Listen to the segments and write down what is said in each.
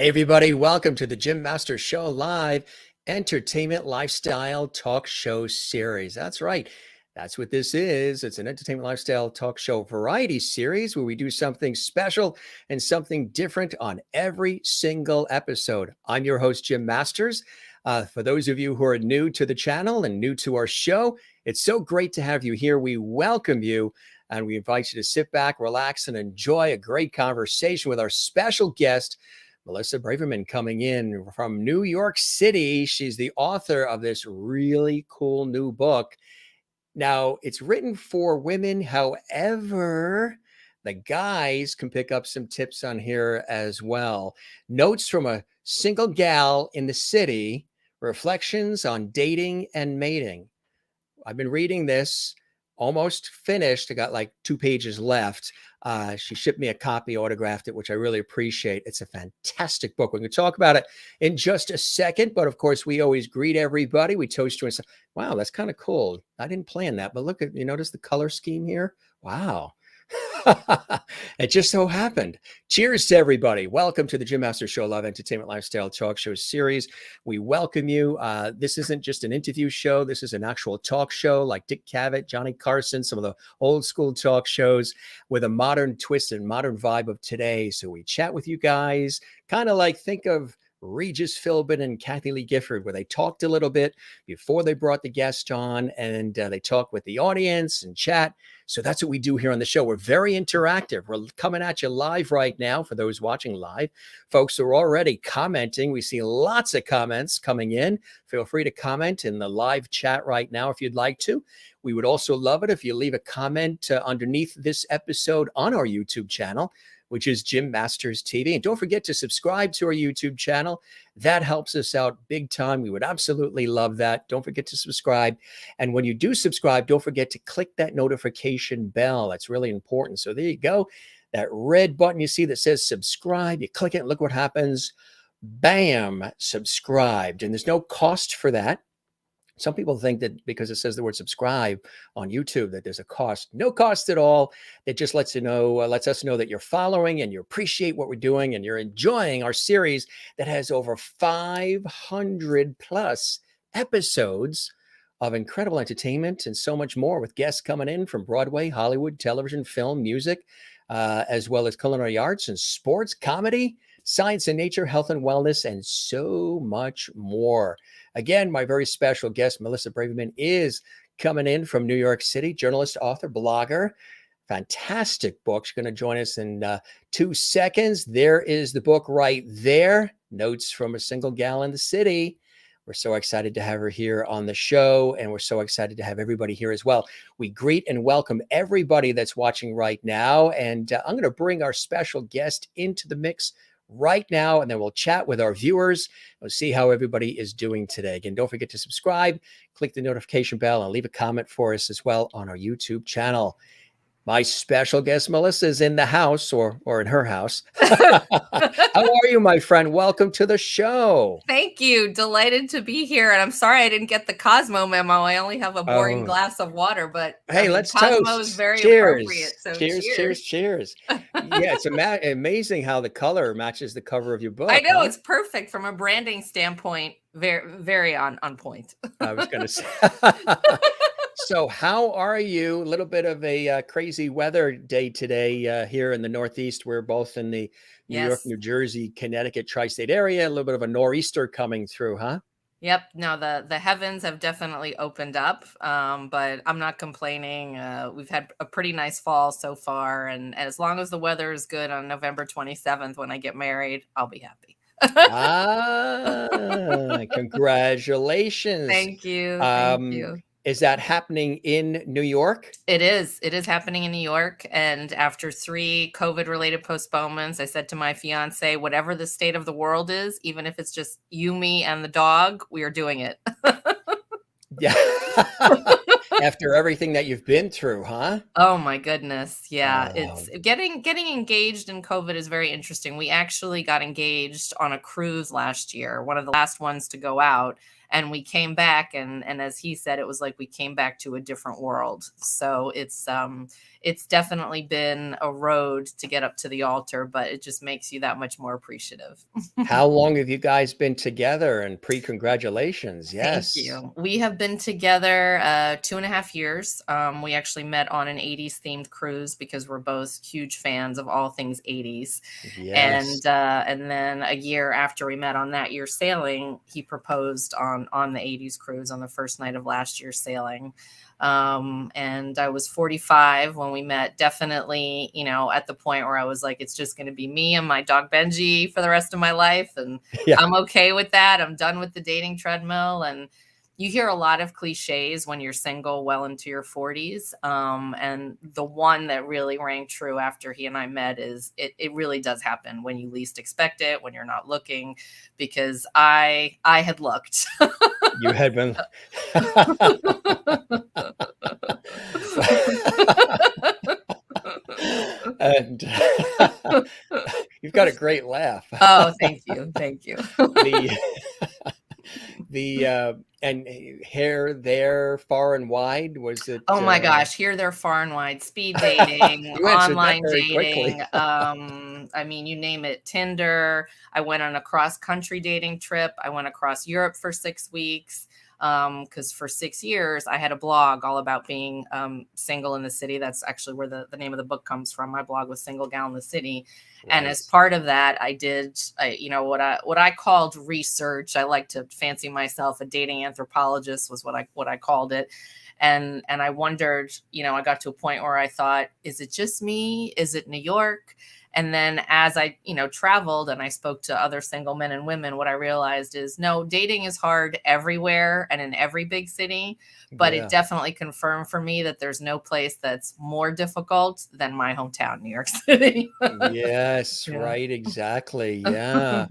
Hey, everybody, welcome to the Jim Master Show Live Entertainment Lifestyle Talk Show Series. That's right. That's what this is. It's an entertainment lifestyle talk show variety series where we do something special and something different on every single episode. I'm your host, Jim Masters. For those of you who are new to the channel and new to our show, it's so great to have you here. We welcome you and we invite you to sit back, relax, and enjoy a great conversation with our special guest, Melissa Braverman, coming in from New York City. She's the author of this really cool new book. Now, it's written for women. However, the guys can pick up some tips on here as well. Notes from a single gal in the city, reflections on dating and mating. I've been reading this, almost finished. I got like 2 pages left. She shipped me a copy, autographed it, which I really appreciate. It's a fantastic book. We're going to talk about it in just a second. But of course, we always greet everybody. We toast to and say, wow, that's kind of cool. I didn't plan that. But look at, you notice the color scheme here? Wow. It just so happened. Cheers to everybody. Welcome to the Jim Master Show Live Entertainment Lifestyle Talk Show Series. We welcome you. This isn't just an interview show. This is an actual talk show like Dick Cavett, Johnny Carson, some of the old school talk shows with a modern twist and modern vibe of today. So we chat with you guys, kind of like think of Regis Philbin and Kathy Lee Gifford, where they talked a little bit before they brought the guest on, and they talk with the audience and chat. So that's what we do here on the show. We're very interactive. We're coming at you live right now for those watching live. Folks are already commenting. We see lots of comments coming in. Feel free to comment in the live chat right now if you'd like to. We would also love it if you leave a comment underneath this episode on our YouTube channel, which is Jim Masters TV. And don't forget to subscribe to our YouTube channel. That helps us out big time. We would absolutely love that. Don't forget to subscribe. And when you do subscribe, don't forget to click that notification bell. That's really important. So there you go. That red button you see that says subscribe, you click it and look what happens. Bam, subscribed. And there's no cost for that. Some people think that because it says the word subscribe on YouTube, that there's a cost. No cost at all. It just lets us know that you're following and you appreciate what we're doing and you're enjoying our series that has over 500 plus episodes of incredible entertainment and so much more, with guests coming in from Broadway, Hollywood, television, film, music, as well as culinary arts and sports, comedy, science and nature, health and wellness, and so much more. Again, my very special guest, Melissa Braverman, is coming in from New York City, journalist, author, blogger. Fantastic book. She's going to join us in 2 seconds. There is the book right there. Notes from a single gal in the city. We're so excited to have her here on the show, and we're so excited to have everybody here as well. We greet and welcome everybody that's watching right now, and I'm going to bring our special guest into the mix right now, and then we'll chat with our viewers. We'll see how everybody is doing today. Again, don't forget to subscribe, click the notification bell, and leave a comment for us as well on our YouTube channel. My special guest, Melissa, is in the house or in her house. How are you, my friend? Welcome to the show. Thank you. Delighted to be here. And I'm sorry I didn't get the Cosmo memo. I only have a boring glass of water, but hey, let's Cosmo toast. is very cheers. appropriate. So cheers. Yeah, it's amazing how the color matches the cover of your book. I know, it's perfect from a branding standpoint. Very, very on point. I was going to say. So how are you? A little bit of a crazy weather day today here in the Northeast. We're both in the New York, New Jersey, Connecticut, tri-state area. A little bit of a nor'easter coming through, huh? Yep. No, the heavens have definitely opened up, but I'm not complaining. We've had a pretty nice fall so far. And as long as the weather is good on November 27th, when I get married, I'll be happy. Congratulations. Thank you. Thank you. Is that happening in New York? It is. It is happening in New York. And after 3 COVID-related postponements, I said to my fiance, whatever the state of the world is, even if it's just you, me, and the dog, we are doing it. Yeah. After everything that you've been through, huh? Oh my goodness. Yeah, Oh, it's getting engaged in COVID is very interesting. We actually got engaged on a cruise last year, one of the last ones to go out, and we came back and as he said, it was like we came back to a different world. So it's definitely been a road to get up to the altar, but it just makes you that much more appreciative. how long have you guys been together? And pre-congratulations. Thank Yes. you. We have been together 2.5 years. We actually met on an 80s themed cruise because we're both huge fans of all things 80s. Yes. And then a year after we met on that year's sailing, he proposed on the 80s cruise on the first night of last year's sailing. And I was 45 when we met, definitely, at the point where I was like, it's just going to be me and my dog Benji for the rest of my life. And Yeah. I'm okay with that. I'm done with the dating treadmill. And you hear a lot of cliches when you're single well into your 40s. And the one that really rang true after he and I met is it really does happen when you least expect it, when you're not looking, because I had looked. You had been. And you've got a great laugh. Oh, thank you. Thank you. The the and hair there far and wide, was it Oh my gosh, here, there, far and wide, speed dating, you answered that online very quickly. dating, I mean, you name it, Tinder. I went on a cross-country dating trip. I went across Europe for 6 weeks, because for 6 years, I had a blog all about being, single in the city. That's actually where the name of the book comes from. My blog was Single Gal in the City, and Right. as part of that, I did, what I called research. I like to fancy myself a dating anthropologist was what I called it. And I wondered, I got to a point where I thought, is it just me? Is it New York? And then as I, traveled and I spoke to other single men and women, what I realized is no, dating is hard everywhere and in every big city, but it Yeah. definitely confirmed for me that there's no place that's more difficult than my hometown, New York City. Yes, Yeah. right, exactly, yeah.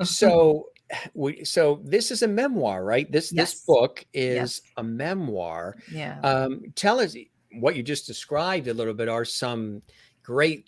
So, so this is a memoir, right? This Yes. book is Yes. a memoir. Yeah. Tell us what you just described a little bit are some great,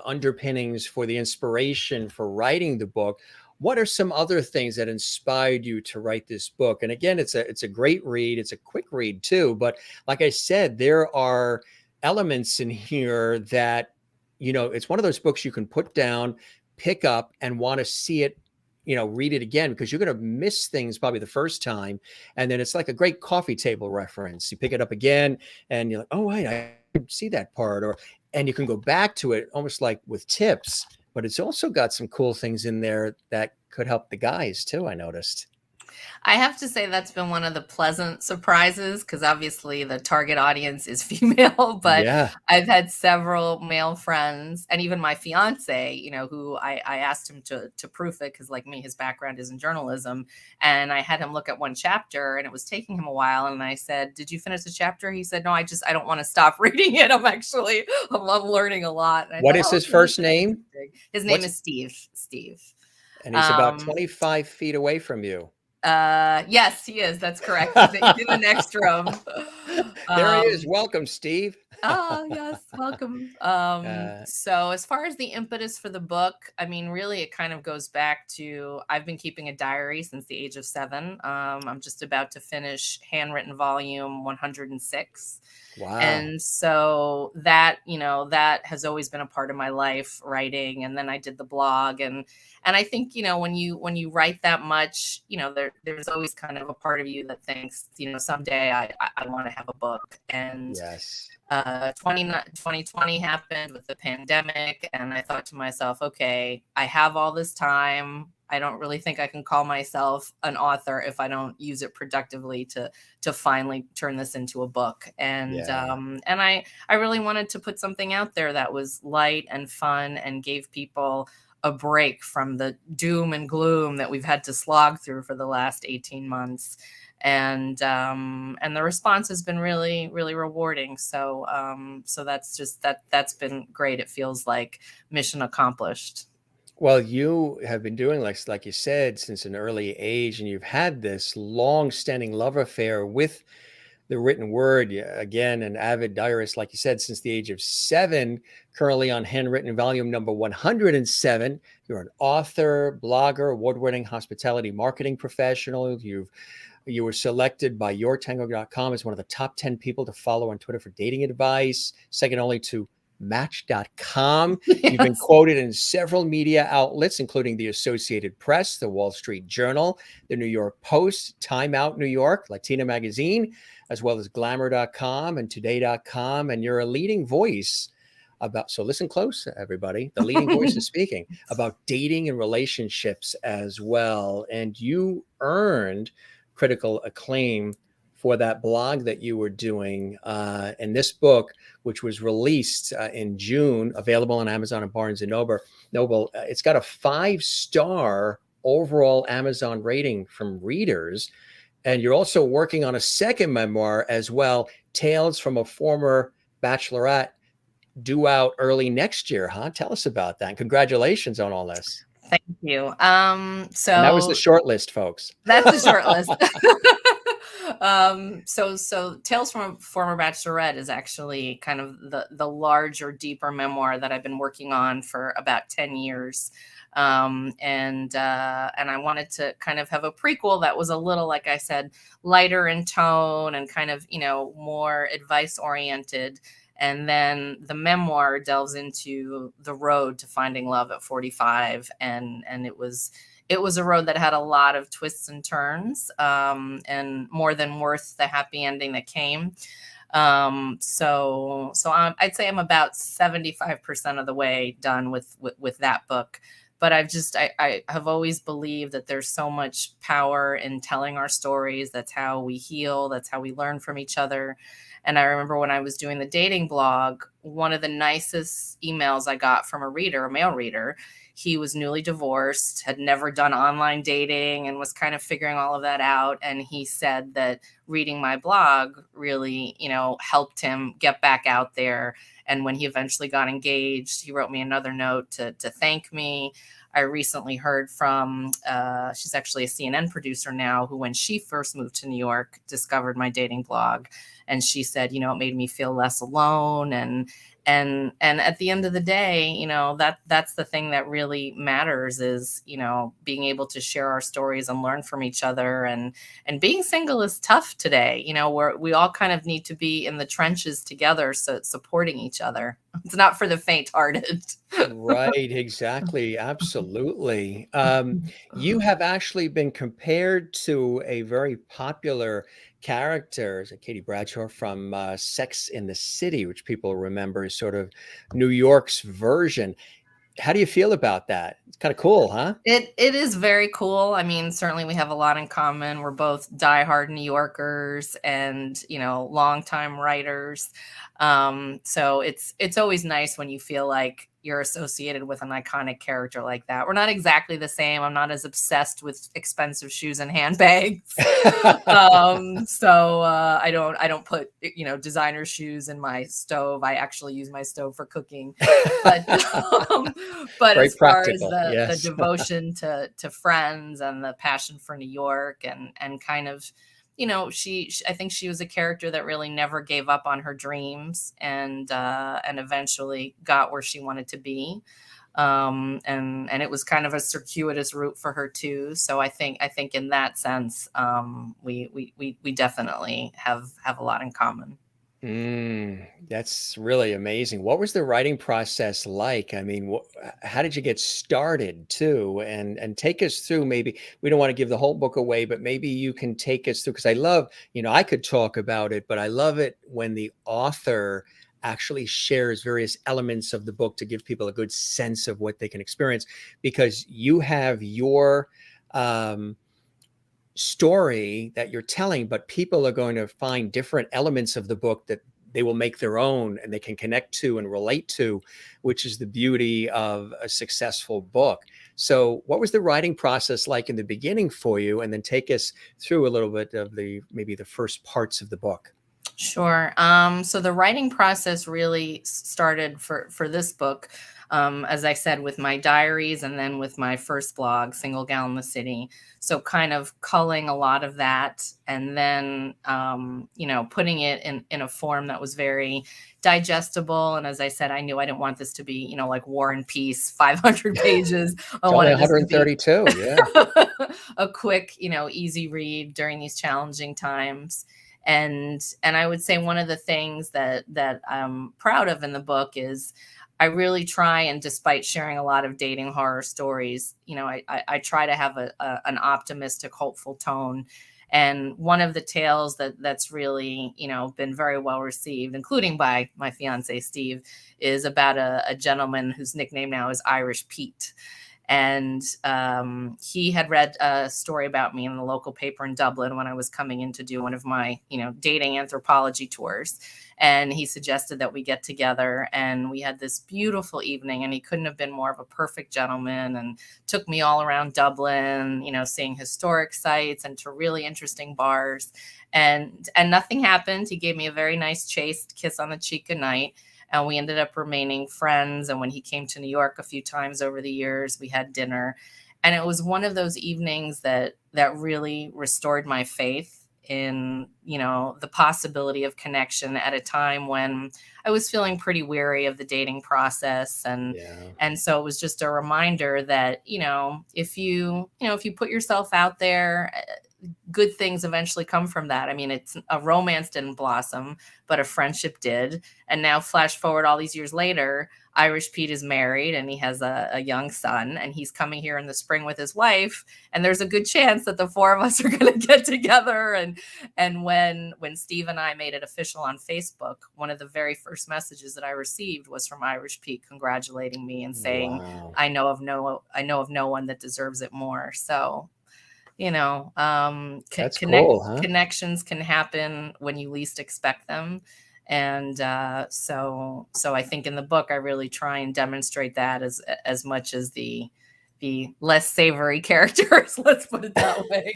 underpinnings for the inspiration for writing the book. What are some other things that inspired you to write this book? And again, it's a great read. It's a quick read too, but like I said, there are elements in here that it's one of those books you can put down, pick up, and want to see it, read it again, because you're going to miss things probably the first time. And then it's like a great coffee table reference. You pick it up again and you're like, oh, wait, I didn't see that part. And you can go back to it almost like with tips, but it's also got some cool things in there that could help the guys too, I noticed. I have to say that's been one of the pleasant surprises because obviously the target audience is female, but Yeah. I've had several male friends and even my fiance, who I asked him to proof it because, like me, his background is in journalism. And I had him look at one chapter and it was taking him a while. And I said, did you finish the chapter? He said, no, I don't want to stop reading it. I'm learning a lot. And I What thought, is oh, his okay, first that's name? interesting. His name What's is Steve. And he's about Um, 25 feet away from you. yes, he is. That's correct. He's in the next room. There he is. Um, Welcome, Steve. oh, yes, welcome. Uh, So as far as the impetus for the book, I mean, really, it kind of goes back to I've been keeping a diary since the age of 7. I'm just about to finish handwritten volume 106. wow. And so that, that has always been a part of my life, writing. And then I did the blog. And I think, when you write that much, there's always kind of a part of you that thinks, someday I want to have a book. And Yes. 2020 happened with the pandemic. And I thought to myself, okay, I have all this time. I don't really think I can call myself an author if I don't use it productively to finally turn this into a book. Yeah. And I really wanted to put something out there that was light and fun and gave people a break from the doom and gloom that we've had to slog through for the last 18 months. And the response has been really, really rewarding. So that's been great. It feels like mission accomplished. Well, you have been doing like you said since an early age, and you've had this long-standing love affair with the written word. Again, an avid diarist, like you said, since the age of 7, currently on handwritten volume number 107. You're an author, blogger, award-winning hospitality marketing professional. You were selected by yourtango.com as one of the top 10 people to follow on Twitter for dating advice, second only to Match.com. You've been Yes. quoted in several media outlets, including the Associated Press, the Wall Street Journal, the New York Post, Time Out New York, Latina Magazine, as well as Glamour.com and Today.com. And you're a leading voice about, so listen close, everybody. The leading voice is speaking about dating and relationships as well. And you earned critical acclaim for that blog that you were doing. And this book, which was released in June, available on Amazon and Barnes and Noble, it's got a 5-star overall Amazon rating from readers. And you're also working on a second memoir as well, Tales from a Former Bachelorette, due out early next year, huh? Tell us about that. And congratulations on all this. Thank you. And that was the short list, folks. That's the short list. So Tales from a Former Bachelorette is actually kind of the larger, deeper memoir that I've been working on for about 10 years. And I wanted to kind of have a prequel that was a little, like I said, lighter in tone and kind of, more advice oriented. And then the memoir delves into the road to finding love at 45. And it was a road that had a lot of twists and turns, and more than worth the happy ending that came. So I'd say I'm about 75% of the way done with that book. But I have always believed that there's so much power in telling our stories. That's how we heal. That's how we learn from each other. And I remember when I was doing the dating blog, one of the nicest emails I got from a reader, a male reader, he was newly divorced, had never done online dating, and was kind of figuring all of that out. And he said that reading my blog really, helped him get back out there. And when he eventually got engaged, he wrote me another note to thank me. I recently heard from, she's actually a CNN producer now, who, when she first moved to New York, discovered my dating blog. And she said, it made me feel less alone. And at the end of the day, that's the thing that really matters is, being able to share our stories and learn from each other. And being single is tough today. We all kind of need to be in the trenches together, so supporting each other. It's not for the faint-hearted. Right, exactly. Absolutely. You have actually been compared to a very popular character, is it Katie Bradshaw from Sex in the City, which people remember as sort of New York's version. How do you feel about that? It's kind of cool, huh? It is very cool. I mean, certainly we have a lot in common. We're both diehard New Yorkers and, longtime writers. So it's always nice when you feel like you're associated with an iconic character like that. We're not exactly the same. I'm not as obsessed with expensive shoes and handbags. So I don't put, designer shoes in my stove. I actually use my stove for cooking. But Very as far as practical, the yes. devotion to friends and the passion for New York and kind of, I think she was a character that really never gave up on her dreams and eventually got where she wanted to be. And it was kind of a circuitous route for her too. So I think in that sense, we definitely have a lot in common. That's really amazing. What was the writing process like? I mean, how did you get started too? And take us through, maybe we don't want to give the whole book away, but maybe you can take us through, because I love, I could talk about it, but I love it when the author actually shares various elements of the book to give people a good sense of what they can experience, because you have your story that you're telling, but people are going to find different elements of the book that they will make their own and they can connect to and relate to, which is the beauty of a successful book. So what was the writing process like in the beginning for you? And then take us through a little bit of maybe the first parts of the book. Sure. So the writing process really started for this book. as I said, with my diaries and then with my first blog, Single Gal in the City. So kind of culling a lot of that, and then, putting it in a form that was very digestible. And as I said, I knew I didn't want this to be, like War and Peace, 500 pages. I It's only wanted this to be 132. Yeah. a quick, easy read during these challenging times. And I would say one of the things that I'm proud of in the book is I really try, and despite sharing a lot of dating horror stories, I try to have an optimistic, hopeful tone. And one of the tales that's really, been very well received, including by my fiance Steve, is about a gentleman whose nickname now is Irish Pete. And he had read a story about me in the local paper in Dublin when I was coming in to do one of my, dating anthropology tours. And he suggested that we get together, and we had this beautiful evening, and he couldn't have been more of a perfect gentleman, and took me all around Dublin, seeing historic sites and to really interesting bars. And nothing happened. He gave me a very nice chaste kiss on the cheek goodnight. And we ended up remaining friends. And when he came to New York a few times over the years, we had dinner. And it was one of those evenings that really restored my faith in, the possibility of connection at a time when I was feeling pretty weary of the dating process. Yeah. And so it was just a reminder that, if you put yourself out there, good things eventually come from that. I mean, it's a romance didn't blossom, but a friendship did. And now flash forward all these years later, Irish Pete is married and he has a young son, and he's coming here in the spring with his wife. And there's a good chance that the four of us are going to get together. And when Steve and I made it official on Facebook, one of the very first messages that I received was from Irish Pete congratulating me and saying, Wow. I know of no one that deserves it more. So, That's cool, huh? connections can happen when you least expect them. And so I think in the book I really try and demonstrate that as much as the less savory characters. Let's put it that way.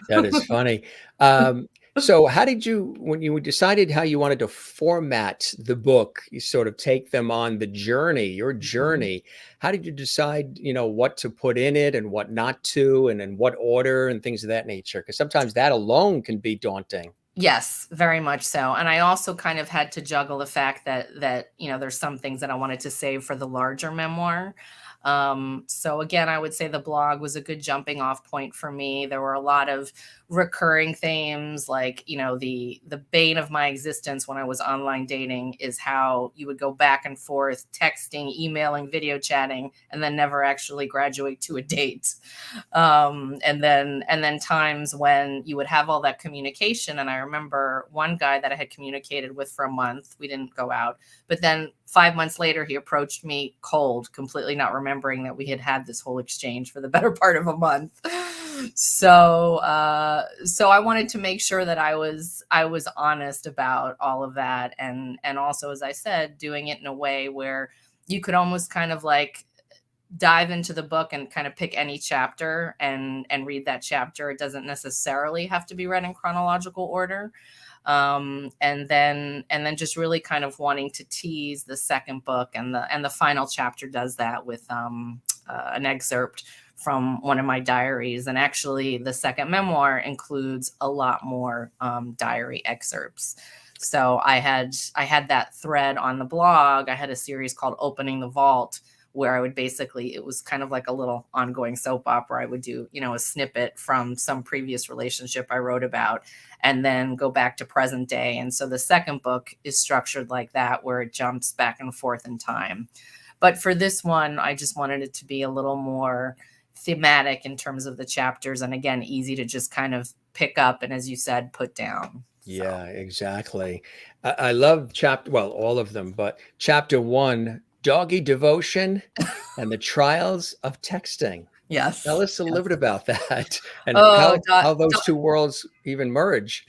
That is funny. So how did you, when you decided how you wanted to format the book, you sort of take them on the journey, your Mhm. journey, how did you decide, what to put in it and what not to, and in what order and things of that nature? Because sometimes that alone can be daunting. Yes, very much so. And I also kind of had to juggle the fact that there's some things that I wanted to save for the larger memoir. So again, I would say the blog was a good jumping off point for me. There were a lot of recurring themes, like, the bane of my existence when I was online dating is how you would go back and forth texting, emailing, video chatting, and then never actually graduate to a date. And then times when you would have all that communication. And I remember one guy that I had communicated with for a month, we didn't go out, but then 5 months later he approached me cold, completely not remembering that we had had this whole exchange for the better part of a month. So I wanted to make sure that I was honest about all of that, and also, as I said, doing it in a way where you could almost kind of like dive into the book and kind of pick any chapter and read that chapter. It doesn't necessarily have to be read in chronological order. And then just really kind of wanting to tease the second book, and the final chapter does that with an excerpt from one of my diaries. And actually the second memoir includes a lot more diary excerpts. So I had that thread on the blog. I had a series called Opening the Vault, where I would basically, it was kind of like a little ongoing soap opera. I would do, a snippet from some previous relationship I wrote about, and then go back to present day. And so the second book is structured like that, where it jumps back and forth in time. But for this one, I just wanted it to be a little more thematic in terms of the chapters. And again, easy to just kind of pick up and, as you said, put down. So. Yeah, exactly. I love well, all of them, but chapter one, doggy devotion and the trials of texting. Tell Yes. us a little bit about that and Oh, how those two worlds even merge.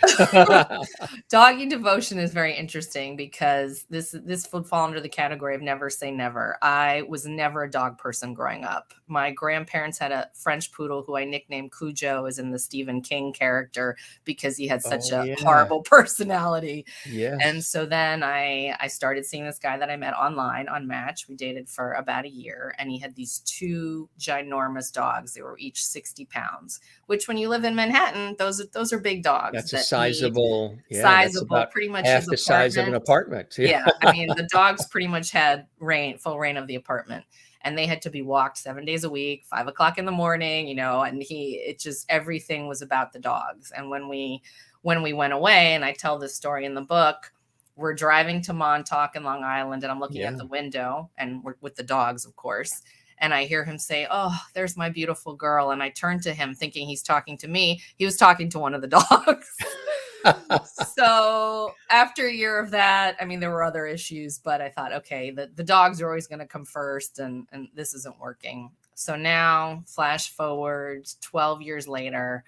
doggy devotion is very interesting because this would fall under the category of never say never. I was never a dog person growing up. My grandparents had a French poodle who I nicknamed Cujo, as in the Stephen King character, because he had such Oh, a yeah. horrible personality. And Yes. so then I started seeing this guy that I met online on Match. We dated for about a year, and he had these two ginormous dogs. They were each 60 pounds, which when you live in Manhattan, those are big dogs That's a that need sizable, yeah, that's sizable, about pretty much half his the size of an apartment. apartment. Yeah. Yeah, I mean, the dogs pretty much had full reign of the apartment, and they had to be walked 7 days a week, 5 o'clock in the morning, and it just, everything was about the dogs. And when we went away, and I tell this story in the book, we're driving to Montauk in Long Island, and I'm looking at Yeah. the window, and we're with the dogs, of course. And I hear him say, "Oh, there's my beautiful girl." And I turn to him thinking he's talking to me. He was talking to one of the dogs. So after a year of that, I mean, there were other issues, but I thought, okay, the dogs are always going to come first, and this isn't working. So now, flash forward 12 years later,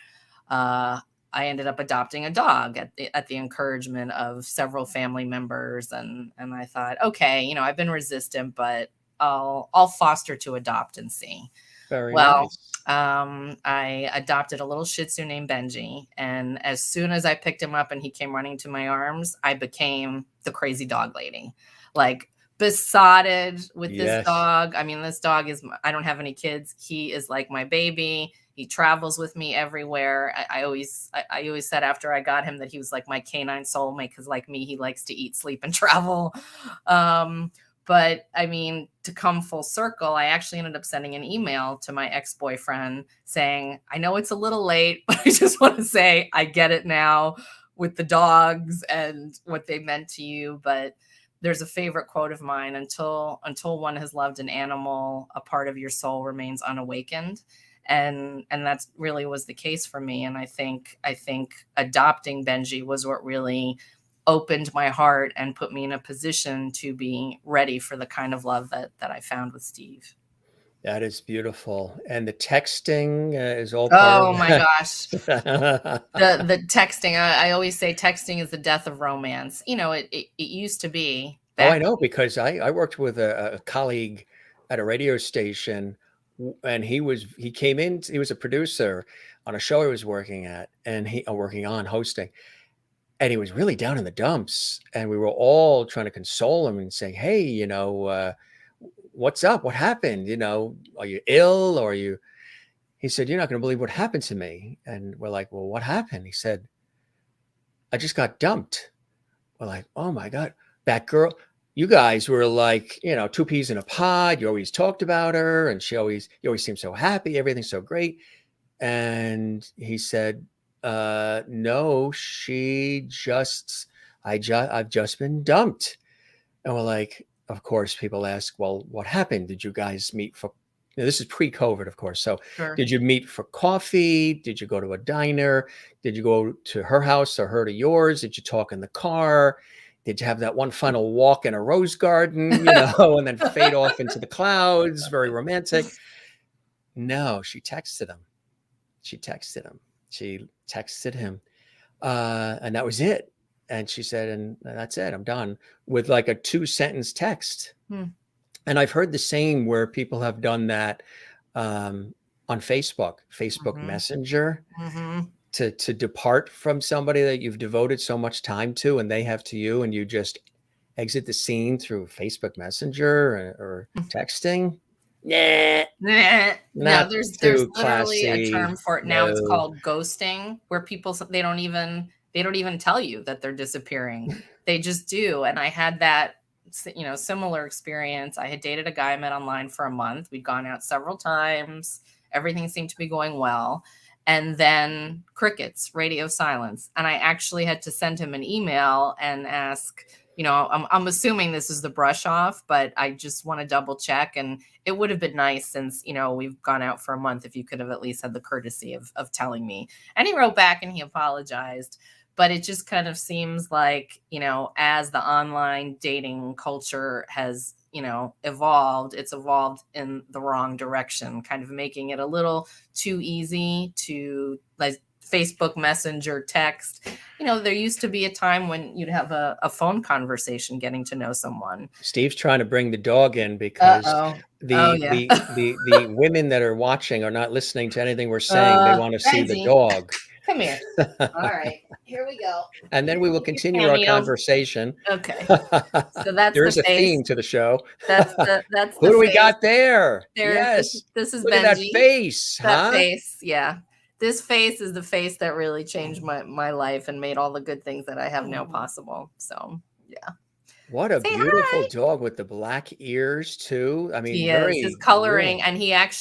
uh, I ended up adopting a dog at the encouragement of several family members, and I thought, okay, I've been resistant, but I'll foster to adopt and see. Very Well, nice. I adopted a little Shih Tzu named Benji, and as soon as I picked him up and he came running to my arms, I became the crazy dog lady, like besotted with this Yes. dog. I mean, this dog is. I don't have any kids. He is like my baby. He travels with me everywhere. I always said after I got him that he was like my canine soulmate, because like me, he likes to eat, sleep, and travel. Um, but I mean, to come full circle, I actually ended up sending an email to my ex-boyfriend saying, I know it's a little late, but I just want to say I get it now with the dogs and what they meant to you. But there's a favorite quote of mine: until one has loved an animal, a part of your soul remains unawakened. And that's really was the case for me. And I think adopting Benji was what really opened my heart and put me in a position to be ready for the kind of love that I found with Steve. That is beautiful. And the texting is all part of Oh my gosh. that. The texting, I always say texting is the death of romance. It used to be Oh, I back. know because I worked with a colleague at a radio station, and he came in. He was a producer on a show I was working at, and working on hosting, and he was really down in the dumps. And we were all trying to console him and say, "Hey, what's up? What happened? Are you ill or are you?" He said, "You're not going to believe what happened to me." And we're like, "Well, what happened?" He said, "I just got dumped." We're like, "Oh my God, that girl, you guys were like, two peas in a pod. You always talked about her and you always seemed so happy. Everything's so great." And he said, no, I've just been dumped." And we're like, of course, people ask, well, what happened? Did you guys meet for, this is pre-COVID, of course. So Sure. did you meet for coffee? Did you go to a diner? Did you go to her house or her to yours? Did you talk in the car? Did you have that one final walk in a rose garden, and then fade off into the clouds? Very romantic. No, she texted him. She texted him. She texted him. And that was it. And she said, and that's it. I'm done, with like a 2-sentence text. Hmm. And I've heard the same where people have done that on Facebook Mhm. Messenger, Mhm. to depart from somebody that you've devoted so much time to, and they have to you, and you just exit the scene through Facebook Messenger or texting. Nah, Nah. No, not there's too literally a term classy. for it now. It's No. called ghosting, where people they don't even tell you that they're disappearing. They just do. And I had that similar experience. I had dated a guy I met online for a month. We'd gone out several times. Everything seemed to be going well. And then crickets, radio silence. And I actually had to send him an email and ask, I'm assuming this is the brush off, but I just want to double check. And it would have been nice, since we've gone out for a month, if you could have at least had the courtesy of telling me. And he wrote back and he apologized, but it just kind of seems like, as the online dating culture has evolved, it's evolved in the wrong direction, kind of making it a little too easy to, like, Facebook Messenger text. There used to be a time when you'd have a phone conversation getting to know someone. Steve's trying to bring the dog in because Oh the yeah. the women that are watching are not listening to anything we're saying. They want to see the Benji, dog. come here. All right, here we go. And then we will continue our conversation. Okay. So that's There the is a face. theme to the show. That's the Who do we face. got there? This Yes. is Look Benji. at that face, That huh? face, yeah. This face is the face that really changed my life and made all the good things that I have now possible. So, yeah. What a Say beautiful hi. dog with the black ears too. I mean, He is. His very coloring, real. and he has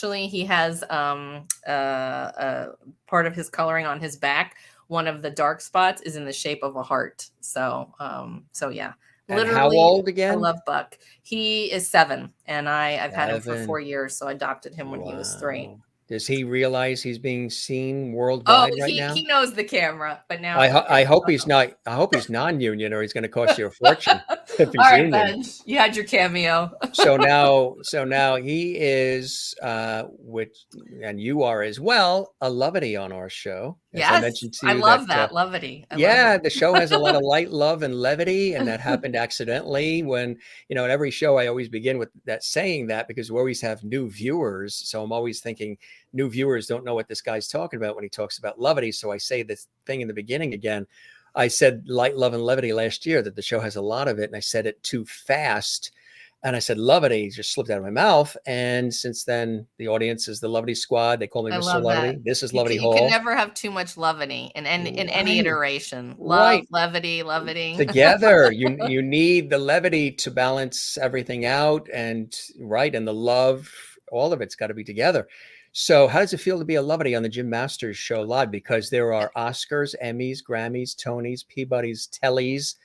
part of his coloring on his back. One of the dark spots is in the shape of a heart. So yeah. And how Literally, old I again? love Buck. He is 7, and I've had him for 7. 4 years, so I adopted him when he was 3. Wow. Does he realize he's being seen Oh, worldwide right now? he knows the camera, but now I hope he's not. I hope he's non-union, or he's going to cost you a fortune if All he's right, union. Ben, you had your cameo. So now he is, and you are as well, a lovety on our show. As I Yes, mentioned to I you, love that levity. I love yeah, it. the show has a lot of light, love, and levity, and that happened accidentally when, at every show I always begin with that, saying that, because we always have new viewers. So I'm always thinking new viewers don't know what this guy's talking about when he talks about levity. So I say this thing in the beginning again. I said light, love, and levity last year, that the show has a lot of it, and I said it too fast. And I said levity, just slipped out of my mouth. And since then, the audience is the Levity Squad. They call me I Mr. love that. Levity. This is You Levity can Hall. never have too much levity in any Right. iteration. Love, Right. levity. Together, you need the levity to balance everything out, and the love, all of it's got to be together. So how does it feel to be a levity on the Jim Masters Show live? Because there are Oscars, Emmys, Grammys, Tonys, Peabodys, Tellys,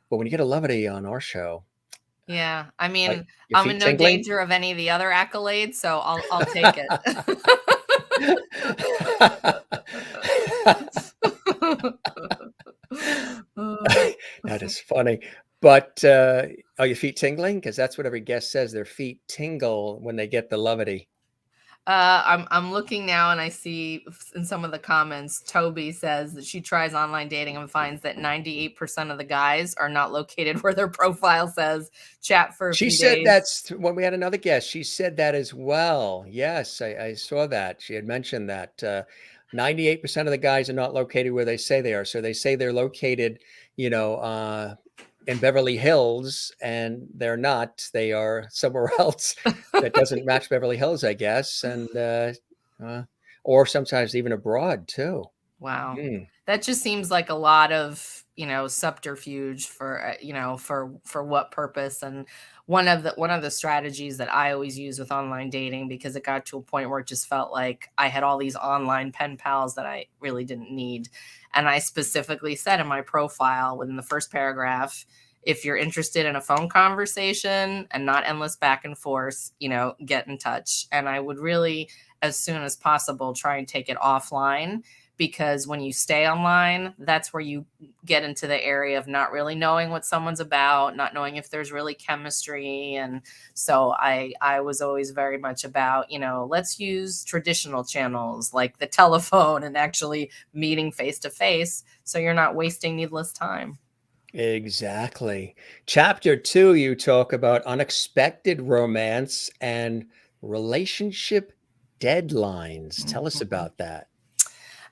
but when you get a levity on our show, Yeah, I mean, your I'm feet in no tingling? danger of any of the other accolades, so I'll take it. That is funny. But are your feet tingling? Because that's what every guest says. Their feet tingle when they get the levity. I'm looking now, and I see in some of the comments, Toby says that she tries online dating and finds that 98% of the guys are not located where their profile says chat for a She few said days. that's when we had another guest. She said that as well. Yes, I saw that. She had mentioned that 98% of the guys are not located where they say they are. So they say they're located, in Beverly Hills, and they're not. They are somewhere else that doesn't match Beverly Hills, I guess, and or sometimes even abroad too. Wow. Mm. That just seems like a lot of, subterfuge for, for what purpose. And one of the strategies that I always use with online dating, because it got to a point where it just felt like I had all these online pen pals that I really didn't need. And I specifically said in my profile within the first paragraph, if you're interested in a phone conversation and not endless back and forth, get in touch. And I would really, as soon as possible, try and take it offline, because when you stay online, that's where you get into the area of not really knowing what someone's about, not knowing if there's really chemistry. And so I was always very much about, let's use traditional channels like the telephone and actually meeting face to face, so you're not wasting needless time. Exactly. Chapter 2, you talk about unexpected romance and relationship deadlines. Tell us about that.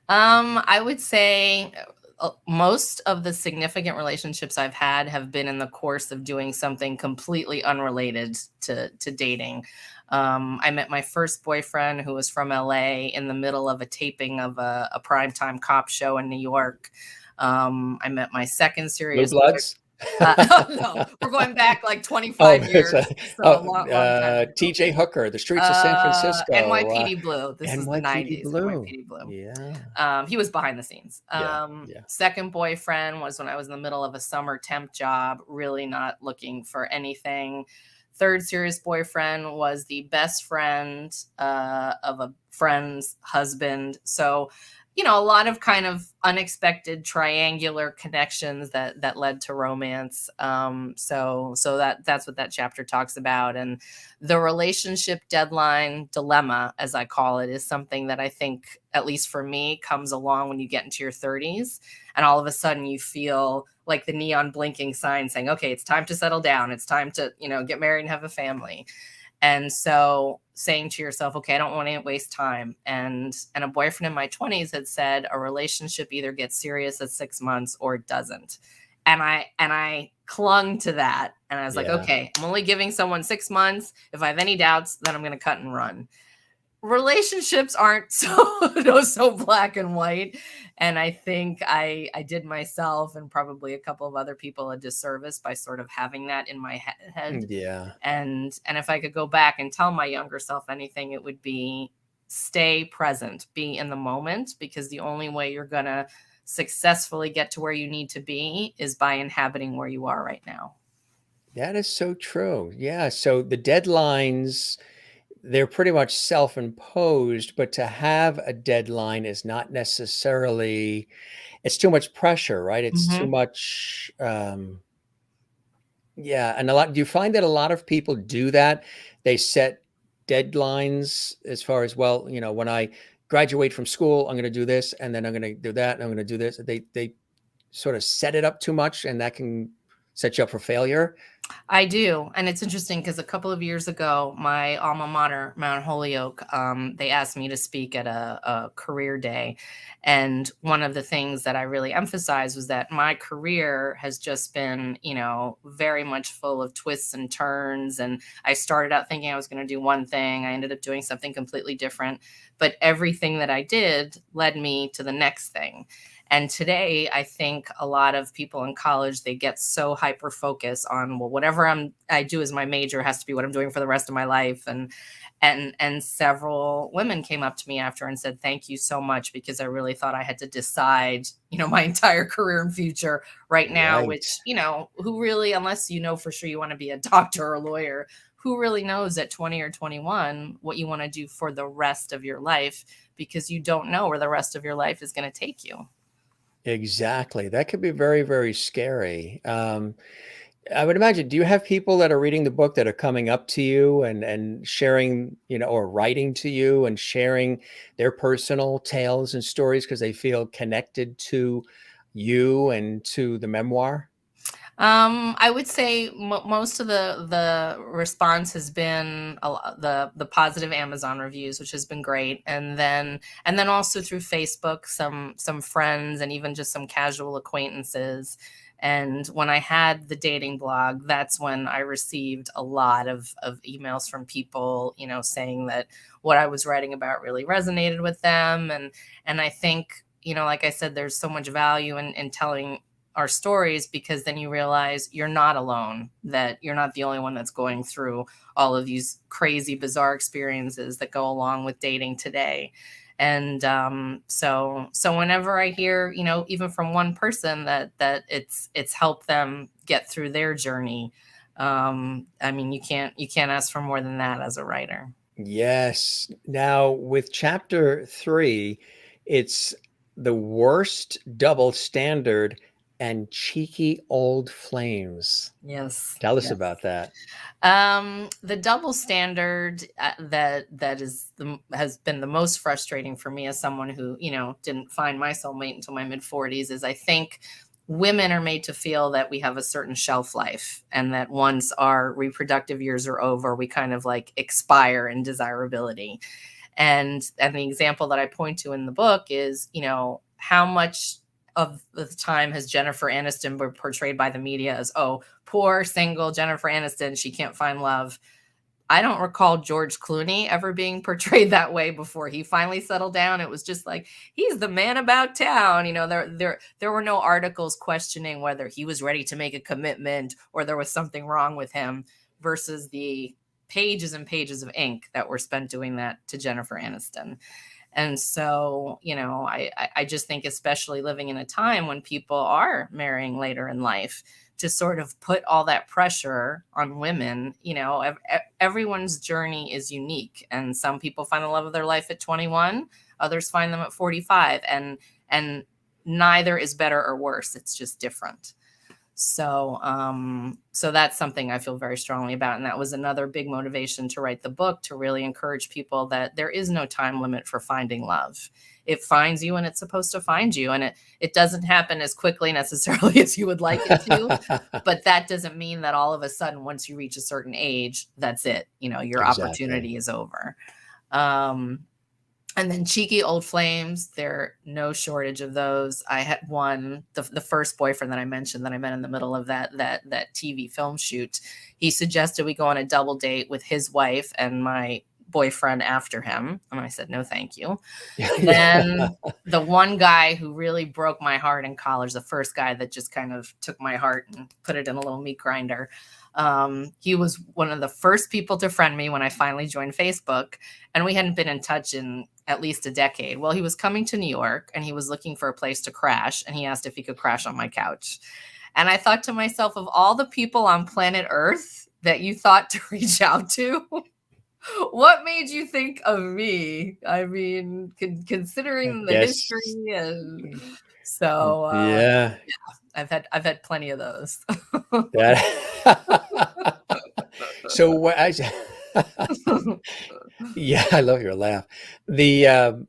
I would say most of the significant relationships I've had have been in the course of doing something completely unrelated to dating. I met my first boyfriend, who was from LA, in the middle of a taping of a primetime cop show in New York. I met my second serious Blue Bloods? no, we're going back like 25 years. So a long time. TJ Hooker, The Streets of San Francisco. NYPD Blue. This is the NYPD 90s. Blue. NYPD Blue. Yeah. He was behind the scenes. Yeah. Second boyfriend was when I was in the middle of a summer temp job, really not looking for anything. Third serious boyfriend was the best friend of a friend's husband. So a lot of kind of unexpected triangular connections that led to romance. So that's what that chapter talks about. And the relationship deadline dilemma, as I call it, is something that I think, at least for me, comes along when you get into your 30s, and all of a sudden you feel like the neon blinking sign saying, okay, it's time to settle down. It's time to, get married and have a family. And so saying to yourself, okay, I don't want to waste time. And a boyfriend in my 20s had said a relationship either gets serious at 6 months or it doesn't. And I clung to that. And I was like, Yeah. okay, I'm only giving someone 6 months. If I have any doubts, then I'm going to cut and run. Relationships aren't so black and white, and I think I did myself and probably a couple of other people a disservice by sort of having that in my head. Yeah. And if I could go back and tell my younger self anything, it would be stay present, be in the moment, because the only way you're going to successfully get to where you need to be is by inhabiting where you are right now. That is so true. Yeah. So the deadlines, they're pretty much self-imposed, but to have a deadline is not necessarily, it's too much pressure, right? It's too Mhm. much, yeah. And do you find that a lot of people do that? They set deadlines as far as, well, when I graduate from school, I'm going to do this, and then I'm going to do that, and I'm going to do this. They sort of set it up too much, and that can set you up for failure. I do. And it's interesting because a couple of years ago, my alma mater, Mount Holyoke, they asked me to speak at a career day. And one of the things that I really emphasized was that my career has just been, very much full of twists and turns. And I started out thinking I was going to do one thing. I ended up doing something completely different. But everything that I did led me to the next thing. And today, I think a lot of people in college, they get so hyper focused on, well, whatever I do as my major has to be what I'm doing for the rest of my life. And several women came up to me after and said, thank you so much, because I really thought I had to decide, my entire career and future right now, Right. which, who really, unless you know for sure you want to be a doctor or a lawyer, who really knows at 20 or 21 what you want to do for the rest of your life, because you don't know where the rest of your life is going to take you. Exactly. That could be very, very scary. I would imagine, do you have people that are reading the book that are coming up to you and sharing, or writing to you and sharing their personal tales and stories because they feel connected to you and to the memoir? I would say most of the response has been the positive Amazon reviews, which has been great, and then also through Facebook, some friends and even just some casual acquaintances. And when I had the dating blog, that's when I received a lot of emails from people, saying that what I was writing about really resonated with them, and I think, like I said, there's so much value in telling our stories, because then you realize you're not alone, that you're not the only one that's going through all of these crazy, bizarre experiences that go along with dating today. And so whenever I hear, even from one person that it's helped them get through their journey, I mean, you can't ask for more than that as a writer. Yes. Now, with chapter 3, it's the worst double standard and cheeky old flames. Yes. Tell us Yes. about that. The double standard has been the most frustrating for me as someone who, didn't find my soulmate until my mid 40s, is I think women are made to feel that we have a certain shelf life, and that once our reproductive years are over, we kind of like expire in desirability. And the example that I point to in the book is, how much of the time has Jennifer Aniston been portrayed by the media as, oh, poor single Jennifer Aniston, she can't find love. I don't recall George Clooney ever being portrayed that way before he finally settled down. It was just like, he's the man about town. There were no articles questioning whether he was ready to make a commitment or there was something wrong with him, versus the pages and pages of ink that were spent doing that to Jennifer Aniston. And so, I just think, especially living in a time when people are marrying later in life, to sort of put all that pressure on women. Everyone's journey is unique, and some people find the love of their life at 21, others find them at 45, and neither is better or worse. It's just different. So that's something I feel very strongly about. And that was another big motivation to write the book, to really encourage people that there is no time limit for finding love. It finds you when it's supposed to find you. And it doesn't happen as quickly necessarily as you would like it to, but that doesn't mean that all of a sudden, once you reach a certain age, that's it. Your opportunity is over. And then cheeky old flames, there are no shortage of those. I had one, the first boyfriend that I mentioned that I met in the middle of that TV film shoot. He suggested we go on a double date with his wife and my boyfriend after him. And I said, no, thank you. Then the one guy who really broke my heart in college, the first guy that just kind of took my heart and put it in a little meat grinder. He was one of the first people to friend me when I finally joined Facebook, and we hadn't been in touch in at least a decade. Well, he was coming to New York and he was looking for a place to crash, and he asked if he could crash on my couch. And I thought to myself, of all the people on planet Earth that you thought to reach out to, what made you think of me? I mean, considering the history, and so yeah, I've had plenty of those. So what yeah, I love your laugh. When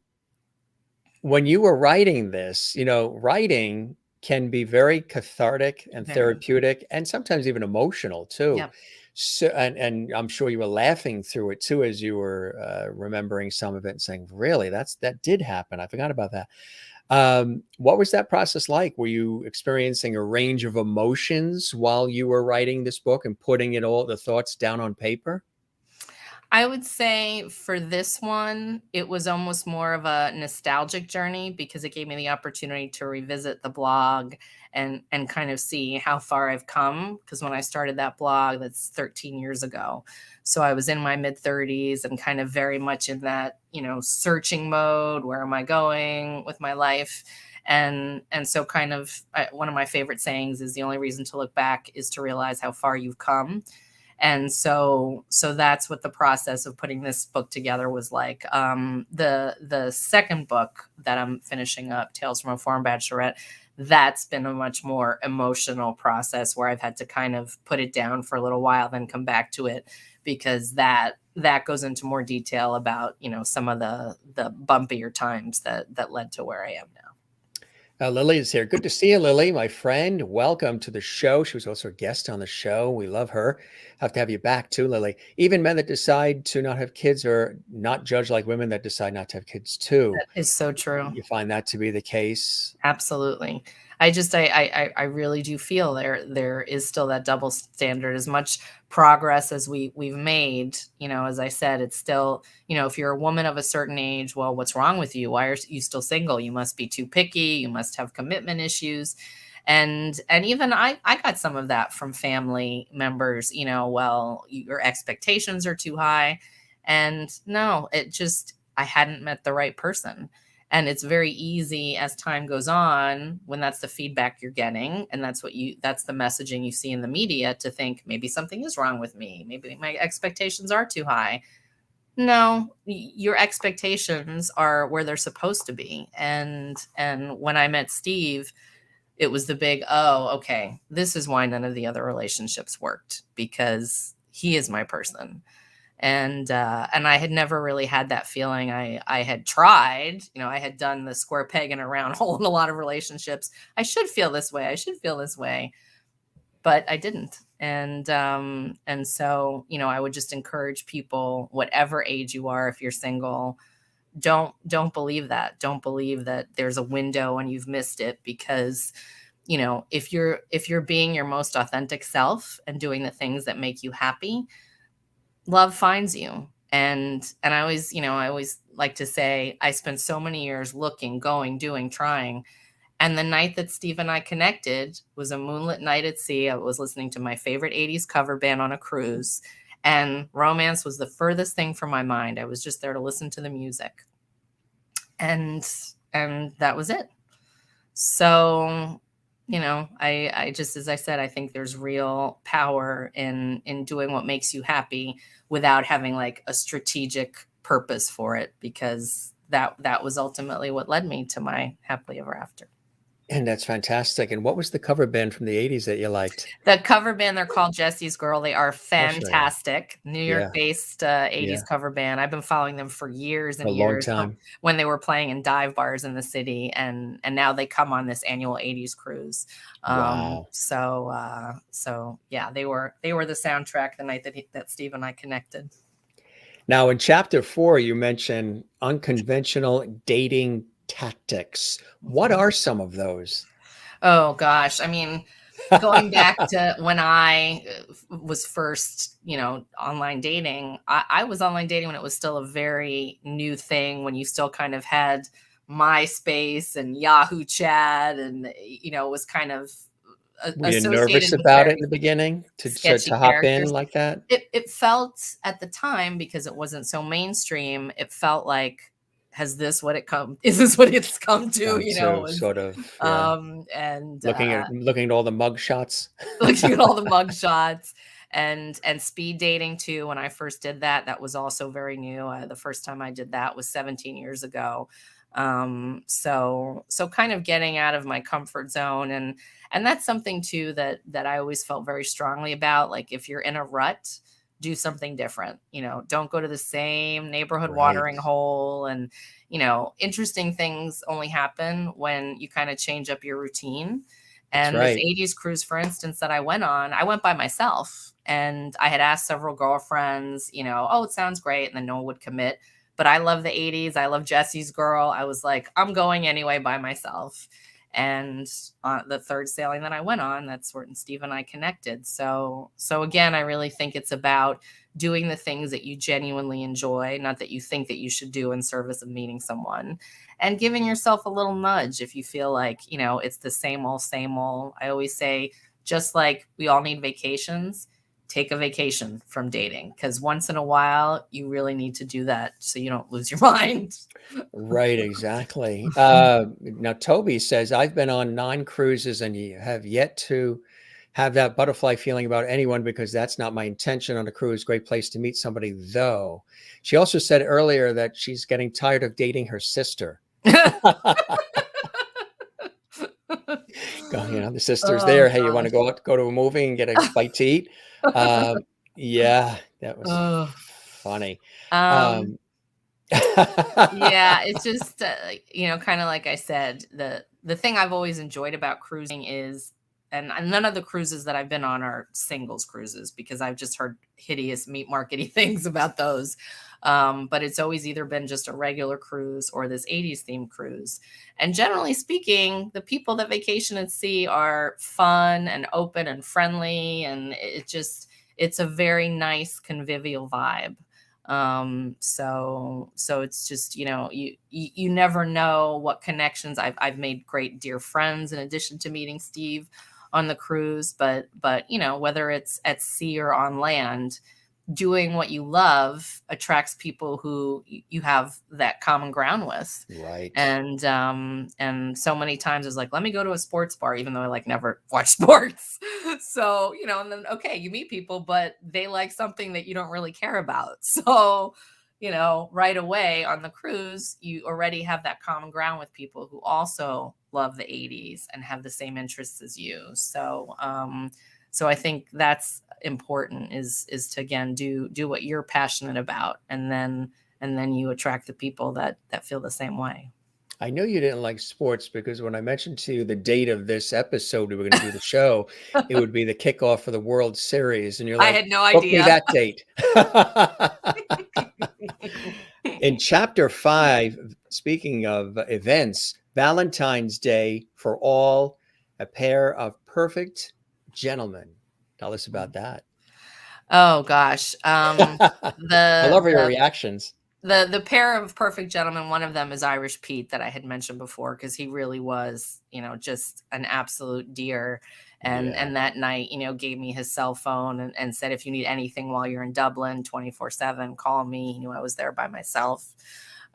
you were writing this, writing can be very cathartic and therapeutic, and sometimes even emotional too. Yep. So, and I'm sure you were laughing through it too, as you were remembering some of it and saying, really, that did happen. I forgot about that. What was that process like? Were you experiencing a range of emotions while you were writing this book and putting the thoughts down on paper? I would say for this one, it was almost more of a nostalgic journey, because it gave me the opportunity to revisit the blog and kind of see how far I've come. Because when I started that blog, that's 13 years ago. So I was in my mid-30s and kind of very much in that, searching mode. Where am I going with my life? And so kind of one of my favorite sayings is, the only reason to look back is to realize how far you've come. And so that's what the process of putting this book together was like. The second book that I'm finishing up, Tales from a Former Bachelorette, that's been a much more emotional process, where I've had to kind of put it down for a little while, then come back to it, because that goes into more detail about, some of the bumpier times that led to where I am now. Lily is here. Good to see you, Lily, my friend. Welcome to the show. She was also a guest on the show. We love her. Have to have you back too, Lily. Even men that decide to not have kids are not judged like women that decide not to have kids too. That is so true. You find that to be the case? Absolutely. I really do feel there is still that double standard. As much progress as we've made, as I said, it's still, if you're a woman of a certain age, well, what's wrong with you? Why are you still single? You must be too picky. You must have commitment issues. And even I got some of that from family members, well, your expectations are too high. And no, I hadn't met the right person. And it's very easy as time goes on, when that's the feedback you're getting, and that's the messaging you see in the media, to think maybe something is wrong with me. Maybe my expectations are too high. No, your expectations are where they're supposed to be. And when I met Steve, it was the big, oh, okay, this is why none of the other relationships worked, because he is my person. And I had never really had that feeling. I had tried, I had done the square peg in a round hole in a lot of relationships. I should feel this way. I should feel this way, but I didn't. And so, I would just encourage people, whatever age you are, if you're single, don't believe that. Don't believe that there's a window and you've missed it, because, if you're being your most authentic self and doing the things that make you happy, love finds you. And I always like to say, I spent so many years looking, going, doing, trying. And the night that Steve and I connected was a moonlit night at sea. I was listening to my favorite 80s cover band on a cruise, and romance was the furthest thing from my mind. I was just there to listen to the music. And that was it. So I just, as I said, I think there's real power in doing what makes you happy without having like a strategic purpose for it, because that was ultimately what led me to my happily ever after. And that's fantastic. And what was the cover band from the 80s that you liked? The cover band, they're called Jesse's Girl. They are I'll show you. fantastic. New Yeah, York-based, yeah, 80s cover band. I've been following them for years a and long years from time. when they were playing in dive bars in the city, and now they come on this annual 80s cruise. Wow. So yeah, they were the soundtrack the night that Steve and I connected. Now, in chapter 4, you mentioned unconventional dating tactics. What Mhm. are some of those? Oh gosh, I mean, going back to when I was first, online dating, I was online dating when it was still a very new thing, when you still kind of had MySpace and Yahoo Chat, and, it was kind of Were you nervous associated with about it in very the beginning sketchy to hop in characters. like that? It felt at the time, because it wasn't so mainstream, it felt like, is this what it's come to, Come to is, sort of, yeah, and looking at all the mug shots. looking at all the mug shots, and speed dating too. When I first did that, that was also very new. The first time I did that was 17 years ago. So kind of getting out of my comfort zone, and that's something too that I always felt very strongly about. Like, if you're in a rut, do something different. Don't go to the same neighborhood Right. watering hole. And interesting things only happen when you kind of change up your routine. That's And this right. 80s cruise, for instance, that I went on, I went by myself, and I had asked several girlfriends, oh, it sounds great. And then no one would commit. But I love the 80s. I love Jesse's Girl. I was like, I'm going anyway by myself. And the third sailing that I went on, that's where Steve and I connected. So again, I really think it's about doing the things that you genuinely enjoy, not that you think that you should do in service of meeting someone, and giving yourself a little nudge if you feel like, it's the same old, same old. I always say, just like we all need vacations, take a vacation from dating, because once in a while you really need to do that so you don't lose your mind. Right, exactly. Now Toby says, "I've been on 9 cruises and have yet to have that butterfly feeling about anyone because that's not my intention on a cruise. Great place to meet somebody, though." She also said earlier that she's getting tired of dating her sister. The sister's Oh there. "Hey, you wanna gosh. go out, go to a movie and get a bite to eat?" Um, yeah, that was Ugh. funny. Um, Um yeah, it's just, kind of like I said, the thing I've always enjoyed about cruising is, and none of the cruises that I've been on are singles cruises, because I've just heard hideous meat markety things about those. But it's always either been just a regular cruise or this 80s themed cruise. And generally speaking, the people that vacation at sea are fun and open and friendly, and it's a very nice convivial vibe. So it's just, you never know what connections. I've made great dear friends in addition to meeting Steve on the cruise. But whether it's at sea or on land, doing what you love attracts people who you have that common ground with. Right. And so many times it's like, let me go to a sports bar, even though I like never watch sports. So, and then, okay, you meet people, but they like something that you don't really care about. So, right away on the cruise, you already have that common ground with people who also love the 80s and have the same interests as you. So I think that's important, is to, again, do what you're passionate about, and then you attract the people that feel the same way. I know you didn't like sports because when I mentioned to you the date of this episode we were gonna do the show, it would be the kickoff for the World Series, and you're I like, had no "Book me idea. that date." In chapter 5, speaking of events, Valentine's Day for all, a pair of perfect gentlemen. Tell us about that. Oh gosh. I The love your the reactions. the pair of perfect gentlemen, one of them is Irish Pete, that I had mentioned before, because he really was, just an absolute dear. And Yeah. that night, gave me his cell phone, and said, if you need anything while you're in Dublin 24/7, call me. He knew I was there by myself.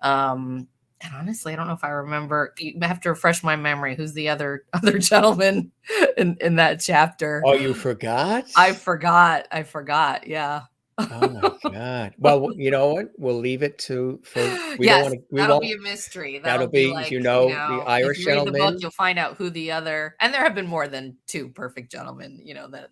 Um, And honestly, I don't know if I remember. You have to refresh my memory. Who's the other gentleman in that chapter? Oh, you forgot? I forgot. I forgot. Yeah. Oh my god. Well, you know what? We'll leave it for we don't Yes, wanna we that'll be won't a mystery. that'll That'll be be, like, the if Irish you read the book, gentleman. you'll find out who the other, and there have been more than 2 perfect gentlemen,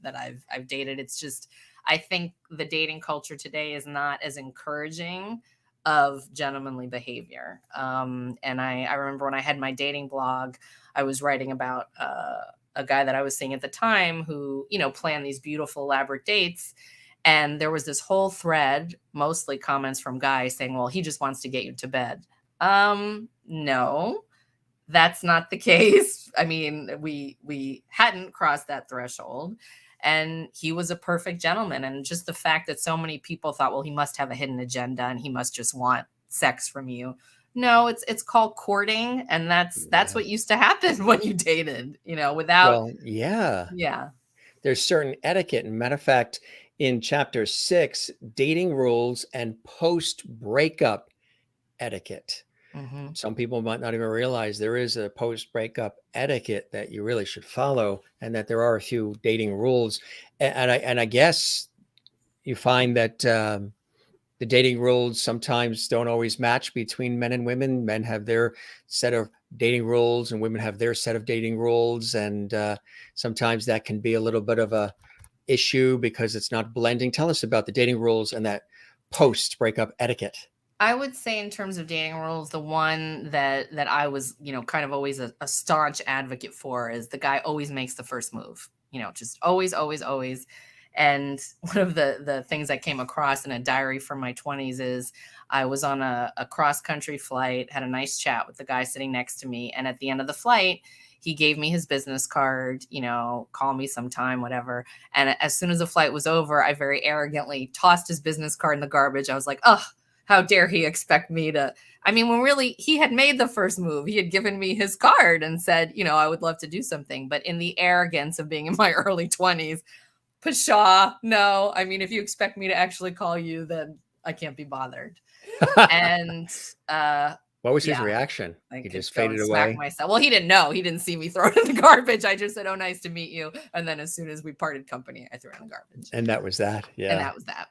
that I've dated. It's just, I think the dating culture today is not as encouraging of gentlemanly behavior. And I remember when I had my dating blog, I was writing about, a guy that I was seeing at the time who, planned these beautiful elaborate dates, and there was this whole thread, mostly comments from guys saying, well, he just wants to get you to bed. No, that's not the case. I mean, we hadn't crossed that threshold. And he was a perfect gentleman. And just the fact that so many people thought, well, he must have a hidden agenda and he must just want sex from you. No, it's called courting, and that's Yeah. what used to happen when you dated, without. Well, yeah. Yeah. There's certain etiquette, and matter of fact, in chapter 6, dating rules and post-breakup etiquette. Hmm. Some people might not even realize there is a post-breakup etiquette that you really should follow, and that there are a few dating rules. And I guess you find that, the dating rules sometimes don't always match between men and women. Men have their set of dating rules, and women have their set of dating rules, and, sometimes that can be a little bit of a issue because it's not blending. Tell us about the dating rules and that post-breakup etiquette. I would say in terms of dating rules, the one that I was, kind of always a staunch advocate for is the guy always makes the first move. Just always, always, always. And one of the things I came across in a diary from my 20s is I was on a cross country flight, had a nice chat with the guy sitting next to me. And at the end of the flight, he gave me his business card, call me sometime, whatever. And as soon as the flight was over, I very arrogantly tossed his business card in the garbage. I was like, oh, how dare he expect me to? I mean, when really he had made the first move, he had given me his card and said, I would love to do something. But in the arrogance of being in my early 20s, pshaw, no. I mean, if you expect me to actually call you, then I can't be bothered. And What was his yeah, reaction? I He could just go and faded smack away? myself. Well, he didn't know. He didn't see me throw it in the garbage. I just said, oh, nice to meet you. And then as soon as we parted company, I threw it in the garbage. And that was that. And Yeah. that was that.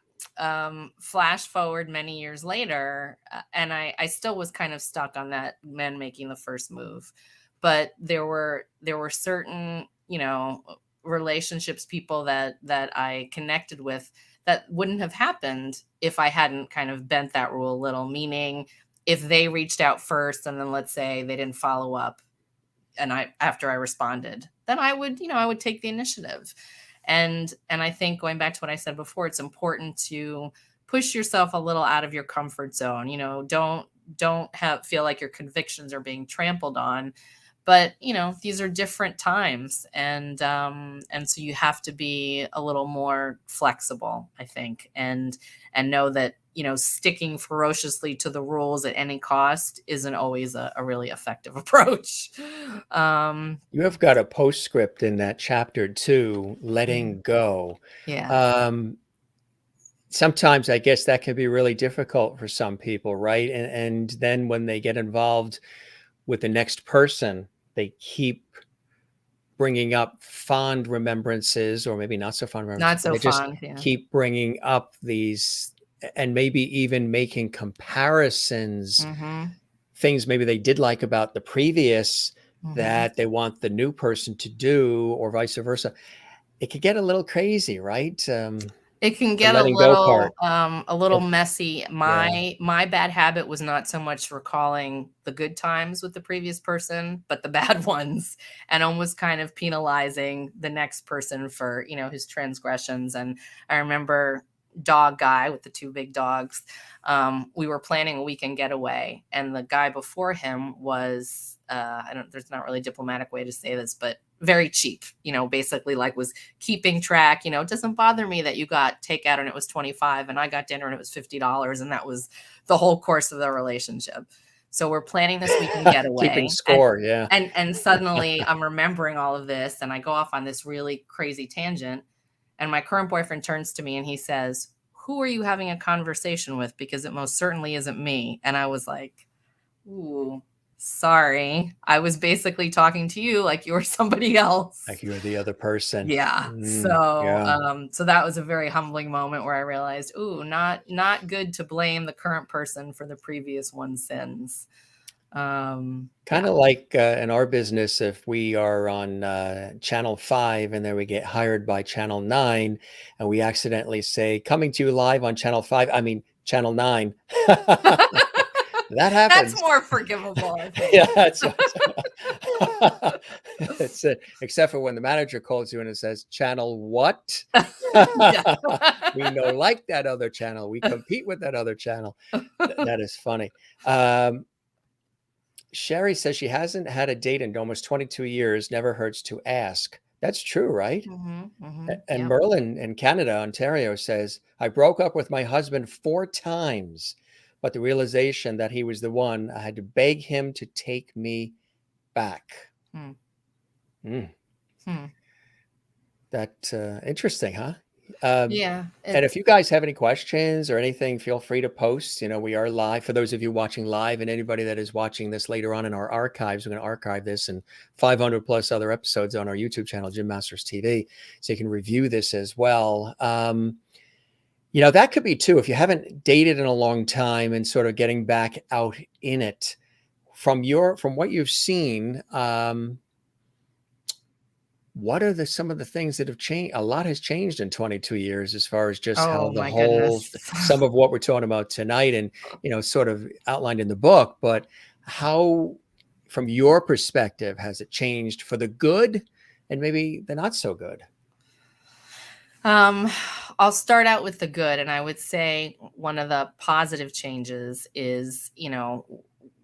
Flash forward many years later, and I still was kind of stuck on that men making the first move, but there were certain relationships, people that I connected with, that wouldn't have happened if I hadn't kind of bent that rule a little. Meaning, if they reached out first and then let's say they didn't follow up, and after I responded, then I would take the initiative. And I think, going back to what I said before, it's important to push yourself a little out of your comfort zone. Don't have feel like your convictions are being trampled on. But these are different times, and so you have to be a little more flexible, I think, and know that sticking ferociously to the rules at any cost isn't always a really effective approach. um You have got a postscript in that chapter too, mhm, letting go. yeah. Um, Sometimes I guess that can be really difficult for some people, right? And then when they get involved with the next person, they keep bringing up fond remembrances, or maybe not so fond Not remembrances, but so they just fond, yeah. keep bringing up these, and maybe even making comparisons, Mhm, things maybe they did like about the previous mhm. that they want the new person to do, or vice versa. It could get a little crazy, right? It can The get a letting go part. little, If messy. Yeah. My bad habit was not so much recalling the good times with the previous person, but the bad ones, and almost kind of penalizing the next person for, his transgressions. And I remember dog guy with the 2 big dogs, we were planning a weekend getaway, and the guy before him was, I don't there's not really a diplomatic way to say this, but very cheap, basically, like, was keeping track. It doesn't bother me that you got takeout and it was 25 and I got dinner and it was $50, and that was the whole course of the relationship. So we're planning this weekend Keeping getaway, and score, yeah. and suddenly I'm remembering all of this, and I go off on this really crazy tangent, and my current boyfriend turns to me and he says, "Who are you having a conversation with? Because it most certainly isn't me." And I was like, Ooh, sorry. I was basically talking to you like you were somebody else. Like you're the other person. Yeah. Yeah. So that was a very humbling moment where I realized, ooh, not good to blame the current person for the previous one's sins. Kind of like in our business, if we are on channel 5 and then we get hired by channel 9 and we accidentally say, coming to you live on channel 5, I mean, channel 9. That That's happens. more forgivable, I think. Yeah, it's except for when the manager calls you and it says, channel what? We no like that other channel. We compete with that other channel. That is funny. Sherry says she hasn't had a date in almost 22 years. Never hurts to ask. That's true, right? And Yep. Merlin in Canada, Ontario says, I broke up with my husband 4 times, but the realization that he was the one, I had to beg him to take me back. Hmm. Mm. Hmm. That interesting, huh? Yeah. And if you guys have any questions or anything, feel free to post. We are live. For those of you watching live and anybody that is watching this later on in our archives, we're going to archive this and 500 plus other episodes on our YouTube channel, Gym Masters TV, so you can review this as well. That could be too, if you haven't dated in a long time and sort of getting back out in it from what you've seen. What are some of the things that have changed? A lot has changed in 22 years as far as just how Oh the my whole, goodness. some of what we're talking about tonight and, sort of outlined in the book, but how, from your perspective, has it changed for the good and maybe the not so good? I'll start out with the good, and I would say one of the positive changes is,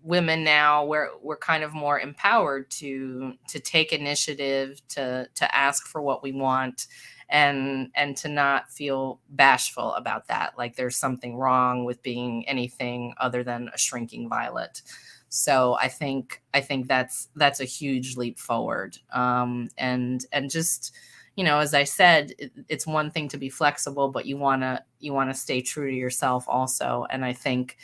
women now we're kind of more empowered to take initiative, to ask for what we want, and to not feel bashful about that, like there's something wrong with being anything other than a shrinking violet. So I think that's a huge leap forward. And just, as I said, it's one thing to be flexible, but you want to stay true to yourself also. And I think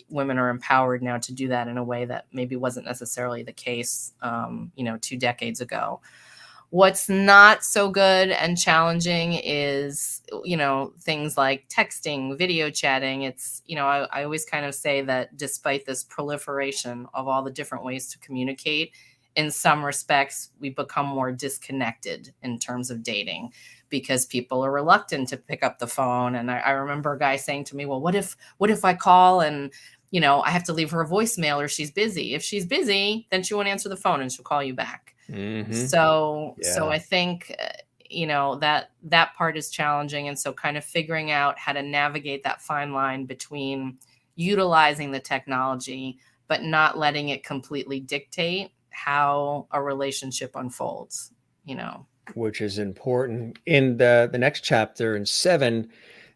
women are empowered now to do that in a way that maybe wasn't necessarily the case, 2 decades ago. What's not so good and challenging is, things like texting, video chatting. It's, I always kind of say that despite this proliferation of all the different ways to communicate, in some respects, we become more disconnected in terms of dating because people are reluctant to pick up the phone. And I remember a guy saying to me, well, what if I call and, I have to leave her a voicemail or she's busy. If she's busy, then she won't answer the phone and she'll call you back. So Yeah. I think, that part is challenging. And so kind of figuring out how to navigate that fine line between utilizing the technology, but not letting it completely dictate how a relationship unfolds, Which is important. In the next chapter, in 7,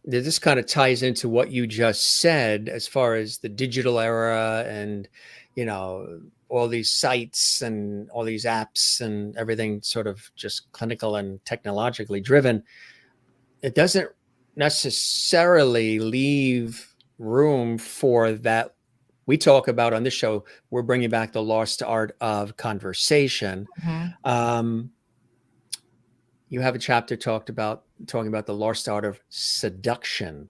this kind of ties into what you just said as far as the digital era and, all these sites and all these apps and everything sort of just clinical and technologically driven. It doesn't necessarily leave room for that. We talk about on this show, we're bringing back the lost art of conversation. You have a chapter talking about the lost art of seduction.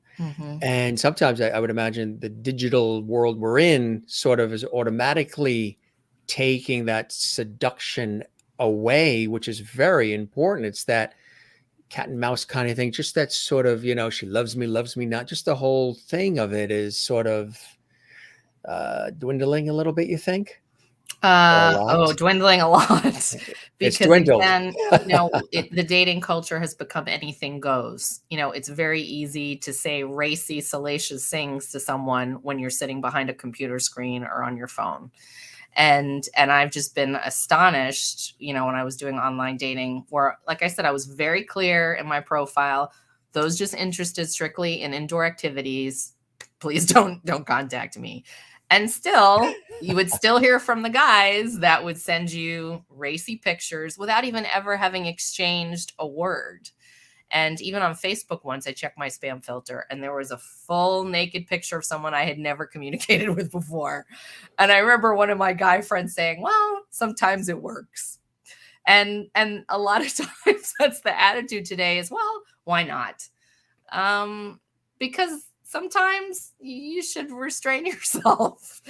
And sometimes I would imagine the digital world we're in sort of is automatically taking that seduction away, which is very important. It's that cat and mouse kind of thing, just that sort of, she loves me not. Just the whole thing of it is sort of dwindling a little bit, you think? Or a lot? Dwindling a lot It's because dwindled. again, the dating culture has become anything goes. It's very easy to say racy, salacious things to someone when you're sitting behind a computer screen or on your phone. And I've just been astonished, when I was doing online dating, where, like I said, I was very clear in my profile. Those just interested strictly in indoor activities. Please don't contact me. And still, you would still hear from the guys that would send you racy pictures without even ever having exchanged a word. And even on Facebook once, I checked my spam filter and there was a full naked picture of someone I had never communicated with before. And I remember one of my guy friends saying, well, sometimes it works. And a lot of times that's the attitude today is, well, why not? Because sometimes you should restrain yourself.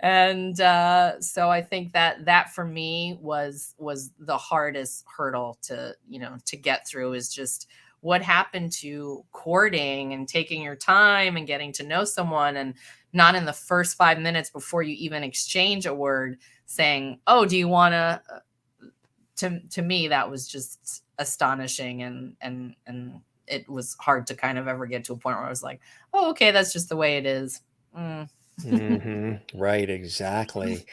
And so I think that for me was the hardest hurdle to, to get through, is just what happened to courting and taking your time and getting to know someone, and not in the first 5 minutes before you even exchange a word saying, oh, do you want to me, that was just astonishing. And it was hard to kind of ever get to a point where I was like, oh, okay, that's just the way it is. Right, exactly.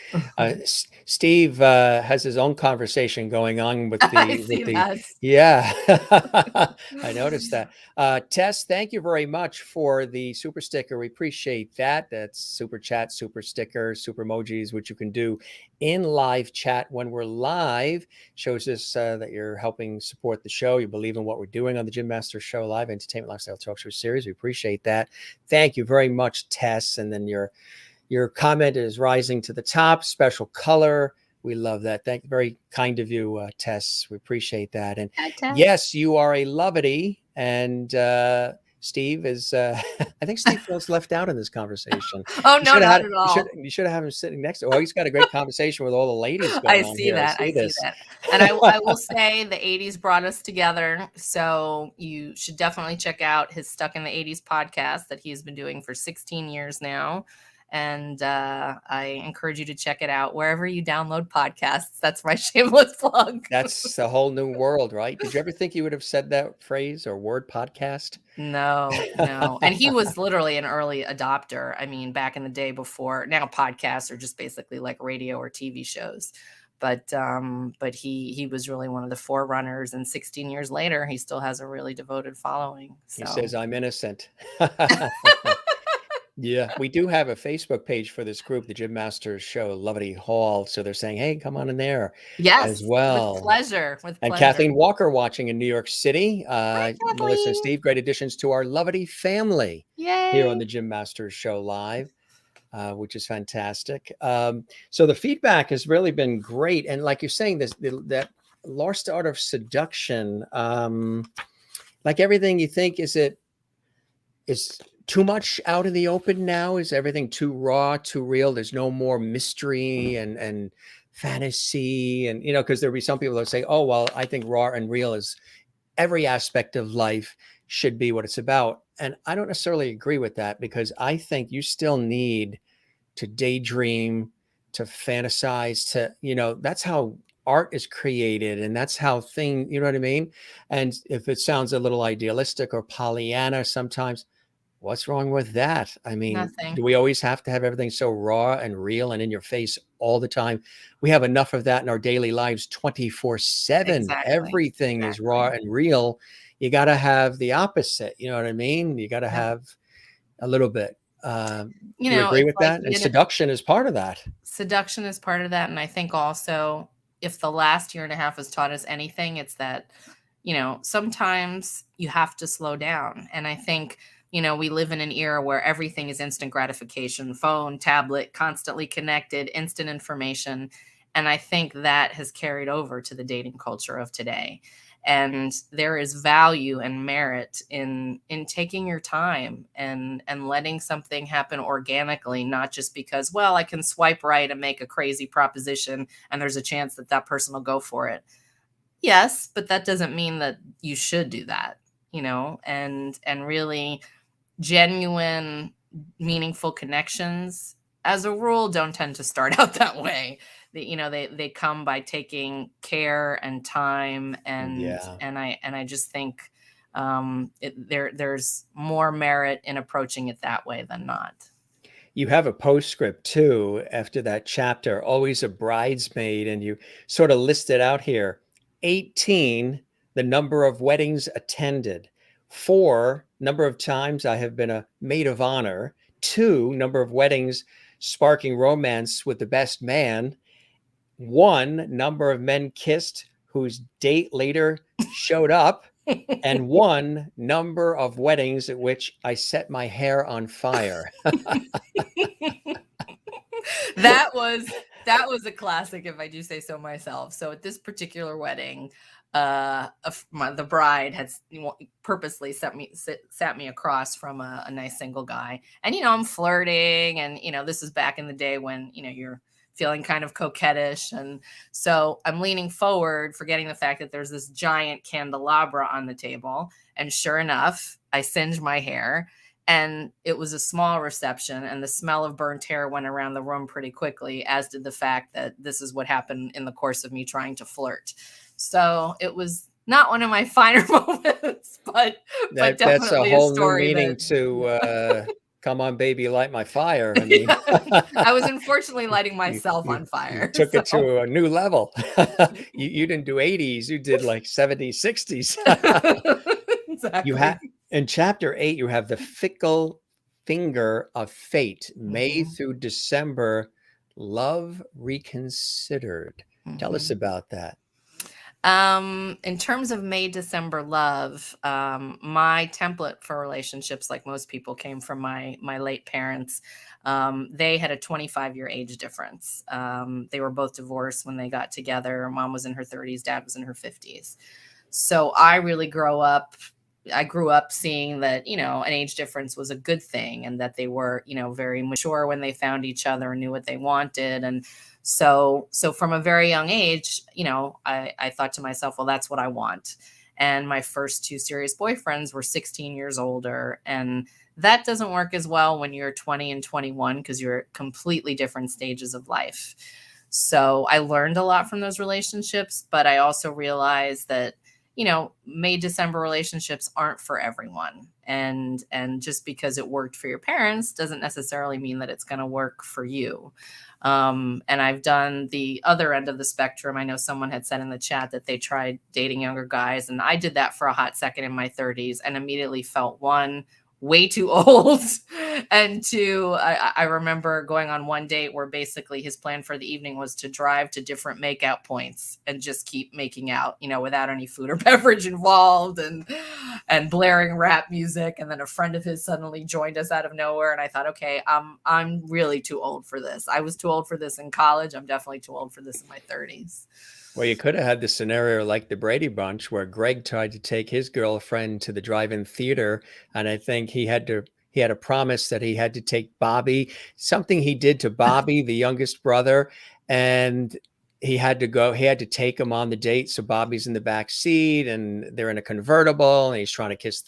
Steve has his own conversation going on with I the see that. yeah. I noticed that. Tess, thank you very much for the super sticker. We appreciate that. That's super chat, super sticker, super emojis, which you can do in live chat when we're live. Shows us that you're helping support the show. You believe in what we're doing on the Jim Master Show Live Entertainment Lifestyle Talk Show series. We appreciate that. Thank you very much, Tess. And then your comment is rising to the top. Special color. We love that. Thank you. Very kind of you, Tess. We appreciate that. And yes, you are a lovety. And Steve is, I think Steve feels left out in this conversation. Oh, no, not at all. You should have him sitting next to him. Oh, he's got a great conversation with all the ladies going I on see here. that. I see that. And I will say the 80s brought us together. So you should definitely check out his Stuck in the 80s podcast that he's been doing for 16 years now. And I encourage you to check it out wherever you download podcasts. That's my shameless plug. That's a whole new world, right? Did you ever think you would have said that phrase or word, podcast? No. And he was literally an early adopter. I mean, back in the day before, now podcasts are just basically like radio or TV shows. But he was really one of the forerunners, and 16 years later, he still has a really devoted following. So. He says, I'm innocent. Yeah, we do have a Facebook page for this group, the Jim Masters Show, Lovely Hall. So they're saying, hey, come on in there as well. With pleasure. And Kathleen Walker watching in New York City. Hi, Melissa and Steve, great additions to our Lovely family. Yay. Here on the Jim Masters Show Live, which is fantastic. So the feedback has really been great. And like you're saying, that lost art of seduction, like everything you think, is too much out in the open now? Is everything too raw, too real? There's no more mystery and fantasy, and because there'll be some people that say, oh, well, I think raw and real is every aspect of life should be what it's about. And I don't necessarily agree with that, because I think you still need to daydream, to fantasize, to, that's how art is created, and that's how you know what I mean? And if it sounds a little idealistic or Pollyanna sometimes, what's wrong with that? I mean, Nothing. Do we always have to have everything so raw and real and in your face all the time? We have enough of that in our daily lives 24/7. Exactly. Everything is raw and real. You got to have the opposite. You know what I mean? You got to have a little bit. Do you agree with that? And seduction is part of that. Seduction is part of that. And I think also, if the last year and a half has taught us anything, it's that, sometimes you have to slow down. And I think, we live in an era where everything is instant gratification, phone, tablet, constantly connected, instant information. And I think that has carried over to the dating culture of today. And there is value and merit in taking your time and letting something happen organically, not just because, well, I can swipe right and make a crazy proposition and there's a chance that person will go for it. Yes, but that doesn't mean that you should do that, and really genuine, meaningful connections, as a rule, don't tend to start out that way. They come by taking care and time, and I just think there's more merit in approaching it that way than not. You have a postscript too after that chapter, always a bridesmaid, and you sort of listed out here 18, the number of weddings attended; 4, number of times I have been a maid of honor; 2, number of weddings sparking romance with the best man; 1, number of men kissed whose date later showed up; and one number of weddings at which I set my hair on fire. that was a classic, if I do say so myself. So at this particular wedding, the bride had purposely sat me across from a nice single guy, and I'm flirting, and this is back in the day when you're feeling kind of coquettish, and so I'm leaning forward, forgetting the fact that there's this giant candelabra on the table, and sure enough, I singe my hair. And it was a small reception, and the smell of burnt hair went around the room pretty quickly, as did the fact that this is what happened in the course of me trying to flirt. So it was not one of my finer moments, but That's a definitely whole new story meaning to come on, baby, light my fire. I mean, I was unfortunately lighting myself on you fire. took it to a new level. You didn't do 80s, you did like 70s, 60s. Exactly. You have in chapter 8, you have the fickle finger of fate, May through December, love reconsidered. Tell us about that. In terms of May, December love, my template for relationships, like most people, came from my late parents. They had a 25-year age difference. They were both divorced when they got together. Mom was in her 30s, dad was in her 50s. So I really grew up seeing that, an age difference was a good thing, and that they were, very mature when they found each other and knew what they wanted. And so from a very young age, I thought to myself, well, that's what I want. And my first 2 serious boyfriends were 16 years older. And that doesn't work as well when you're 20 and 21, because you're at completely different stages of life. So I learned a lot from those relationships, but I also realized that, May, December relationships aren't for everyone. And just because it worked for your parents doesn't necessarily mean that it's going to work for you. And I've done the other end of the spectrum. I know someone had said in the chat that they tried dating younger guys, and I did that for a hot second in my 30s and immediately felt, one, way too old, and 2, I remember going on one date where basically his plan for the evening was to drive to different makeout points and just keep making out, without any food or beverage involved, and blaring rap music. And then a friend of his suddenly joined us out of nowhere, and I thought, okay, I'm really too old for this. I was too old for this in college. I'm definitely too old for this in my 30s. Well, you could have had the scenario like the Brady Bunch, where Greg tried to take his girlfriend to the drive-in theater, and I think he had a promise that he had to take Bobby, something he did to Bobby, the youngest brother, and he had to take him on the date. So Bobby's in the back seat, and they're in a convertible, and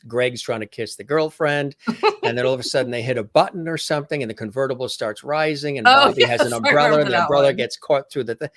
Greg's trying to kiss the girlfriend. And then all of a sudden they hit a button or something, and the convertible starts rising, and Bobby has an umbrella, and the umbrella gets caught through the thing.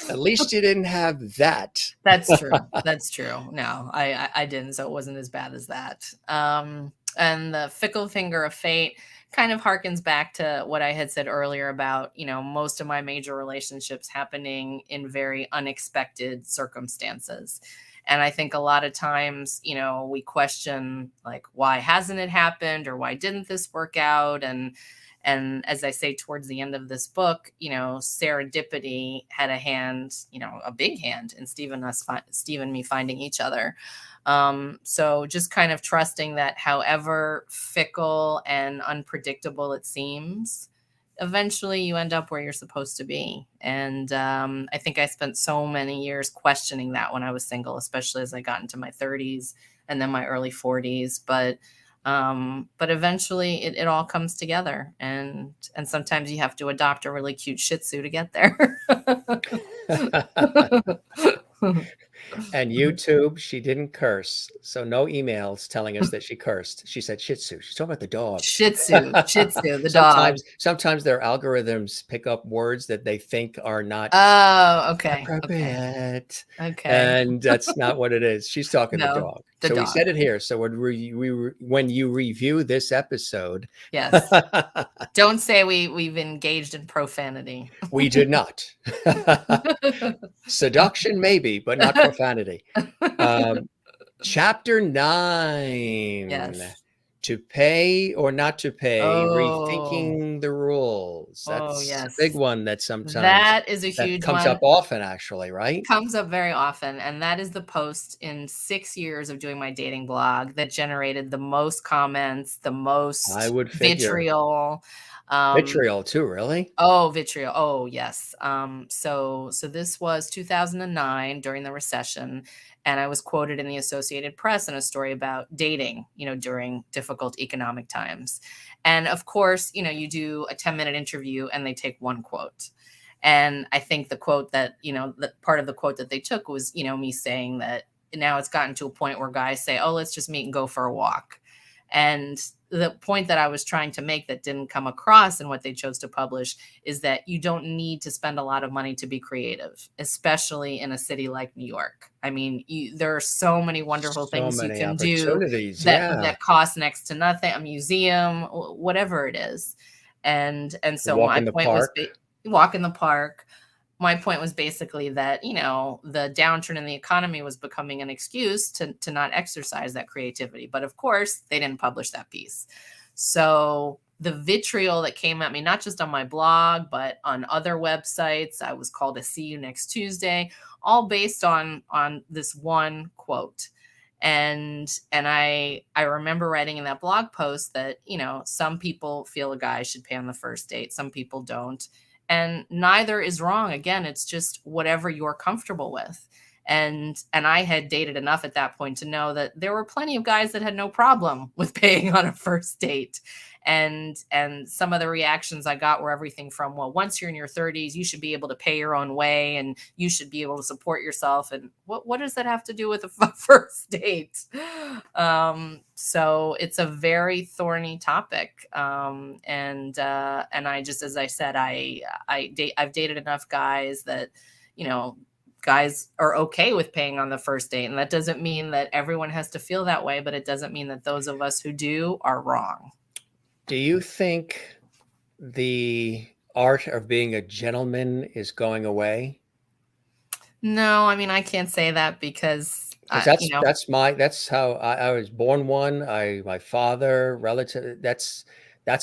At least you didn't have that. That's true. That's true. No, I didn't. So it wasn't as bad as that. And the fickle finger of fate kind of harkens back to what I had said earlier about, most of my major relationships happening in very unexpected circumstances. And I think a lot of times, we question, like, why hasn't it happened, or why didn't this work out? And as I say towards the end of this book, serendipity had a hand, a big hand in Steve and me finding each other. So just kind of trusting that however fickle and unpredictable it seems, eventually you end up where you're supposed to be. And I think I spent so many years questioning that when I was single, especially as I got into my 30s and then my early 40s. But eventually it all comes together, and sometimes you have to adopt a really cute Shih Tzu to get there. And YouTube, she didn't curse. So no emails telling us that she cursed. She said Shih Tzu. She's talking about the dog. Shih Tzu, the dog. Sometimes their algorithms pick up words that they think are not appropriate. Okay. And that's not what it is. She's talking the dog. So dog. We said it here. So when you review this episode, yes, don't say we've engaged in profanity. We did not. Seduction, maybe, but not profanity. Chapter 9. Yes. To pay or not to pay, Oh, rethinking the rules. oh, That's a big yes. one that sometimes That is a that huge comes up one. often actually, right? Comes up very often, and that is the post in 6 years of doing my dating blog that generated the most comments, the I most would figure. vitriol. Um, Vitriol too, really? oh, vitriol. Oh, yes. So this was 2009 during the recession, and I was quoted in the Associated Press in a story about dating, during difficult economic times. And of course, you do a 10-minute interview and they take one quote. And I think the quote that, the part of the quote that they took was, me saying that now it's gotten to a point where guys say, "Oh, let's just meet and go for a walk." And the point that I was trying to make that didn't come across in what they chose to publish is that you don't need to spend a lot of money to be creative, especially in a city like New York. I mean, there are so many wonderful So things you many can do opportunities, that yeah. that cost next to nothing, a museum, whatever it is. And so Walk my in the point was park. walk in the park. My point was basically that, the downturn in the economy was becoming an excuse to not exercise that creativity. But of course, they didn't publish that piece. So the vitriol that came at me, not just on my blog, but on other websites, I was called to see you next Tuesday, all based on this one quote. And I remember writing in that blog post that, some people feel a guy should pay on the first date, some people don't, and neither is wrong. Again, it's just whatever you're comfortable with. And I had dated enough at that point to know that there were plenty of guys that had no problem with paying on a first date. And some of the reactions I got were everything from, well, once you're in your 30s, you should be able to pay your own way and you should be able to support yourself. And what does that have to do with a first date? So it's a very thorny topic. And I just, as I said, I've dated enough guys that, guys are okay with paying on the first date. And that doesn't mean that everyone has to feel that way, but it doesn't mean that those of us who do are wrong. Do you think the art of being a gentleman is going away? No, I mean, I can't say that because, Because you know, that's how I was born one. My father, relative, that's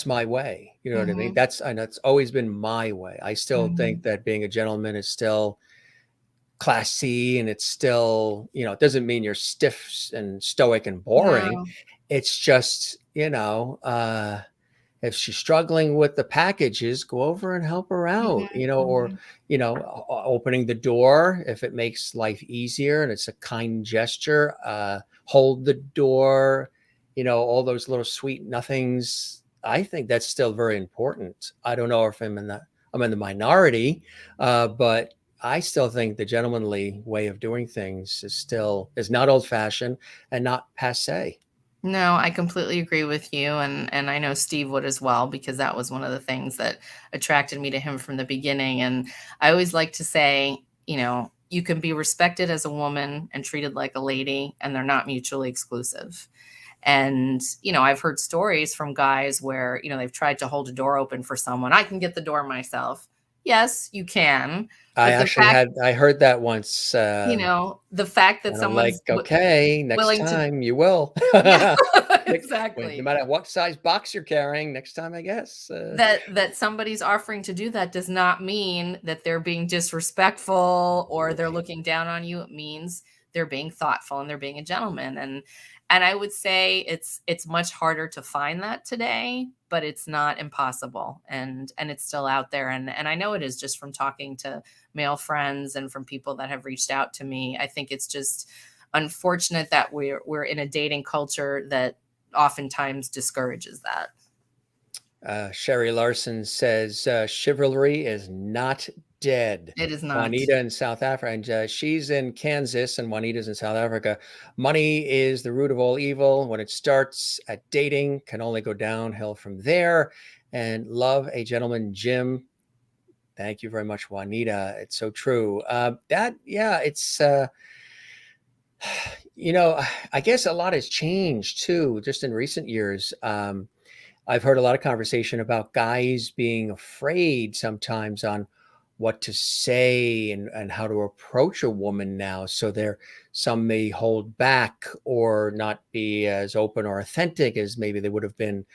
my way. You know what I mean? mhm, And that's always been my way. I still think mhm. that being a gentleman is still classy and it's still, it doesn't mean you're stiff and stoic and boring. No. It's just, if she's struggling with the packages, go over and help her Mhm, out, or, mhm. opening the door if it makes life easier and it's a kind gesture, hold the door, all those little sweet nothings. I think that's still very important. I don't know if I'm in the minority, but I still think the gentlemanly way of doing things is not old fashioned and not passe. No, I completely agree with you, and I know Steve would as well, because that was one of the things that attracted me to him from the beginning. And I always like to say, you can be respected as a woman and treated like a lady, and they're not mutually exclusive. And, I've heard stories from guys where, they've tried to hold a door open for someone. I can get the door myself. Yes, you can. But I heard that once, the fact that and I'm like, someone's okay, next willing to, time you will. yeah, No exactly. matter what size box you're carrying, next time, I guess. That somebody's offering to do that does not mean that they're being disrespectful or they're Okay. looking down on you. It means they're being thoughtful and they're being a gentleman. And I would say it's much harder to find that today, but it's not impossible. And it's still out there. And I know it is, just from talking to male friends and from people that have reached out to me. I think it's just unfortunate that we're in a dating culture that oftentimes discourages that. Sherry Larson says chivalry is not dead. It is not. Juanita in South Africa, and she's in Kansas, and Juanita's in South Africa. Money is the root of all evil. When it starts at dating, can only go downhill from there. And love a gentleman, Jim. Thank you very much, Juanita. It's so true. Yeah, it's you know, I guess a lot has changed too, just in recent years. I've heard a lot of conversation about guys being afraid sometimes on what to say and how to approach a woman now. So some may hold back or not be as open or authentic as maybe they would have been.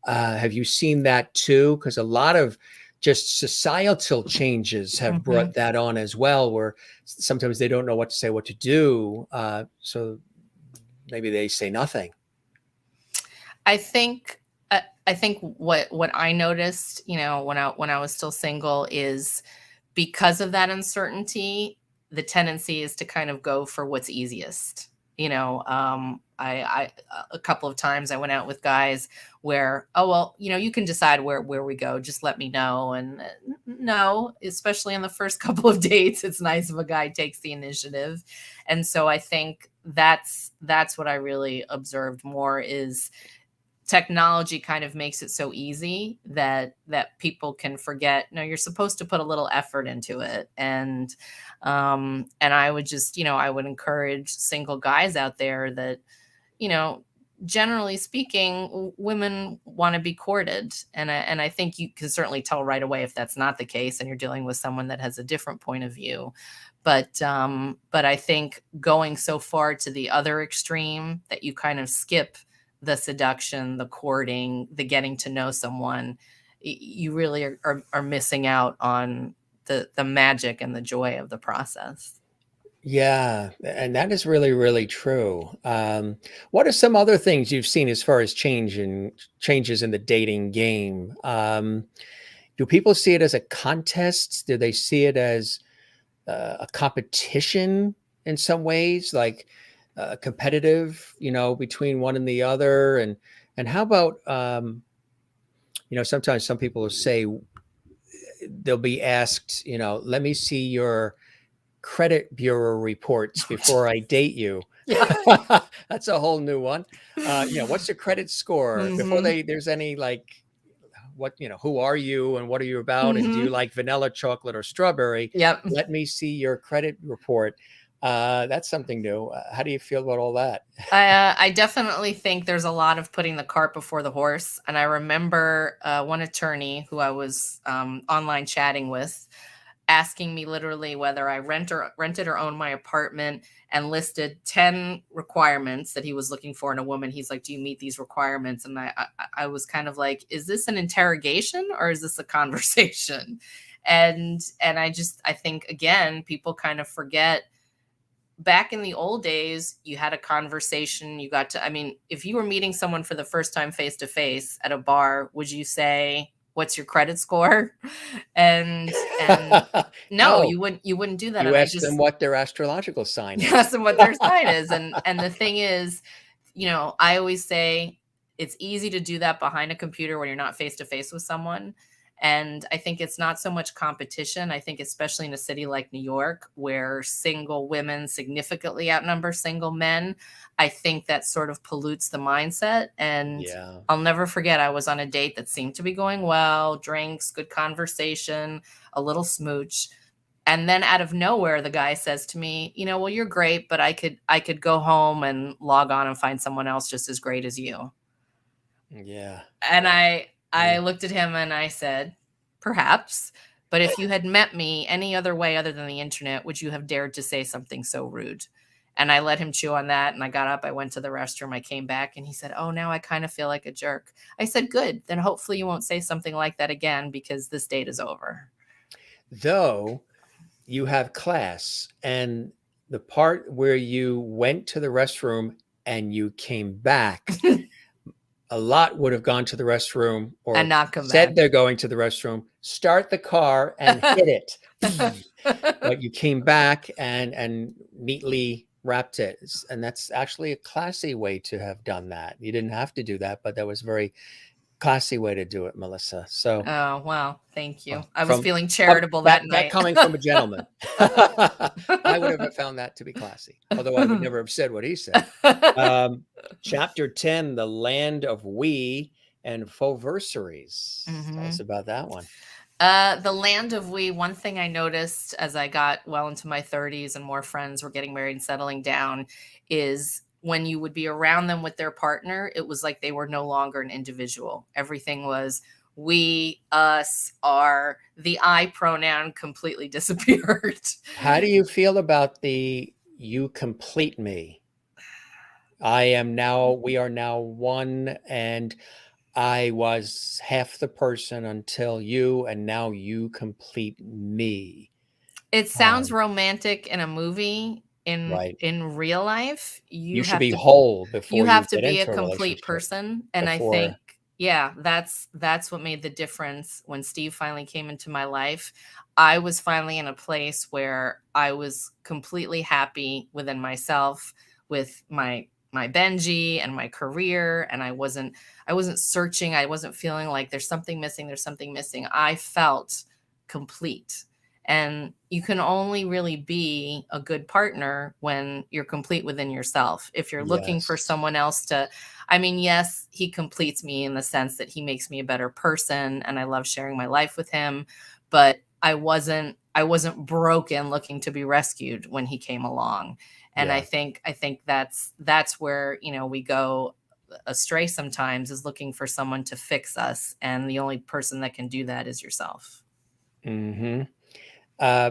Have you seen that too? Because a lot of just societal changes have brought that on as well, where sometimes they don't know what to say, what to do. So maybe they say nothing. I think what I noticed, when I was still single, is because of that uncertainty, the tendency is to kind of go for what's easiest. I a couple of times I went out with guys where, oh well, you can decide where we go, just let me know. And no, especially in the first couple of dates, it's nice if a guy takes the initiative. And so I think that's what I really observed more is technology kind of makes it so easy that people can forget, no, you're supposed to put a little effort into it. And I would just, I would encourage single guys out there that, generally speaking, women want to be courted. And I think you can certainly tell right away if that's not the case and you're dealing with someone that has a different point of view. But I think going so far to the other extreme that you kind of skip the seduction, the courting, the getting to know someone, you really are missing out on the magic and the joy of the process. Yeah, and that is really, really true. What are some other things you've seen as far as changes in the dating game? Do people see it as a contest? Do they see it as a competition in some ways, like competitive, between one and the other? And how about, sometimes some people will say they'll be asked, let me see your credit bureau reports before I date you. Yeah. That's a whole new one. What's your credit score before there's any like, what, who are you and what are you about? And do you like vanilla, chocolate, or strawberry? Yep. Let me see your credit report. That's something new. How do you feel about all that? I definitely think there's a lot of putting the cart before the horse. And I remember one attorney who I was online chatting with asking me literally whether I rented or owned my apartment, and listed 10 requirements that he was looking for in a woman. He's like, do you meet these requirements? And I was kind of like, is this an interrogation or is this a conversation? And I think, again, people kind of forget, back in the old days, you had a conversation. You got to, if you were meeting someone for the first time face to face at a bar, would you say, what's your credit score? And no, No, you wouldn't do that. you And I ask them just what their astrological sign is. ask them what their sign is. And the thing is, I always say it's easy to do that behind a computer when you're not face to face with someone. And I think it's not so much competition. I think especially in a city like New York, where single women significantly outnumber single men, I think that sort of pollutes the mindset. And Yeah. I'll never forget, I was on a date that seemed to be going well, drinks, good conversation, a little smooch. And then out of nowhere, the guy says to me, well, you're great, but I could go home and log on and find someone else just as great as you. Yeah. And Yeah. I looked at him and I said, perhaps, but if you had met me any other way other than the internet, would you have dared to say something so rude? And I let him chew on that. And I got up, I went to the restroom, I came back, and he said, oh, now I kind of feel like a jerk. I said, good, then hopefully you won't say something like that again, because this date is over. Though you have class, and the part where you went to the restroom and you came back, a lot would have gone to the restroom or And not come said back. they're going to the restroom, start the car and hit it. But you came back and neatly wrapped it. And that's actually a classy way to have done that. You didn't have to do that, but that was a very classy way to do it, Melissa. So, Oh, well, thank you. well, I was from feeling charitable that that night. coming from a gentleman, I would have found that to be classy, although I would never have said what he said. Chapter 10, The Land of We and Fauversaries. Tell us about that one. The land of we, one thing I noticed as I got well into my 30s and more friends were getting married and settling down, is when you would be around them with their partner, it was like they were no longer an individual. Everything was, we, us, our, the I pronoun completely disappeared. How do you feel about the "you complete me"? We are now one, and I was half the person until you, and now you complete me. It sounds Um, romantic in a movie. right. In real life, You should be whole you before you have to get be a into a complete relationship. person, and I Before, think, yeah, that's what made the difference when Steve finally came into my life. I was finally in a place where I was completely happy within myself, with my Benji and my career, and I wasn't searching, I wasn't feeling like there's something missing. I felt complete. And you can only really be a good partner when you're complete within yourself. If you're looking for yes. someone else to, I mean, yes, he completes me in the sense that he makes me a better person and I love sharing my life with him, but I wasn't broken looking to be rescued when he came along. And I Yeah. think I think that's where, we go astray sometimes, is looking for someone to fix us, and the only person that can do that is yourself. Mhm. Uh,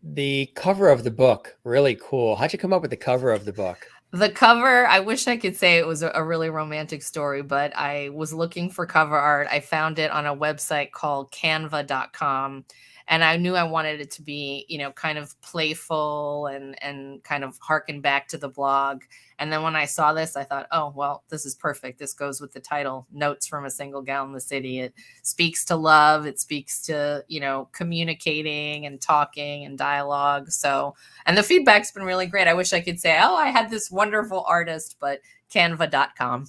the cover of the book, really cool. How'd you come up with the cover of the book? The cover, I wish I could say it was a really romantic story, but I was looking for cover art. I found it on a website called canva.com, and I knew I wanted it to be, kind of playful and kind of harken back to the blog. And then when I saw this, I thought, "Oh, well, this is perfect. This goes with the title, Notes from a Single Gal in the City." It speaks to love, it speaks to, communicating and talking and dialogue. So, and the feedback's been really great. I wish I could say, "Oh, I had this wonderful artist," but canva.com.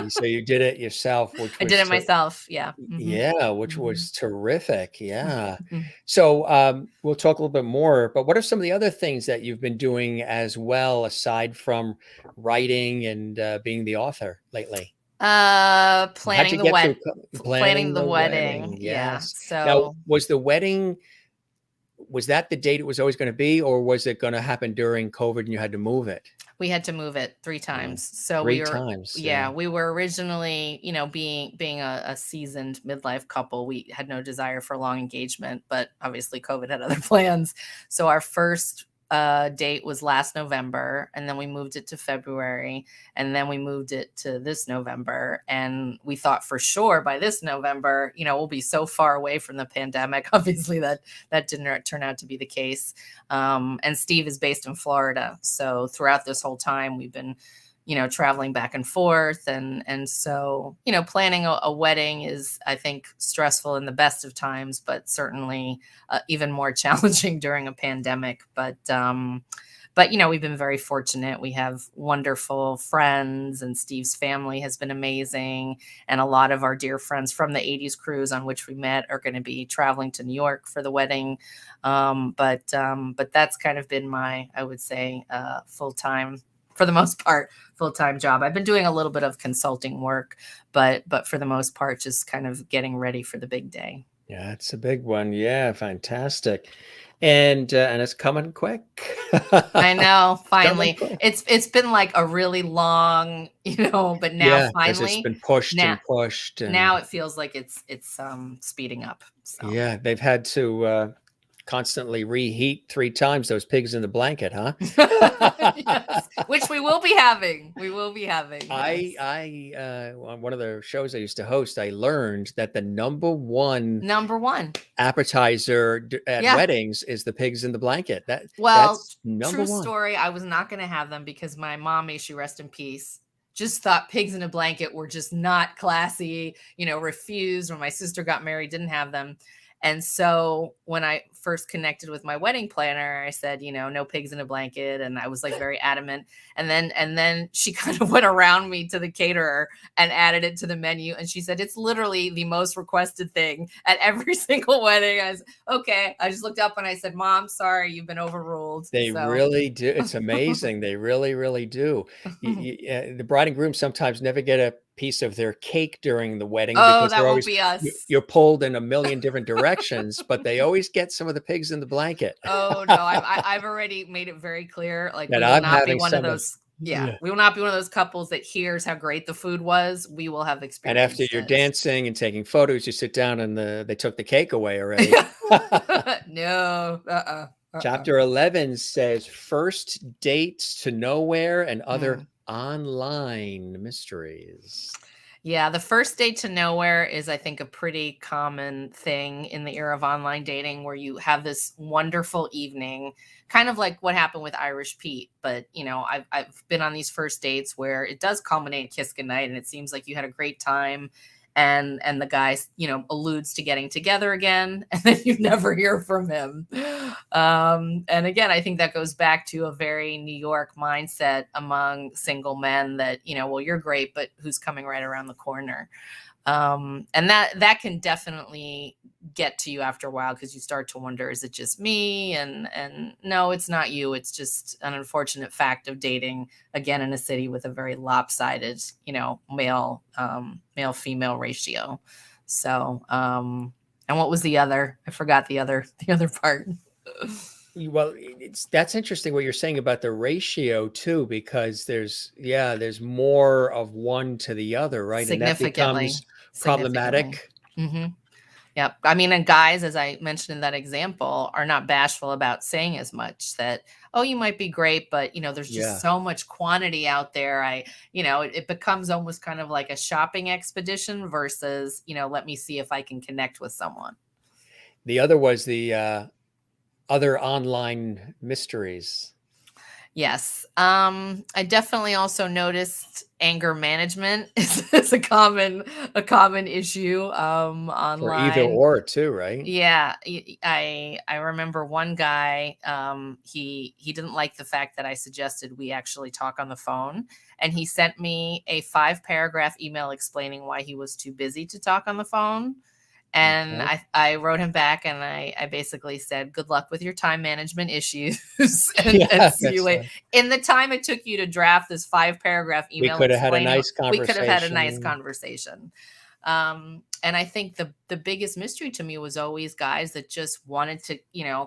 So you did it yourself, which I did was it myself. Yeah. yeah, which Mhm. was terrific. Yeah. Mhm. So we'll talk a little bit more, but what are some of the other things that you've been doing as well, aside from writing and being the author lately? How'd Planning you the get through planning planning the the wedding. wedding? Yeah. Yes. Now, So was that the date it was always going to be, or was it going to happen during COVID and you had to move it? we had to move it three Yeah. times. So Three times. yeah, we were originally, being a seasoned midlife couple, we had no desire for long engagement, but obviously COVID had other plans. So our first date was last November, and then we moved it to February, and then we moved it to this November. And we thought for sure by this November, we'll be so far away from the pandemic. Obviously, that didn't turn out to be the case. And Steve is based in Florida. So throughout this whole time, we've been, traveling back and forth. And so, planning a wedding is, I think, stressful in the best of times, but certainly even more challenging during a pandemic. But we've been very fortunate. We have wonderful friends, and Steve's family has been amazing. And a lot of our dear friends from the 80s cruise on which we met are going to be traveling to New York for the wedding. But that's kind of been my, I would say, full time, for the most part, full time job. I've been doing a little bit of consulting work, but for the most part, just kind of getting ready for the big day. Yeah, it's a big one. Yeah, fantastic. And it's coming quick. I know, Coming finally. quick. It's been like a really long, but now Yeah, because it's finally, been pushed now and pushed and now it feels like it's speeding up. So yeah, they've had to constantly reheat 3 times those pigs in the blanket, huh? yes, which we will be having. We will be having, yes. On one of the shows I used to host, I learned that the number one Number one. appetizer at Yeah. weddings is the pigs in the blanket. Well, That's number true one. story, I was not gonna have them because my mom, may she rest in peace, just thought pigs in a blanket were just not classy, refused. When my sister got married, didn't have them. And so when I first connected with my wedding planner, I said, no pigs in a blanket. And I was like very adamant. And then she kind of went around me to the caterer and added it to the menu. And she said, it's literally the most requested thing at every single wedding. I was okay. I just looked up and I said, Mom, sorry, you've been overruled. They So really do. It's amazing. They really, really do. The bride and groom sometimes never get a piece of their cake during the wedding oh, because that won't be us. you're pulled in a million different directions, but they always get some of the pigs in the blanket. Oh no, I've already made it very clear. Like, That we will I'm not be having one of some of those. Yeah, Yeah. we will not be one of those couples that hears how great the food was. We will have And after experienced you're it. dancing and taking photos, you sit down and they took the cake away already. No, Chapter 11 says first dates to nowhere and other Mm. online mysteries. Yeah, the first date to nowhere is, I think, a pretty common thing in the era of online dating where you have this wonderful evening, kind of like what happened with Irish Pete. But, I've been on these first dates where it does culminate kiss goodnight and it seems like you had a great time. And the guy, alludes to getting together again, and then you never hear from him. And again, I think that goes back to a very New York mindset among single men that, well, you're great, but who's coming right around the corner? And that can definitely get to you after a while because you start to wonder, is it just me? And no, it's not you. It's just an unfortunate fact of dating again in a city with a very lopsided, male female ratio. So, and what was the other? I forgot the other part. Well, that's interesting what you're saying about the ratio too, because there's more of one to the other, right? And that Significantly, becomes significantly. problematic. Hmm. Yep. I mean, and guys, as I mentioned in that example, are not bashful about saying as much that, oh, you might be great, but there's just Yeah. so much quantity out there. It becomes almost kind of like a shopping expedition versus, let me see if I can connect with someone. The other was the other online mysteries. Yes. I definitely also noticed anger management is a common issue For either online. or too, right? Yeah, I remember one guy, he didn't like the fact that I suggested we actually talk on the phone, and he sent me a 5-paragraph email explaining why he was too busy to talk on the phone. And Okay. I wrote him back and I basically said, good luck with your time management issues and Yeah, see you that's later. In the time it took you to draft this 5-paragraph we email could have had a explaining, nice we could have had a nice conversation. conversation. And I think the biggest mystery to me was always guys that just wanted to,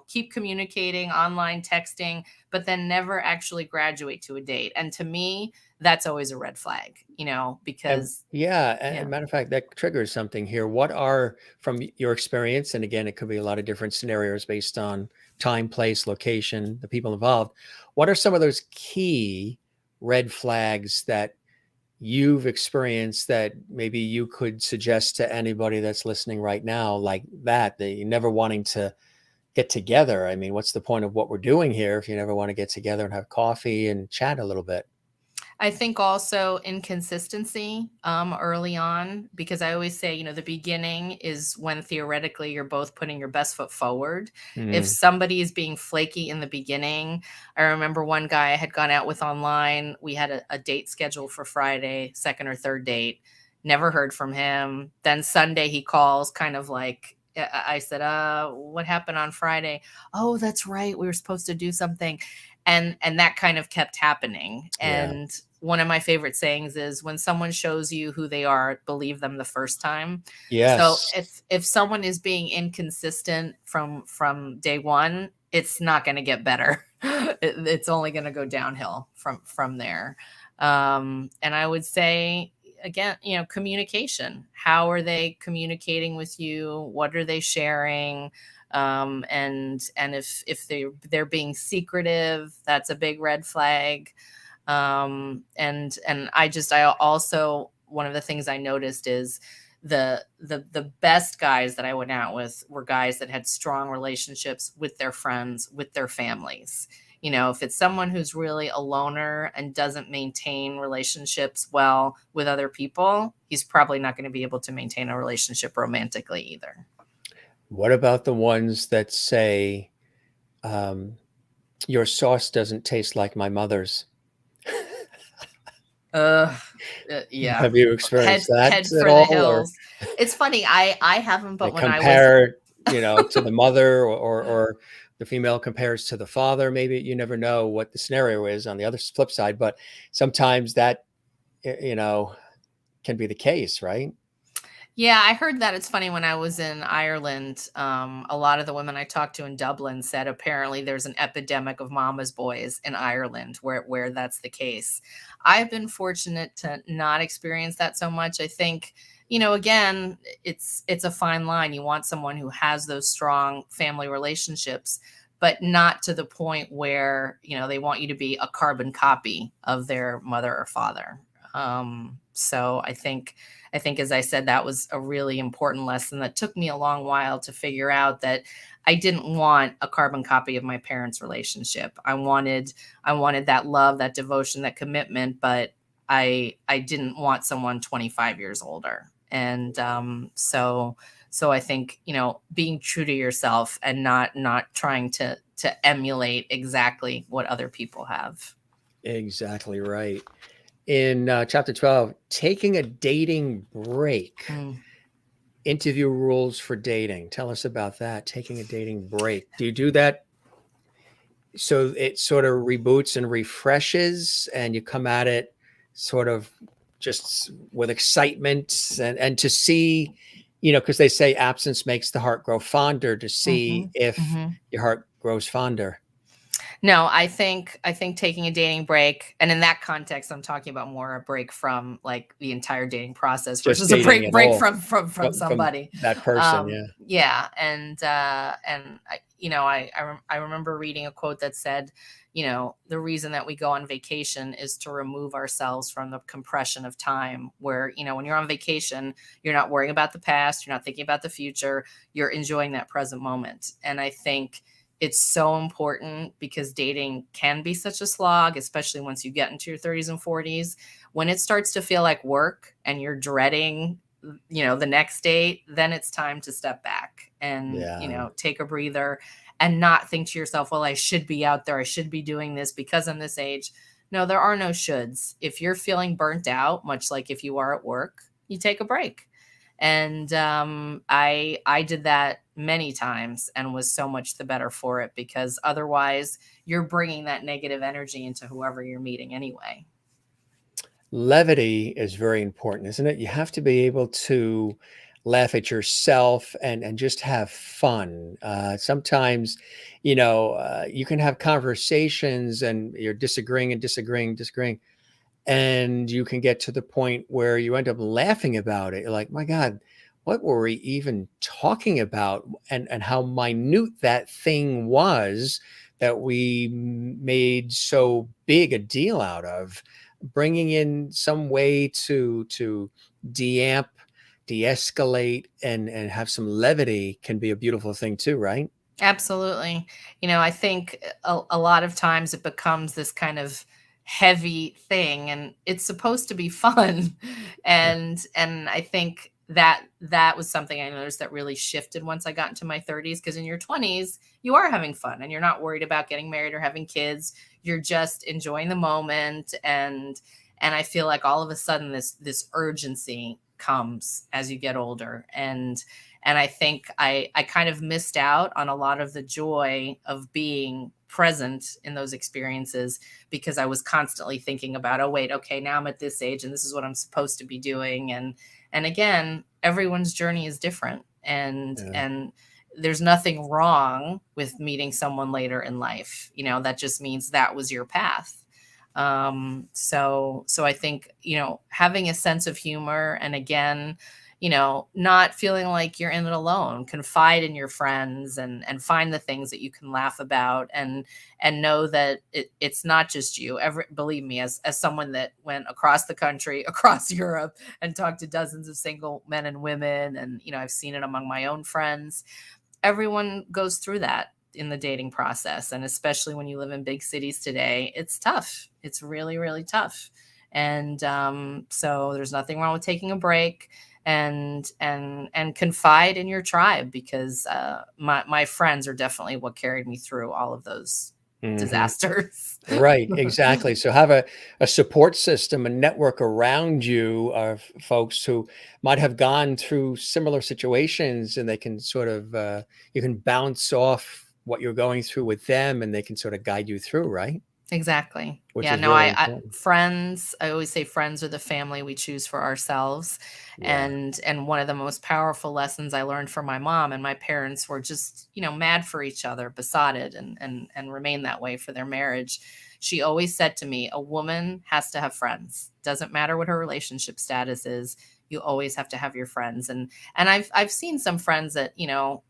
keep communicating, online texting, but then never actually graduate to a date. And to me, that's always a red flag, And because yeah, yeah. and matter of fact, that triggers something here. What are, from your experience, and again, it could be a lot of different scenarios based on time, place, location, the people involved. What are some of those key red flags that you've experienced that maybe you could suggest to anybody that's listening right now, like that you're never wanting to get together? I mean, what's the point of what we're doing here if you never want to get together and have coffee and chat a little bit? I think also inconsistency early on, because I always say, the beginning is when theoretically you're both putting your best foot forward. If Mm, somebody is being flaky in the beginning, I remember one guy I had gone out with online. We had a date scheduled for Friday, second or third date. Never heard from him. Then Sunday he calls, kind of like, I said, what happened on Friday? Oh, that's right. We were supposed to do something. And that kind of kept happening. yeah. And one of my favorite sayings is, when someone shows you who they are, believe them the first time. So Yes. if someone is being inconsistent from day one, it's not going to get better. It's only going to go downhill from there. And I would say again, communication. How are they communicating with you? What are they sharing? And if they're being secretive, that's a big red flag. And I also, one of the things I noticed is the best guys that I went out with were guys that had strong relationships with their friends, with their families. If it's someone who's really a loner and doesn't maintain relationships well with other people, he's probably not going to be able to maintain a relationship romantically either. What about the ones that say, um, your sauce doesn't taste like my mother's? Uh, yeah. Have you Head experienced that head at for the all? Or hills. It's funny, I haven't, they but when I was compare, to the mother, or the female compares to the father? Maybe you never know what the scenario is on the other flip side, but sometimes that, can be the case, right? Yeah, I heard that. It's funny, when I was in Ireland, a lot of the women I talked to in Dublin said apparently there's an epidemic of mama's boys in Ireland where that's the case. I've been fortunate to not experience that so much. I think, again, it's a fine line. You want someone who has those strong family relationships, but not to the point where, they want you to be a carbon copy of their mother or father. So I think, as I said, that was a really important lesson that took me a long while to figure out, that I didn't want a carbon copy of my parents' relationship. I wanted that love, that devotion, that commitment, but I didn't want someone 25 years older. And so I think, being true to yourself and not trying to emulate exactly what other people have. Exactly right. In chapter 12, taking a dating break, Mm. interview rules for dating. Tell us about that. Taking a dating break. Do you do that so it sort of reboots and refreshes and you come at it sort of just with excitement and to see, because they say absence makes the heart grow fonder, to see Mhm. if Mhm. your heart grows fonder? No, I think taking a dating break, and in that context, I'm talking about more a break from, like, the entire dating process Just versus a dating break at break all from from somebody. that person. Yeah. Yeah, and I remember reading a quote that said, the reason that we go on vacation is to remove ourselves from the compression of time. Where, when you're on vacation, you're not worrying about the past, you're not thinking about the future, you're enjoying that present moment. And I think it's so important, because dating can be such a slog, especially once you get into your 30s and 40s. When it starts to feel like work and you're dreading, the next date, then it's time to step back and, Yeah. take a breather, and not think to yourself, well, I should be out there, I should be doing this because I'm this age. No, there are no shoulds. If you're feeling burnt out, much like if you are at work, you take a break. And I did that many times and was so much the better for it, because otherwise you're bringing that negative energy into whoever you're meeting anyway. Levity is very important, isn't it? You have to be able to laugh at yourself and just have fun. Sometimes, you can have conversations and you're disagreeing and disagreeing, and you can get to the point where you end up laughing about it. You're like, my God, what were we even talking about? And how minute that thing was that we made so big a deal out of. Bringing in some way to de-amp, de-escalate, and have some levity can be a beautiful thing too, right? Absolutely. I think a lot of times it becomes this kind of heavy thing, and it's supposed to be fun. And I think that was something I noticed that really shifted once I got into my 30s, because in your 20s, you are having fun and you're not worried about getting married or having kids. You're just enjoying the moment, and I feel like all of a sudden this urgency comes as you get older. And I think I kind of missed out on a lot of the joy of being present in those experiences, because I was constantly thinking about, oh wait, okay, now I'm at this age and this is what I'm supposed to be doing. And again, everyone's journey is different, Yeah. and there's nothing wrong with meeting someone later in life. That just means that was your path. So I think, having a sense of humor, and again, not feeling like you're in it alone. Confide in your friends, and find the things that you can laugh about, and know that it's not just you. Believe me, as someone that went across the country, across Europe, and talked to dozens of single men and women, and I've seen it among my own friends. Everyone goes through that in the dating process, and especially when you live in big cities today, it's tough. It's really, really tough. And so there's nothing wrong with taking a break, and confide in your tribe, because my friends are definitely what carried me through all of those Mhm. disasters. Right, exactly. So have a support system, a network around you of folks who might have gone through similar situations, and they can sort of you can bounce off what you're going through with them, and they can sort of guide you through, right? Exactly. which Yeah, is no, really I important. friends, I always say friends are the family we choose for ourselves. Yeah. And one of the most powerful lessons I learned from my mom, and my parents were just, mad for each other, besotted, and remain that way for their marriage. She always said to me, a woman has to have friends. Doesn't matter what her relationship status is. You always have to have your friends. And I've seen some friends that,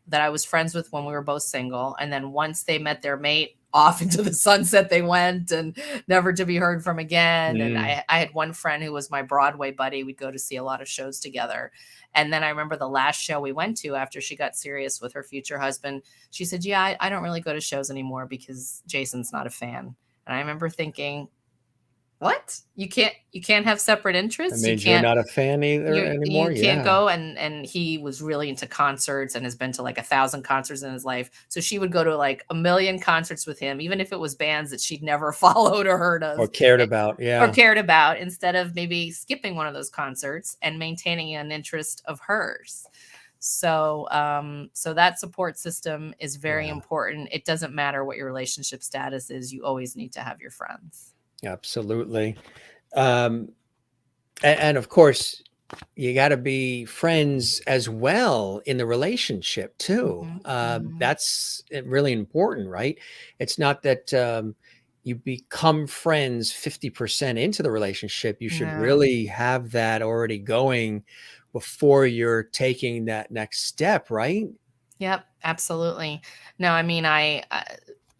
that I was friends with when we were both single. And then once they met their mate, off into the sunset they went, and never to be heard from again. And Mm. I had one friend who was my Broadway buddy. We'd go to see a lot of shows together. And then I remember the last show we went to after she got serious with her future husband, she said, yeah, I don't really go to shows anymore because Jason's not a fan. And I remember thinking, what? You can't have separate That interests. You means you're can't not a fan either you anymore? can't Yeah. go. And he was really into concerts and has been to like 1,000 concerts in his life. So she would go to like a million concerts with him, even if it was bands that she'd never followed or heard Or of, cared eh, about. or Yeah. cared about, instead of maybe skipping one of those concerts and maintaining an interest of hers. So that support system is very Yeah. important. It doesn't matter what your relationship status is. You always need to have your friends. Absolutely. Um, and of course, you got to be friends as well in the relationship too. Hmm. Hmm. That's really important, right? It's not that you become friends 50% into the relationship. You should No. really have that already going before you're taking that next step, right? Yep, absolutely. No, I mean,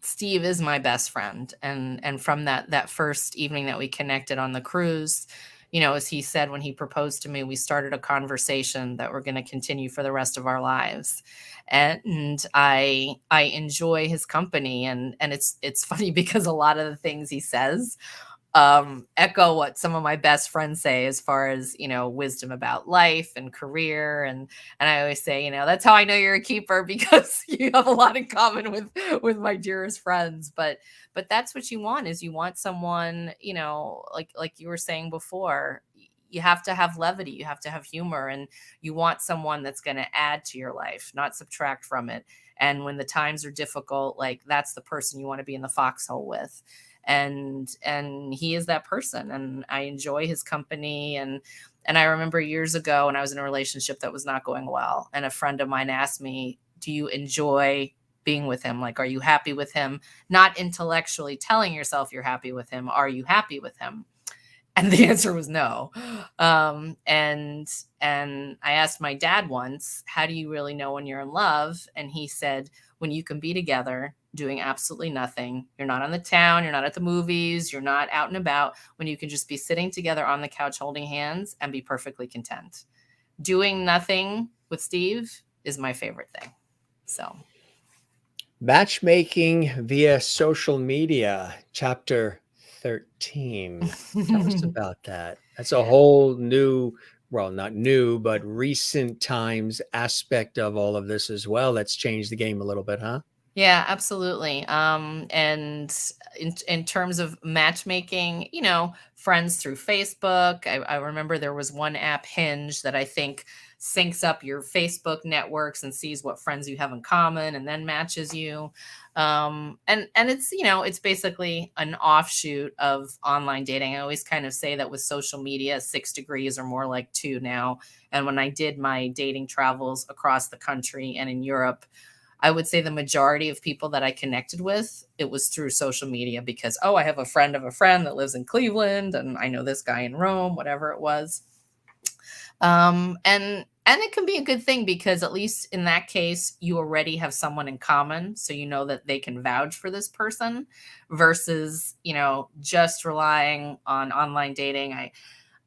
Steve is my best friend, and from that first evening that we connected on the cruise, as he said when he proposed to me, we started a conversation that we're going to continue for the rest of our lives. And I enjoy his company, and it's funny because a lot of the things he says echo what some of my best friends say, as far as, wisdom about life and career. And I always say, that's how I know you're a keeper, because you have a lot in common with my dearest friends. But that's what you want, is you want someone, like you were saying before, you have to have levity, you have to have humor, and you want someone that's going to add to your life, not subtract from it. And when the times are difficult, like, that's the person you want to be in the foxhole with. And he is that person, and I enjoy his company. And I remember years ago when I was in a relationship that was not going well, and a friend of mine asked me, do you enjoy being with him? Like, are you happy with him? Not intellectually telling yourself you're happy with him, are you happy with him? And the answer was no. And I asked my dad once, how do you really know when you're in love? And he said, when you can be together doing absolutely nothing. You're not on the town, you're not at the movies, you're not out and about, when you can just be sitting together on the couch holding hands and be perfectly content. Doing nothing with Steve is my favorite thing. So, Matchmaking via social media, chapter 13. Tell us about that. That's a whole new, well, not new, but recent times aspect of all of this as well. That's changed the game a little bit, huh? yeah, absolutely. And in terms of matchmaking, friends through Facebook. I remember there was one app, Hinge, that I think syncs up your Facebook networks and sees what friends you have in common, and then matches you. And it's, it's basically an offshoot of online dating. I always kind of say that with social media, 6 degrees or more like two now. And when I did my dating travels across the country and in Europe, I would say the majority of people that I connected with, it was through social media, because, oh, I have a friend of a friend that lives in Cleveland, and I know this guy in Rome, whatever it was. And it can be a good thing, because at least in that case, you already have someone in common. So you know that they can vouch for this person, versus, just relying on online dating.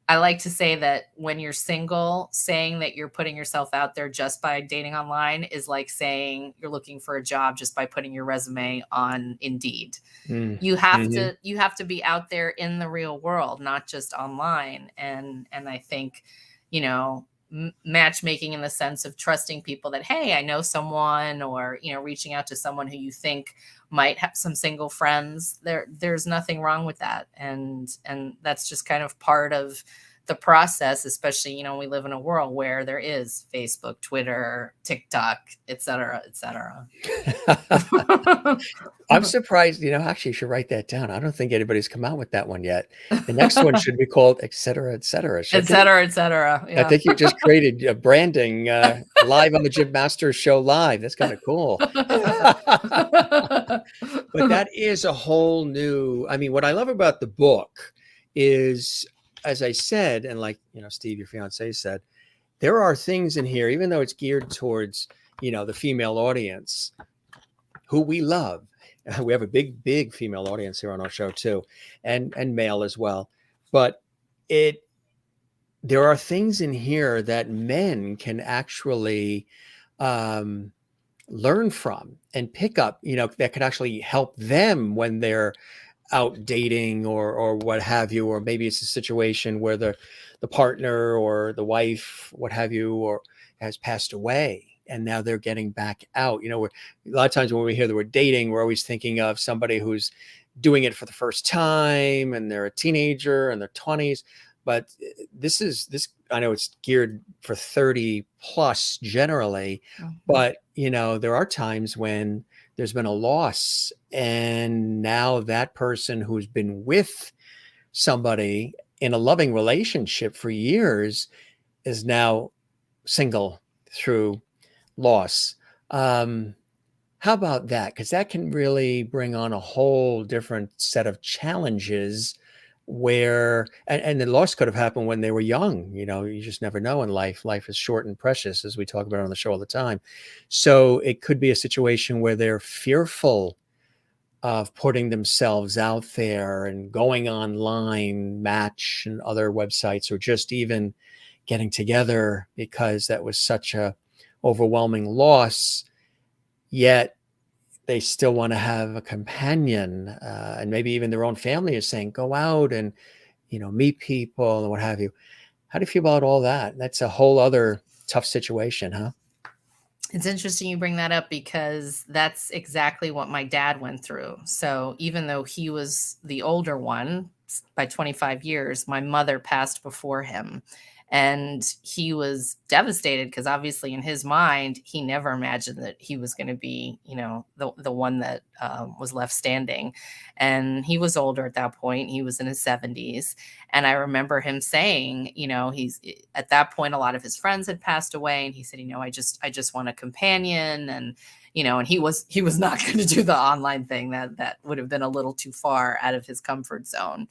I like to say that when you're single, saying that you're putting yourself out there just by dating online is like saying you're looking for a job just by putting your resume on Indeed. Mm. You have Hmm. to be out there in the real world, not just online. And I think, matchmaking in the sense of trusting people, that, hey, I know someone, or, reaching out to someone who you think might have some single friends, there's nothing wrong with that. And that's just kind of part of the process, especially, we live in a world where there is Facebook, Twitter, TikTok, et cetera, et cetera. I'm surprised, actually you should write that down. I don't think anybody's come out with that one yet. The next one should be called et cetera, Et shouldn't it? cetera, et cetera. I Yeah. think you just created branding live on the Jim Masters Show live. That's kind of cool. But that is a whole new, what I love about the book is, as I said, and like, Steve, your fiance said, there are things in here, even though it's geared towards, the female audience who we love. We have a big female audience here on our show too, and male as well. But there are things in here that men can actually learn from and pick up, that could actually help them when they're out dating or what have you, or maybe it's a situation where the partner or the wife, what have you, or has passed away and now they're getting back out. A lot of times when we hear the word dating, we're always thinking of somebody who's doing it for the first time and they're a teenager in their 20s. But this, I know it's geared for 30 plus generally, but there are times when there's been a loss and now that person who's been with somebody in a loving relationship for years is now single through loss. How about that? Because that can really bring on a whole different set of challenges where, and the loss could have happened when they were young. You just never know in life. Life is short and precious, as we talk about on the show all the time. So it could be a situation where they're fearful of putting themselves out there and going online, Match and other websites, or just even getting together because that was such a overwhelming loss. Yet they still want to have a companion, and maybe even their own family is saying, go out and, meet people and what have you. How do you feel about all that? That's a whole other tough situation, huh? It's interesting you bring that up because that's exactly what my dad went through. So even though he was the older one by 25 years, my mother passed before him. And he was devastated because obviously in his mind, he never imagined that he was going to be, the one that was left standing. And he was older at that point. He was in his 70s. And I remember him saying, he's at that point, a lot of his friends had passed away. And he said, I just want a companion. And, and he was not going to do the online thing. That would have been a little too far out of his comfort zone.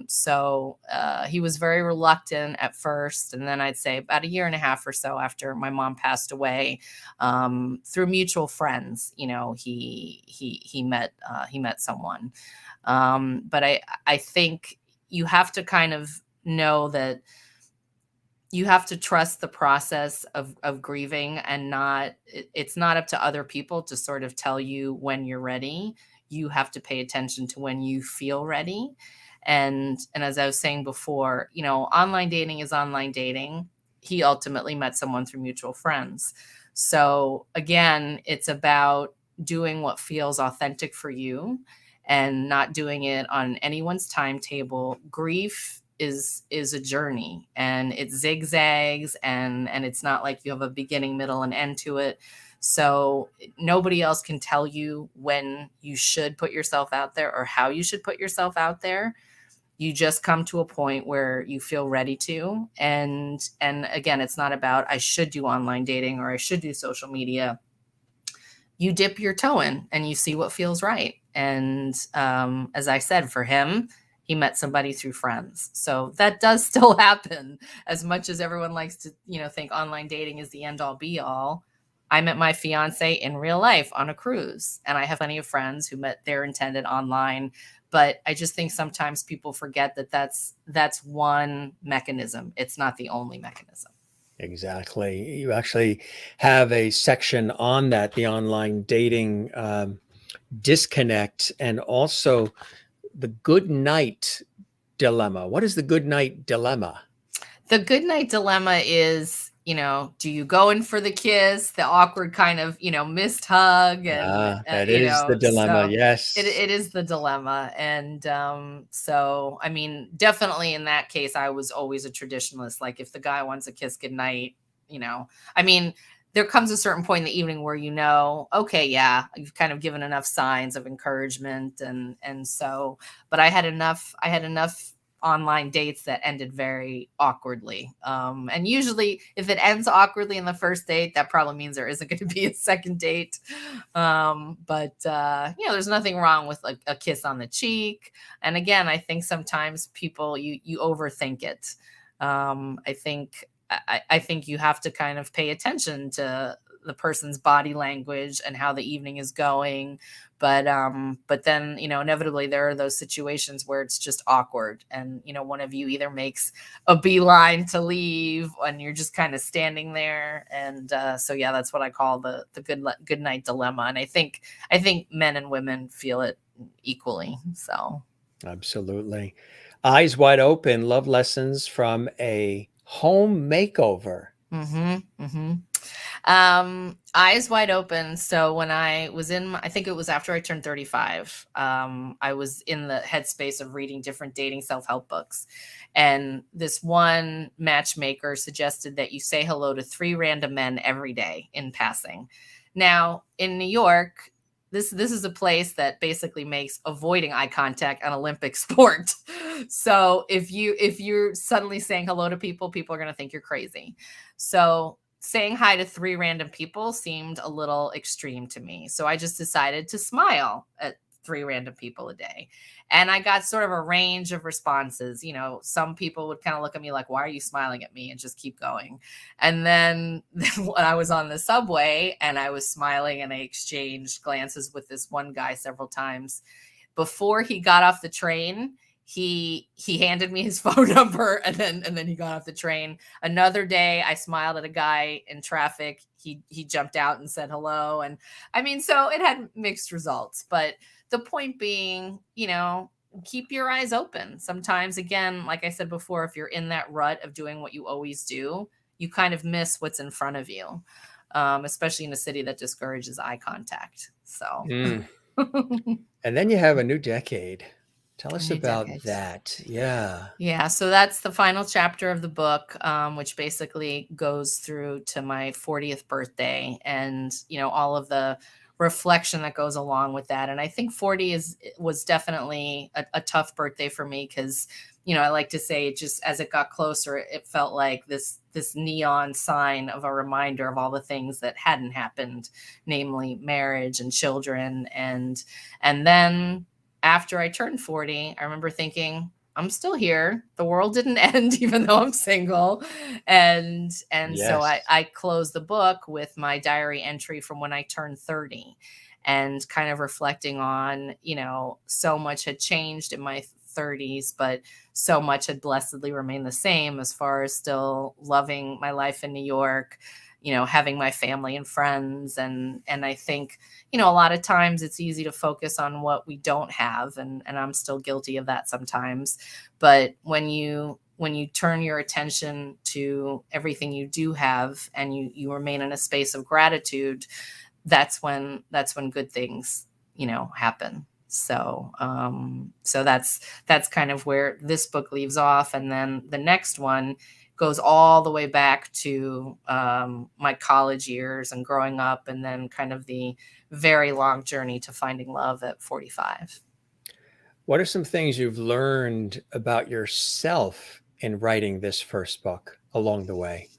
So he was very reluctant at first. And then I'd say about a year and a half or so after my mom passed away, through mutual friends, he met someone. But I think you have to kind of know that you have to trust the process of grieving and it's not up to other people to sort of tell you when you're ready. You have to pay attention to when you feel ready. And as I was saying before, online dating is online dating. He ultimately met someone through mutual friends. So again, it's about doing what feels authentic for you and not doing it on anyone's timetable. Grief is a journey and it zigzags and it's not like you have a beginning, middle, and end to it. So nobody else can tell you when you should put yourself out there or how you should put yourself out there. You just come to a point where you feel ready to. And again, it's not about I should do online dating or I should do social media. You dip your toe in and you see what feels right. And as I said, for him, he met somebody through friends. So that does still happen. As much as everyone likes to, think online dating is the end all be all. I met my fiance in real life on a cruise, and I have plenty of friends who met their intended online. But I just think sometimes people forget that that's one mechanism. It's not the only mechanism. Exactly. You actually have a section on that, the online dating disconnect, and also the good night dilemma. What is the good night dilemma? The good night dilemma is do you go in for the kiss, the awkward kind of, missed hug, and That is the dilemma. so Yes. it is the dilemma. And so I mean, definitely in that case, I was always a traditionalist. Like, if the guy wants a kiss goodnight, I mean, there comes a certain point in the evening where, okay, yeah, you've kind of given enough signs of encouragement. And so, but I had enough online dates that ended very awkwardly. And usually if it ends awkwardly in the first date, that probably means there isn't going to be a second date. But there's nothing wrong with a kiss on the cheek. And again, I think sometimes people, you overthink it. I think you have to kind of pay attention to the person's body language and how the evening is going. But then, inevitably there are those situations where it's just awkward, and, one of you either makes a beeline to leave and you're just kind of standing there. And so, yeah, that's what I call the good night dilemma. And I think men and women feel it equally. So. Absolutely. Eyes Wide Open, love lessons from a home makeover. Eyes Wide Open. So when I was I think it was after I turned 35, I was in the headspace of reading different dating self-help books. And this one matchmaker suggested that you say hello to 3 random men every day in passing. Now, in New York, this is a place that basically makes avoiding eye contact an Olympic sport. So if you're suddenly saying hello to people are going to think you're crazy. So saying hi to 3 random people seemed a little extreme to me. So I just decided to smile at 3 random people a day. And I got sort of a range of responses. Some people would kind of look at me like, why are you smiling at me? And just keep going. And then when I was on the subway and I was smiling and I exchanged glances with this one guy several times, before he got off the train, he handed me his phone number, and then he got off the train. Another day I smiled at a guy in traffic. He jumped out and said hello. And I mean, so it had mixed results, but the point being, keep your eyes open. Sometimes, again, like I said before, if you're in that rut of doing what you always do, you kind of miss what's in front of you, especially in a city that discourages eye contact. So. And then you have a new decade. Tell us New about decade. that. Yeah. Yeah, so that's the final chapter of the book, which basically goes through to my 40th birthday, and all of the reflection that goes along with that. And I think 40 was definitely a tough birthday for me because, I like to say, it just, as it got closer, it felt like this neon sign of a reminder of all the things that hadn't happened, namely marriage and children. And then after I turned 40, I remember thinking, I'm still here. The world didn't end, even though I'm single. And so Yes. I closed the book with my diary entry from when I turned 30, and kind of reflecting on, so much had changed in my 30s, but so much had blessedly remained the same, as far as still loving my life in New York, having my family and friends. And I think, a lot of times it's easy to focus on what we don't have. And I'm still guilty of that sometimes. But when you turn your attention to everything you do have, and you remain in a space of gratitude, that's when good things, happen. So that's kind of where this book leaves off. And then the next one goes all the way back to my college years and growing up, and then kind of the very long journey to finding love at 45. What are some things you've learned about yourself in writing this first book along the way?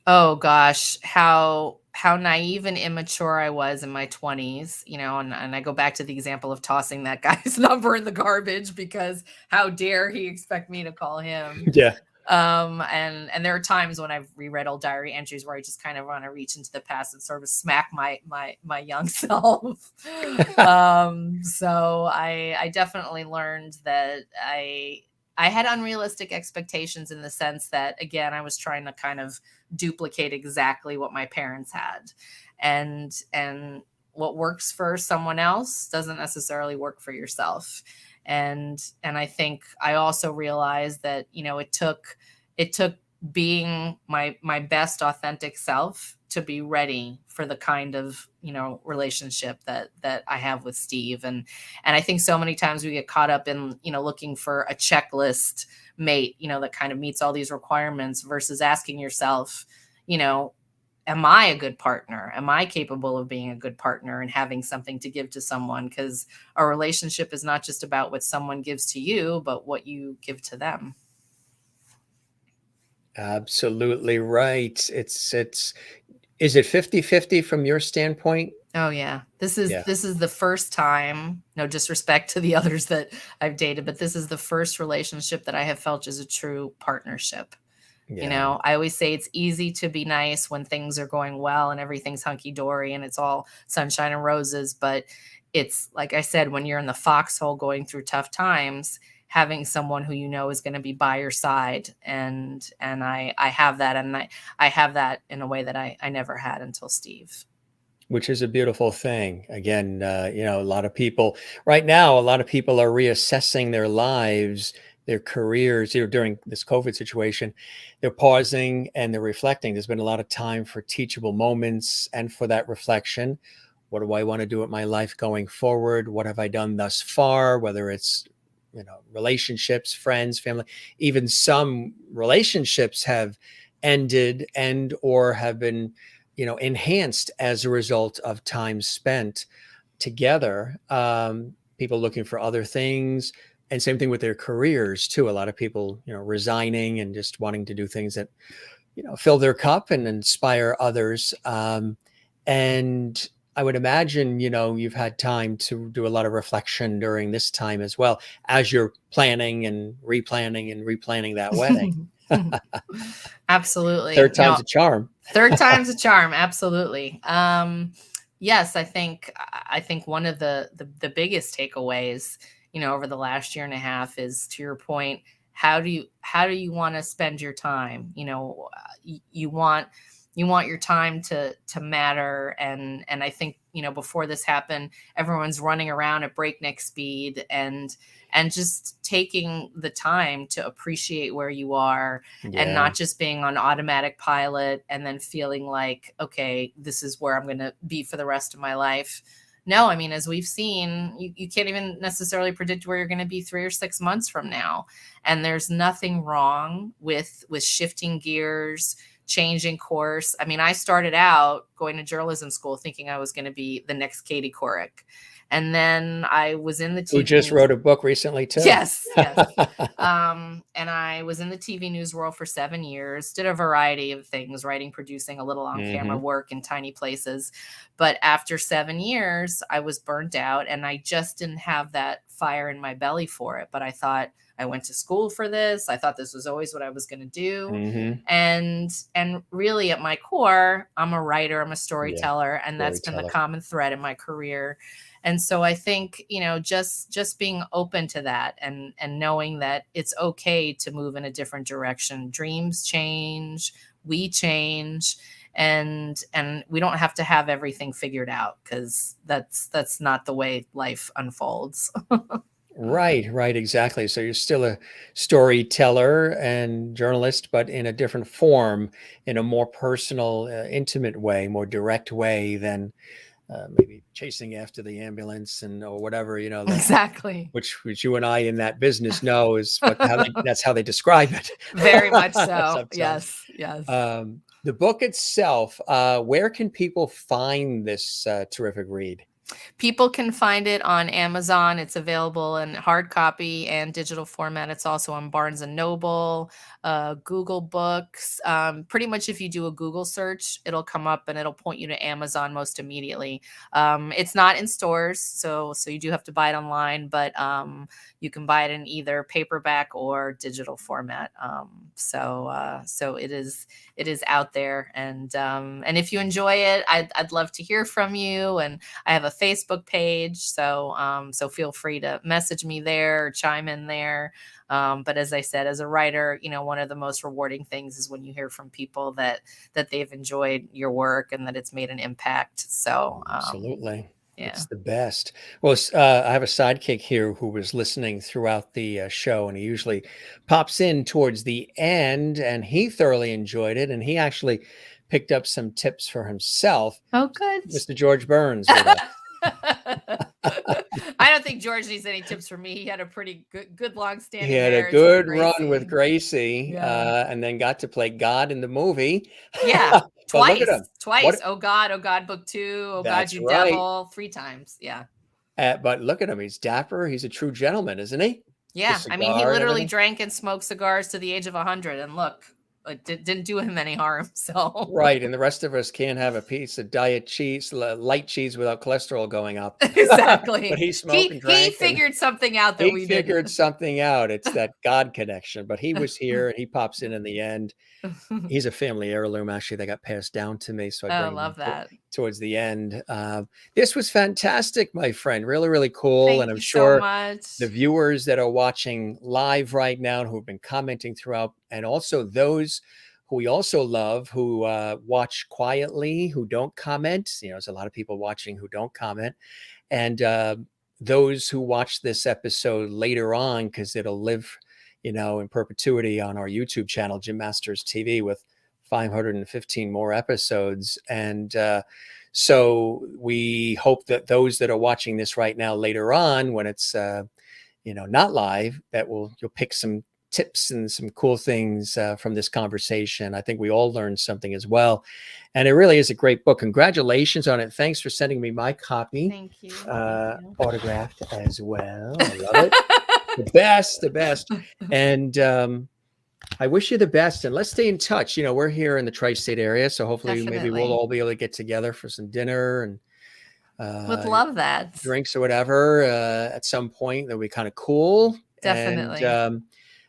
Oh gosh, how naive and immature I was in my 20s, and I go back to the example of tossing that guy's number in the garbage, because how dare he expect me to call him? Yeah. And there are times when I've reread old diary entries where I just kind of want to reach into the past and sort of smack my young self. So I definitely learned that I had unrealistic expectations, in the sense that, again, I was trying to kind of duplicate exactly what my parents had. And what works for someone else doesn't necessarily work for yourself. And I think I also realized that, it took being my best authentic self to be ready for the kind of, relationship that I have with Steve. And I think so many times we get caught up in, looking for a checklist mate, that kind of meets all these requirements versus asking yourself, am I a good partner? Am I capable of being a good partner and having something to give to someone? Because a relationship is not just about what someone gives to you, but what you give to them. Absolutely right. Is it 50-50 from your standpoint? Oh yeah. Yeah. This is the first time, no disrespect to the others that I've dated, but this is the first relationship that I have felt is a true partnership. Yeah. I always say it's easy to be nice when things are going well and everything's hunky dory and it's all sunshine and roses. But it's like I said, when you're in the foxhole going through tough times, having someone who is going to be by your side. And I have that. And I have that in a way that I never had until Steve. Which is a beautiful thing. Again, a lot of people right now, a lot of people are reassessing their lives, their careers, during this COVID situation. They're pausing and they're reflecting. There's been a lot of time for teachable moments and for that reflection. What do I want to do with my life going forward? What have I done thus far? Whether it's, relationships, friends, family, even some relationships have ended and or have been enhanced as a result of time spent together. People looking for other things, and same thing with their careers too. A lot of people, resigning and just wanting to do things that, fill their cup and inspire others. And I would imagine, you've had time to do a lot of reflection during this time as well as you're planning and replanning that wedding. Absolutely. Third time's a charm. Third time's a charm. Absolutely. Yes, I think one of the biggest takeaways, over the last year and a half is, to your point, how do you want to spend your time? You want your time to matter. And I think, before this happened, everyone's running around at breakneck speed and just taking the time to appreciate where you are and Yeah. not just being on automatic pilot and then feeling like, okay, this is where I'm going to be for the rest of my life. No, I mean, as we've seen, you can't even necessarily predict where you're going to be 3 or 6 months from now. And there's nothing wrong with shifting gears, changing course. I mean, I started out going to journalism school thinking I was going to be the next Katie Couric. And then I was in the TV Who just news. wrote a book recently too. Yes. And I was in the TV news world for 7 years, did a variety of things, writing, producing, a little on-camera work in tiny places. But after 7 years, I was burnt out and I just didn't have that fire in my belly for it. But I thought, I went to school for this. I thought this was always what I was going to do. And really at my core, I'm a writer, I'm a storyteller, and that's been the common thread in my career. And so I think, just being open to that and knowing that it's okay to move in a different direction. Dreams change, we change, and we don't have to have everything figured out, because that's not the way life unfolds. Right, exactly. So you're still a storyteller and journalist, but in a different form, in a more personal, intimate way, more direct way than maybe chasing after the ambulance or whatever, Exactly. which you and I in that business know is that's how they describe it. Very much so. Sometimes. Yes. The book itself, where can people find this terrific read? People can find it on Amazon. It's available in hard copy and digital format. It's also on Barnes and Noble, Google Books. Pretty much if you do a Google search, it'll come up and it'll point you to Amazon most immediately. It's not in stores, so you do have to buy it online, but you can buy it in either paperback or digital format. So it is out there, and if you enjoy it, I'd love to hear from you. And I have a Facebook page, so feel free to message me there or chime in there. But as I said, as a writer, one of the most rewarding things is when you hear from people that they've enjoyed your work and that it's made an impact. So Absolutely. Yeah. It's the best. Well, I have a sidekick here who was listening throughout the show, and he usually pops in towards the end, and he thoroughly enjoyed it, and he actually picked up some tips for himself. Oh, good. Mr. George Burns with us. I don't think George needs any tips from me. He had a pretty good long-standing He had a marriage with good run with Gracie. Gracie, Yeah. and then got to play God in the movie. Yeah, But look at twice, him. twice. Oh God, Book 2. Oh God, That's You right. Devil, 3 times. Yeah. But look at him. He's dapper. He's a true gentleman, isn't he? Yeah. The I mean, he cigar and literally everything. drank and smoked cigars to the age of 100, and look, it didn't do him any harm. So Right, and the rest of us can't have a piece of diet cheese, light cheese without cholesterol going up. exactly. But he smoked and He drank, and figured something out that he we figured didn't. something out. It's that God connection. But he was here, and he pops in the end. He's a family heirloom, actually, that got passed down to me, so I Oh, bring him love that. towards the end. This was fantastic, my friend. Really, really cool. Thank And I'm you so sure much. the viewers that are watching live right now and who've been commenting throughout, and also those who we also love, who watch quietly, who don't comment. There's a lot of people watching who don't comment. And those who watch this episode later on, because it'll live, in perpetuity on our YouTube channel, Jim Masters TV, with 515 more episodes. And so we hope that those that are watching this right now later on, when it's not live, that you'll pick some tips and some cool things from this conversation. I think we all learned something as well. And it really is a great book. Congratulations on it. Thanks for sending me my copy. Thank you. Autographed as well. I love it. The best. And I wish you the best. And let's stay in touch. We're here in the tri-state area, so hopefully maybe we'll all be able to get together for some dinner and would love that. drinks or whatever at some point. That'll be kind of cool. Definitely. And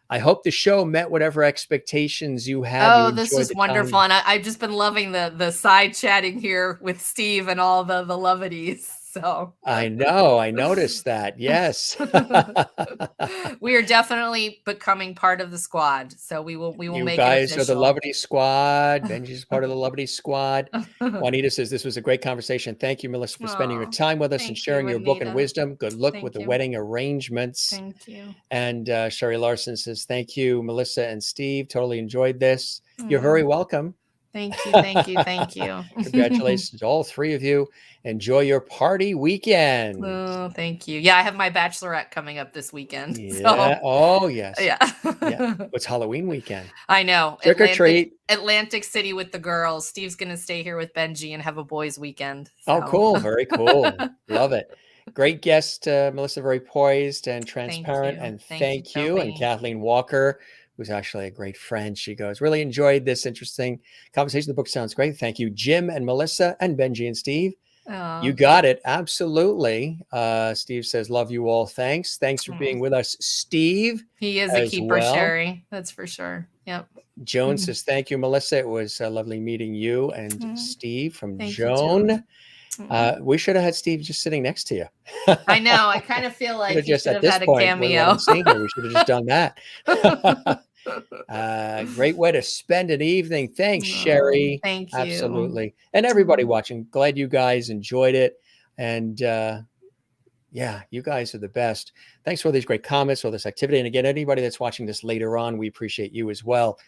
I hope the show met whatever expectations you had. Oh, this was wonderful. And I've just been loving the side chatting here with Steve and all the lovities. So I know, I noticed that. Yes. we are definitely becoming part of the squad. So we will You make guys it are the official. Lovity Squad. Benji's part of the Lovity Squad. Juanita says this was a great conversation. Thank you, Melissa, for spending your time with us and sharing your book and wisdom. Good luck with the wedding arrangements. Thank you. And Sherry Larson says, thank you, Melissa and Steve. Totally enjoyed this. You're very welcome. Thank you. Thank you. Thank you. Congratulations to all 3 of you. Enjoy your party weekend. Oh, thank you. Yeah, I have my bachelorette coming up this weekend. Yeah. So. Oh, yes. Yeah. Yeah. It's Halloween weekend. I know. Trick or treat. Atlantic City with the girls. Steve's going to stay here with Benji and have a boys' weekend. So. Oh, cool. Very cool. Love it. Great guest, Melissa, very poised and transparent. And thank you. And Kathleen Walker, who's actually a great friend. She goes, really enjoyed this interesting conversation. The book sounds great. Thank you, Jim and Melissa and Benji and Steve. Oh. You got it. Absolutely. Steve says, love you all. Thanks. Thanks for being with us, Steve. He is a keeper, Sherry. That's for sure. Yep. Joan says, thank you, Melissa. It was lovely meeting you and Steve from Joan. We should have had Steve just sitting next to you. I know. I kind of feel like he should have had a cameo. We should have just done that. Great way to spend an evening. Thanks, Sherry. Thank you. Absolutely. And everybody watching, glad you guys enjoyed it. And yeah, you guys are the best. Thanks for all these great comments, all this activity. And again, anybody that's watching this later on, we appreciate you as well.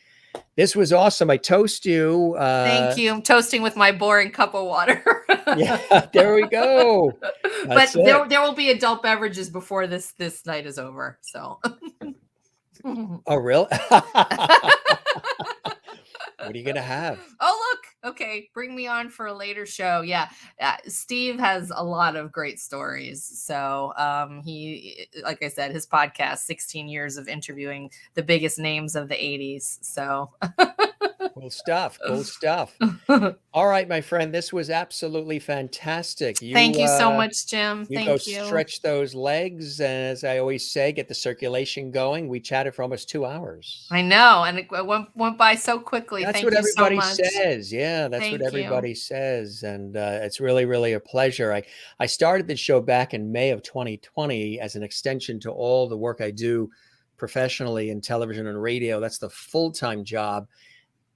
This was awesome. I toast you. Thank you. I'm toasting with my boring cup of water. Yeah, there we go. But there will be adult beverages before this night is over. So. Oh, really? What are you going to have? Oh, look. Okay. Bring me on for a later show. Yeah. Steve has a lot of great stories. So he, like I said, his podcast, 16 years of interviewing the biggest names of the 80s. So. Cool stuff. Cool stuff. All right, my friend. This was absolutely fantastic. Thank you so much, Jim. Thank you. Stretch those legs. And as I always say, get the circulation going. We chatted for almost 2 hours. I know. And it went by so quickly. That's what everybody says. Yeah, that's what everybody says. And it's really, really a pleasure. I started the show back in May of 2020 as an extension to all the work I do professionally in television and radio. That's the full-time job.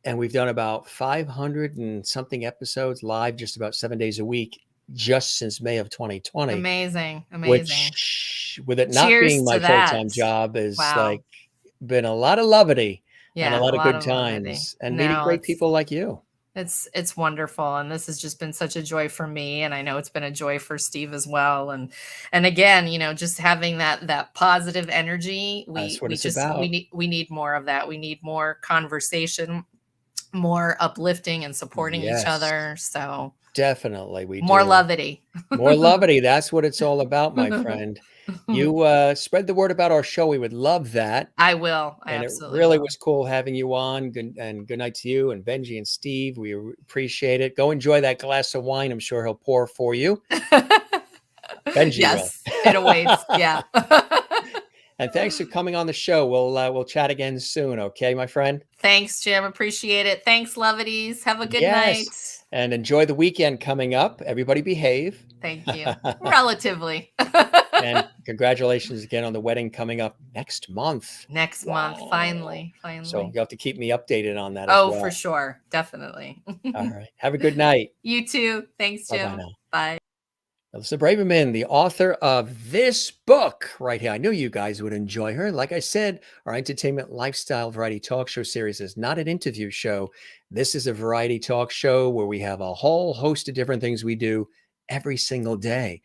And we've done about 500 and something episodes live, just about 7 days a week just since May of 2020. Amazing. Which, with it not being Cheers my to that. full-time job, is Wow. like been a lot of levity and a Yeah, lot a of lot good of levity. times and meeting No, great people like you. it's wonderful, and this has just been such a joy for me, and I know it's been a joy for Steve as well. And again, just having that positive energy, That's what we it's just about. we need more of that. We need more conversation, more uplifting and supporting each Yes, other. So definitely we more do. levity. More levity. That's what it's all about, my friend. You spread the word about our show. We would love that. I will. I And it absolutely really will. was cool having you on. Good night to you and Benji and Steve. We appreciate it. Go enjoy that glass of wine. I'm sure he'll pour for you. Benji will. Yes, it awaits. Yeah. And thanks for coming on the show. We'll chat again soon. Okay, my friend. Thanks, Jim. Appreciate it. Thanks, lovities. Have a good Yes. night. And enjoy the weekend coming up. Everybody behave. Thank you. Relatively. And congratulations again on the wedding coming up next month. Next month, Wow. finally. So you'll have to keep me updated on that as Oh, well. for sure. Definitely. All right. Have a good night. You too. Thanks, Bye-bye Jim. now. Bye. Melissa Braverman, the author of this book right here. I knew you guys would enjoy her. Like I said, our entertainment lifestyle variety talk show series is not an interview show. This is a variety talk show where we have a whole host of different things we do every single day.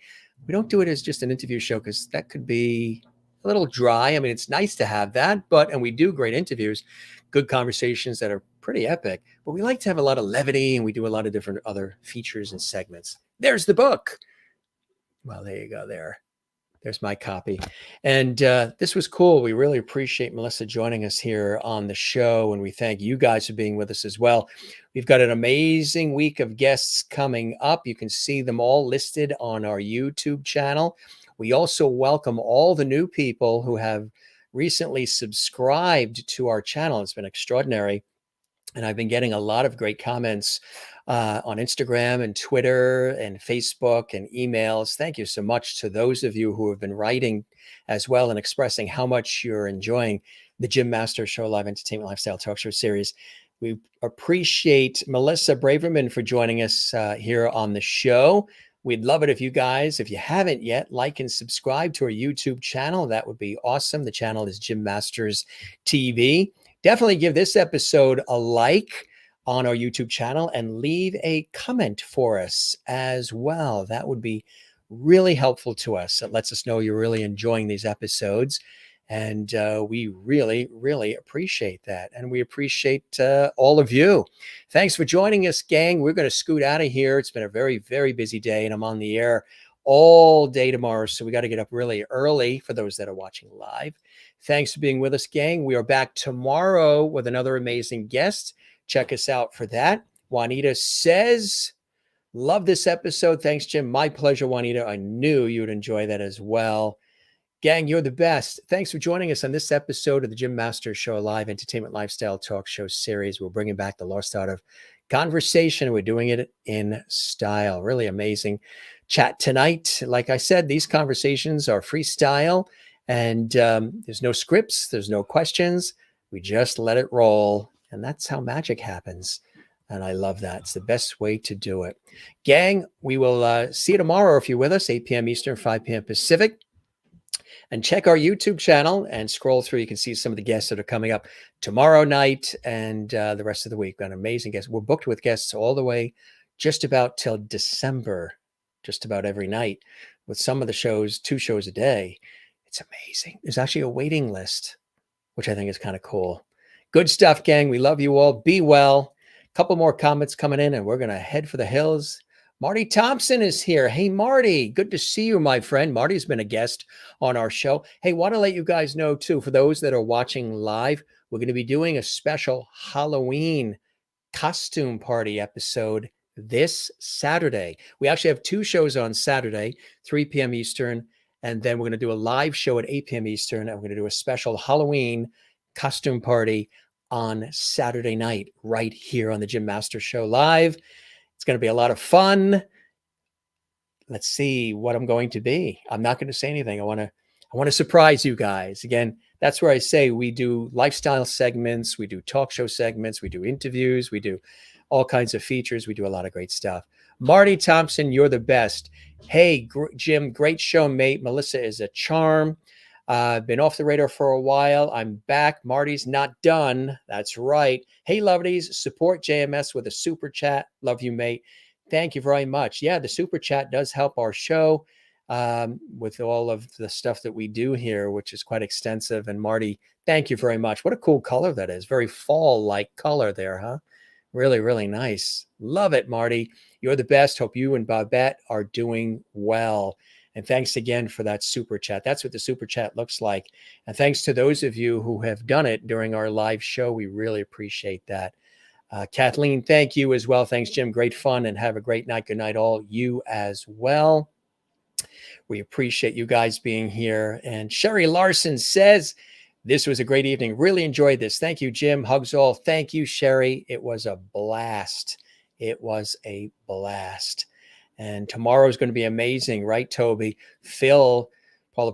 We don't do it as just an interview show because that could be a little dry. I mean, it's nice to have that, and we do great interviews, good conversations that are pretty epic, but we like to have a lot of levity and we do a lot of different other features and segments. There's the book. Well, there you go. There's my copy. And this was cool. We really appreciate Melissa joining us here on the show. And we thank you guys for being with us as well. We've got an amazing week of guests coming up. You can see them all listed on our YouTube channel. We also welcome all the new people who have recently subscribed to our channel. It's been extraordinary. And I've been getting a lot of great comments on Instagram and Twitter and Facebook and emails. Thank you so much to those of you who have been writing as well and expressing how much you're enjoying the Jim Master Show Live Entertainment Lifestyle Talk Show series. We appreciate Melissa Braverman for joining us here on the show. We'd love it if you guys, if you haven't yet, like and subscribe to our YouTube channel. That would be awesome. The channel is Jim Masters TV. Definitely give this episode a like on our YouTube channel and leave a comment for us as well. That would be really helpful to us. It lets us know you're really enjoying these episodes. And we really, really appreciate that. And we appreciate all of you. Thanks for joining us, gang. We're going to scoot out of here. It's been a very, very busy day, and I'm on the air all day tomorrow. So we got to get up really early for those that are watching live. Thanks for being with us, gang. We are back tomorrow with another amazing guest. Check us out for that. Juanita says, love this episode. Thanks, Jim. My pleasure, Juanita. I knew you would enjoy that as well. Gang, you're the best. Thanks for joining us on this episode of the Jim Masters Show Live Entertainment Lifestyle Talk Show series. We're bringing back the lost art of conversation. We're doing it in style. Really amazing chat tonight. Like I said, these conversations are freestyle, and there's no scripts, there's no questions. We just let it roll, and that's how magic happens. And I love that. It's the best way to do it. Gang, we will see you tomorrow if you're with us, 8 p.m. Eastern, 5 p.m. Pacific. And check our YouTube channel and scroll through. You can see some of the guests that are coming up tomorrow night and the rest of the week. We've got amazing guests. We're booked with guests all the way just about till December, just about every night, with some of the shows, 2 shows a day. It's amazing. There's actually a waiting list, which I think is kind of cool. Good stuff, gang. We love you all. Be well. A couple more comments coming in, and we're going to head for the hills. Marty Thompson is here. Hey, Marty, good to see you, my friend. Marty's been a guest on our show. Hey, want to let you guys know, too, for those that are watching live, we're going to be doing a special Halloween costume party episode this Saturday. We actually have 2 shows on Saturday, 3 p.m. Eastern, and then we're going to do a live show at 8 p.m. Eastern, and we're going to do a special Halloween costume party on Saturday night right here on the Jim Master Show Live. It's going to be a lot of fun. Let's see what I'm going to be. I'm not going to say anything. I want to surprise you guys. Again, that's where I say we do lifestyle segments, we do talk show segments, we do interviews, we do all kinds of features. We do a lot of great stuff. Marty Thompson, you're the best. Hey, Jim, great show, mate. Melissa is a charm. Been off the radar for a while. I'm back. Marty's not done. That's right. Hey, lovelies, support JMS with a super chat. Love you, mate. Thank you very much. Yeah, the super chat does help our show with all of the stuff that we do here, which is quite extensive. And Marty, thank you very much. What a cool color that is. Very fall-like color there, huh? Really, really nice. Love it, Marty. You're the best. Hope you and Babette are doing well. And thanks again for that super chat. That's what the super chat looks like. And thanks to those of you who have done it during our live show. We really appreciate that. Kathleen, thank you as well. Thanks, Jim. Great fun and have a great night. Good night, all. You as well. We appreciate you guys being here. And Sherry Larson says, this was a great evening. Really enjoyed this. Thank you, Jim. Hugs all. Thank you, Sherry. It was a blast. It was a blast. And tomorrow is going to be amazing, right, Toby? Phil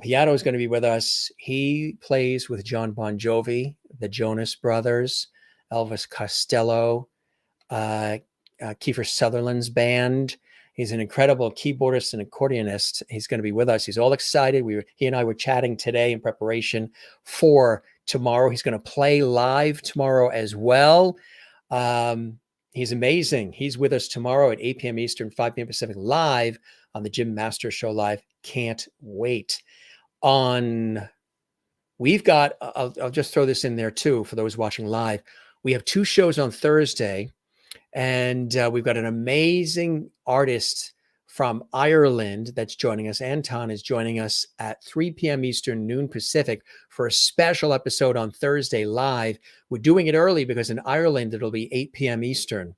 Piano is going to be with us. He plays with John Bon Jovi, the Jonas Brothers, Elvis Costello, Kiefer Sutherland's band. He's an incredible keyboardist and accordionist. He's going to be with us. He's all excited. He and I were chatting today in preparation for tomorrow. He's going to play live tomorrow as well. He's amazing. He's with us tomorrow at 8 p.m. Eastern, 5 p.m. Pacific, live on the Jim Master Show Live. Can't wait. We've got, I'll just throw this in there too for those watching live. We have 2 shows on Thursday. And we've got an amazing artist from Ireland that's joining us. Anton is joining us at 3 p.m. Eastern, noon Pacific, for a special episode on Thursday live. We're doing it early because in Ireland, it'll be 8 p.m. Eastern.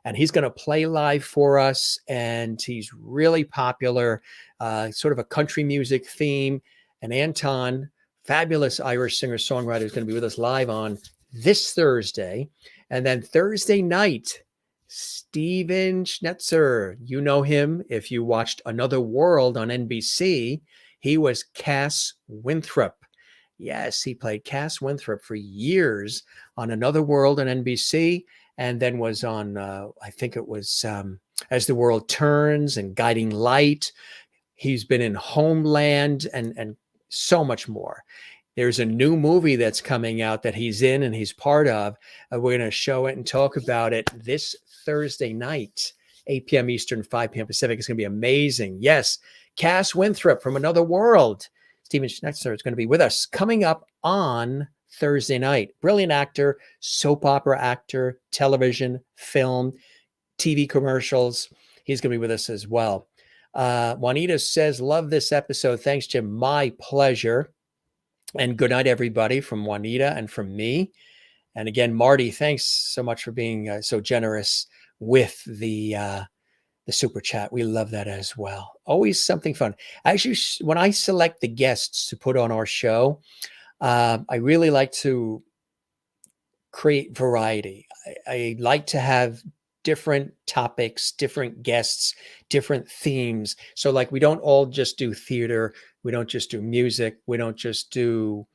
And he's going to play live for us. And he's really popular, sort of a country music theme. And Anton, fabulous Irish singer-songwriter, is going to be with us live on this Thursday. And then Thursday night, Steven Schnetzer, you know him if you watched Another World on NBC. He was Cass Winthrop. Yes, he played Cass Winthrop for years on Another World on NBC, and then was on, I think it was As the World Turns and Guiding Light. He's been in Homeland and so much more. There's a new movie that's coming out that he's in and he's part of. We're going to show it and talk about it this Thursday night, 8 p.m. Eastern, 5 p.m. Pacific. It's going to be amazing. Yes, Cass Winthrop from Another World. Steven Schnetzer is going to be with us coming up on Thursday night. Brilliant actor, soap opera actor, television, film, TV commercials. He's going to be with us as well. Juanita says, love this episode. Thanks, Jim. My pleasure. And good night, everybody, from Juanita and from me. And again, Marty, thanks so much for being so generous with the super chat. We love that as well. Always something fun. Actually, when I select the guests to put on our show, I really like to create variety. I like to have different topics, different guests, different themes. So like we don't all just do theater. We don't just do music. We don't just do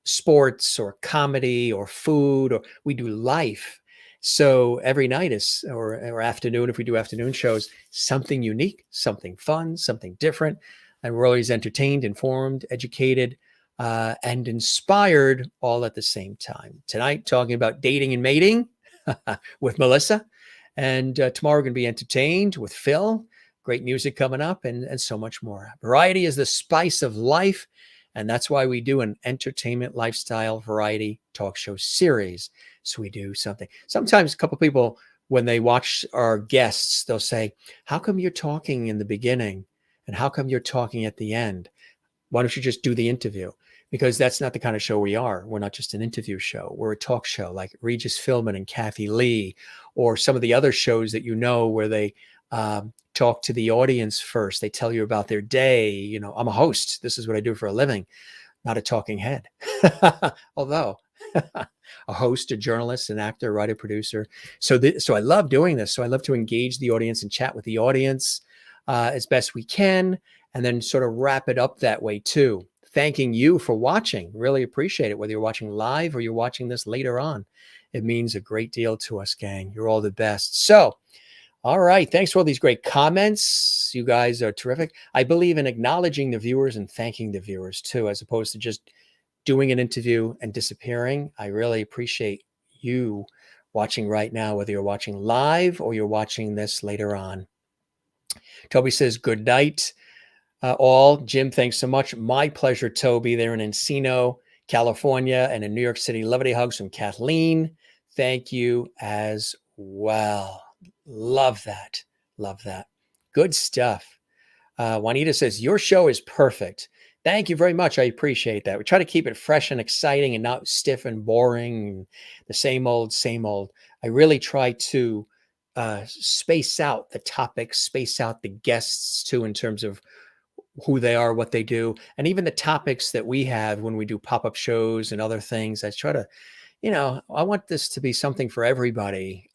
sports or comedy or food, or we do life. So every night is, or afternoon, if we do afternoon shows, something unique, something fun, something different. And we're always entertained, informed, educated, and inspired all at the same time. Tonight, talking about dating and mating with Melissa. And tomorrow we're going to be entertained with Phil. Great music coming up and so much more. Variety is the spice of life. And that's why we do an entertainment lifestyle variety talk show series. So we do something. Sometimes a couple people, when they watch our guests, they'll say, how come you're talking in the beginning? And how come you're talking at the end? Why don't you just do the interview? Because that's not the kind of show we are. We're not just an interview show. We're a talk show like Regis Philbin and Kathy Lee, or some of the other shows that you know where they talk to the audience first. They tell you about their day. You know, I'm a host. This is what I do for a living, not a talking head. Although a host, a journalist, an actor, writer, producer. So I love doing this. So I love to engage the audience and chat with the audience as best we can, and then sort of wrap it up that way too. Thanking you for watching. Really appreciate it, whether you're watching live or you're watching this later on. It means a great deal to us, gang. You're all the best. So All right. Thanks for all these great comments. You guys are terrific. I believe in acknowledging the viewers and thanking the viewers too, as opposed to just doing an interview and disappearing. I really appreciate you watching right now, whether you're watching live or you're watching this later on. Toby says, good night, all. Jim, thanks so much. My pleasure, Toby. They're in Encino, California, and in New York City. Lovely hugs from Kathleen. Thank you as well. Love that. Love that. Good stuff. Juanita says, your show is perfect. Thank you very much. I appreciate that. We try to keep it fresh and exciting and not stiff and boring, the same old, same old. I really try to space out the topics, space out the guests too, in terms of who they are, what they do, and even the topics that we have when we do pop-up shows and other things. I try to, I want this to be something for everybody.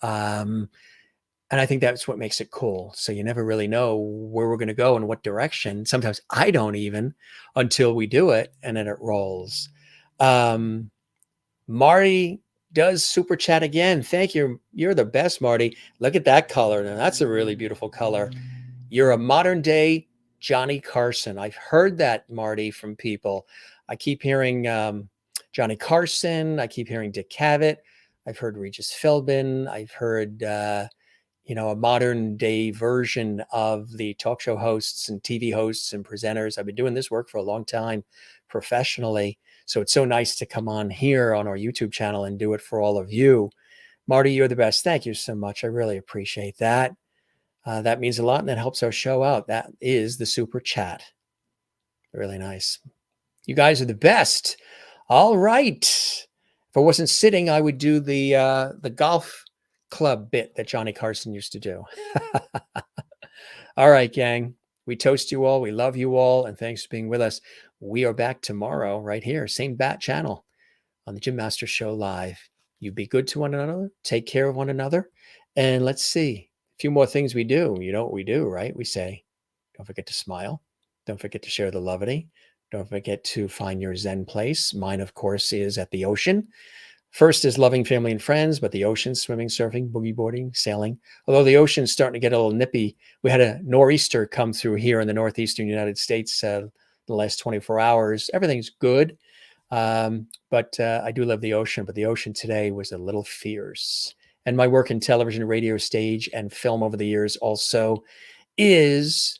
And I think that's what makes it cool. So you never really know where we're going to go and what direction. Sometimes I don't even until we do it and then it rolls. Marty does super chat again. Thank you. You're the best, Marty. Look at that color. Now that's a really beautiful color. You're a modern day Johnny Carson. I've heard that, Marty, from people. I keep hearing Johnny Carson. I keep hearing Dick Cavett. I've heard Regis Philbin. I've heard a modern day version of the talk show hosts and TV hosts and presenters. I've been doing this work for a long time professionally. So it's so nice to come on here on our YouTube channel and do it for all of you. Marty, you're the best. Thank you so much. I really appreciate that. That means a lot and that helps our show out. That is the super chat. Really nice. You guys are the best. All right. If I wasn't sitting, I would do the golf club bit that Johnny Carson used to do. All right, gang. We toast you all. We love you all. And thanks for being with us. We are back tomorrow right here. Same bat channel on the Jim Master Show Live. You be good to one another. Take care of one another. And let's see. A few more things we do. You know what we do, right? We say, don't forget to smile. Don't forget to share the levity. Don't forget to find your Zen place. Mine, of course, is at the ocean. First is loving family and friends, but the ocean, swimming, surfing, boogie boarding, sailing. Although the ocean's starting to get a little nippy. We had a nor'easter come through here in the northeastern United States the last 24 hours. Everything's good. But I do love the ocean, but the ocean today was a little fierce. And my work in television, radio, stage, and film over the years also is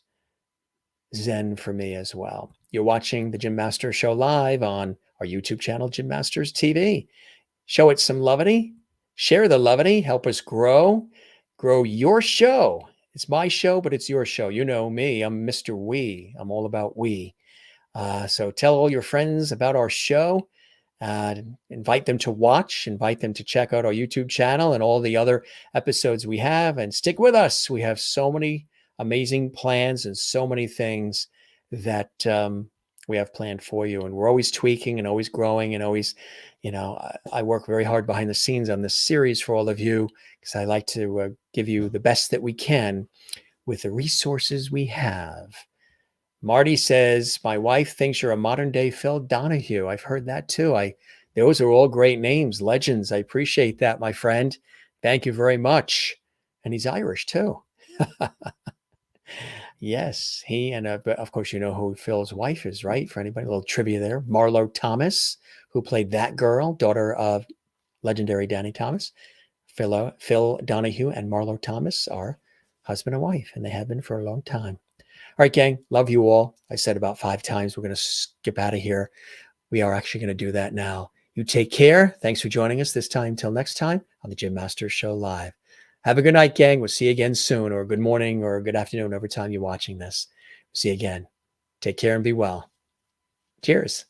Zen for me as well. You're watching the Jim Masters Show live on our YouTube channel, Jim Masters TV. Show it some lovity. Share the lovity. Help us grow your show. It's my show, but it's your show. You know me. I'm Mr. We. I'm all about we. So tell all your friends about our show. Invite them to watch. Invite them to check out our YouTube channel and all the other episodes we have. And stick with us. We have so many amazing plans and so many things that we have planned for you. And we're always tweaking and always growing and always, I work very hard behind the scenes on this series for all of you because I like to give you the best that we can with the resources we have. Marty says, my wife thinks you're a modern day Phil Donahue. I've heard that too. Those are all great names, legends. I appreciate that, my friend. Thank you very much. And he's Irish too. Yes, he and of course, you know who Phil's wife is, right? For anybody, a little trivia there. Marlo Thomas, who played that girl, daughter of legendary Danny Thomas. Phil Donahue and Marlo Thomas are husband and wife, and they have been for a long time. All right, gang, love you all. I said about 5 times we're going to skip out of here. We are actually going to do that now. You take care. Thanks for joining us this time. Till next time on the Jim Masters Show Live. Have a good night, gang. We'll see you again soon, or good morning, or good afternoon, every time you're watching this. See you again. Take care and be well. Cheers.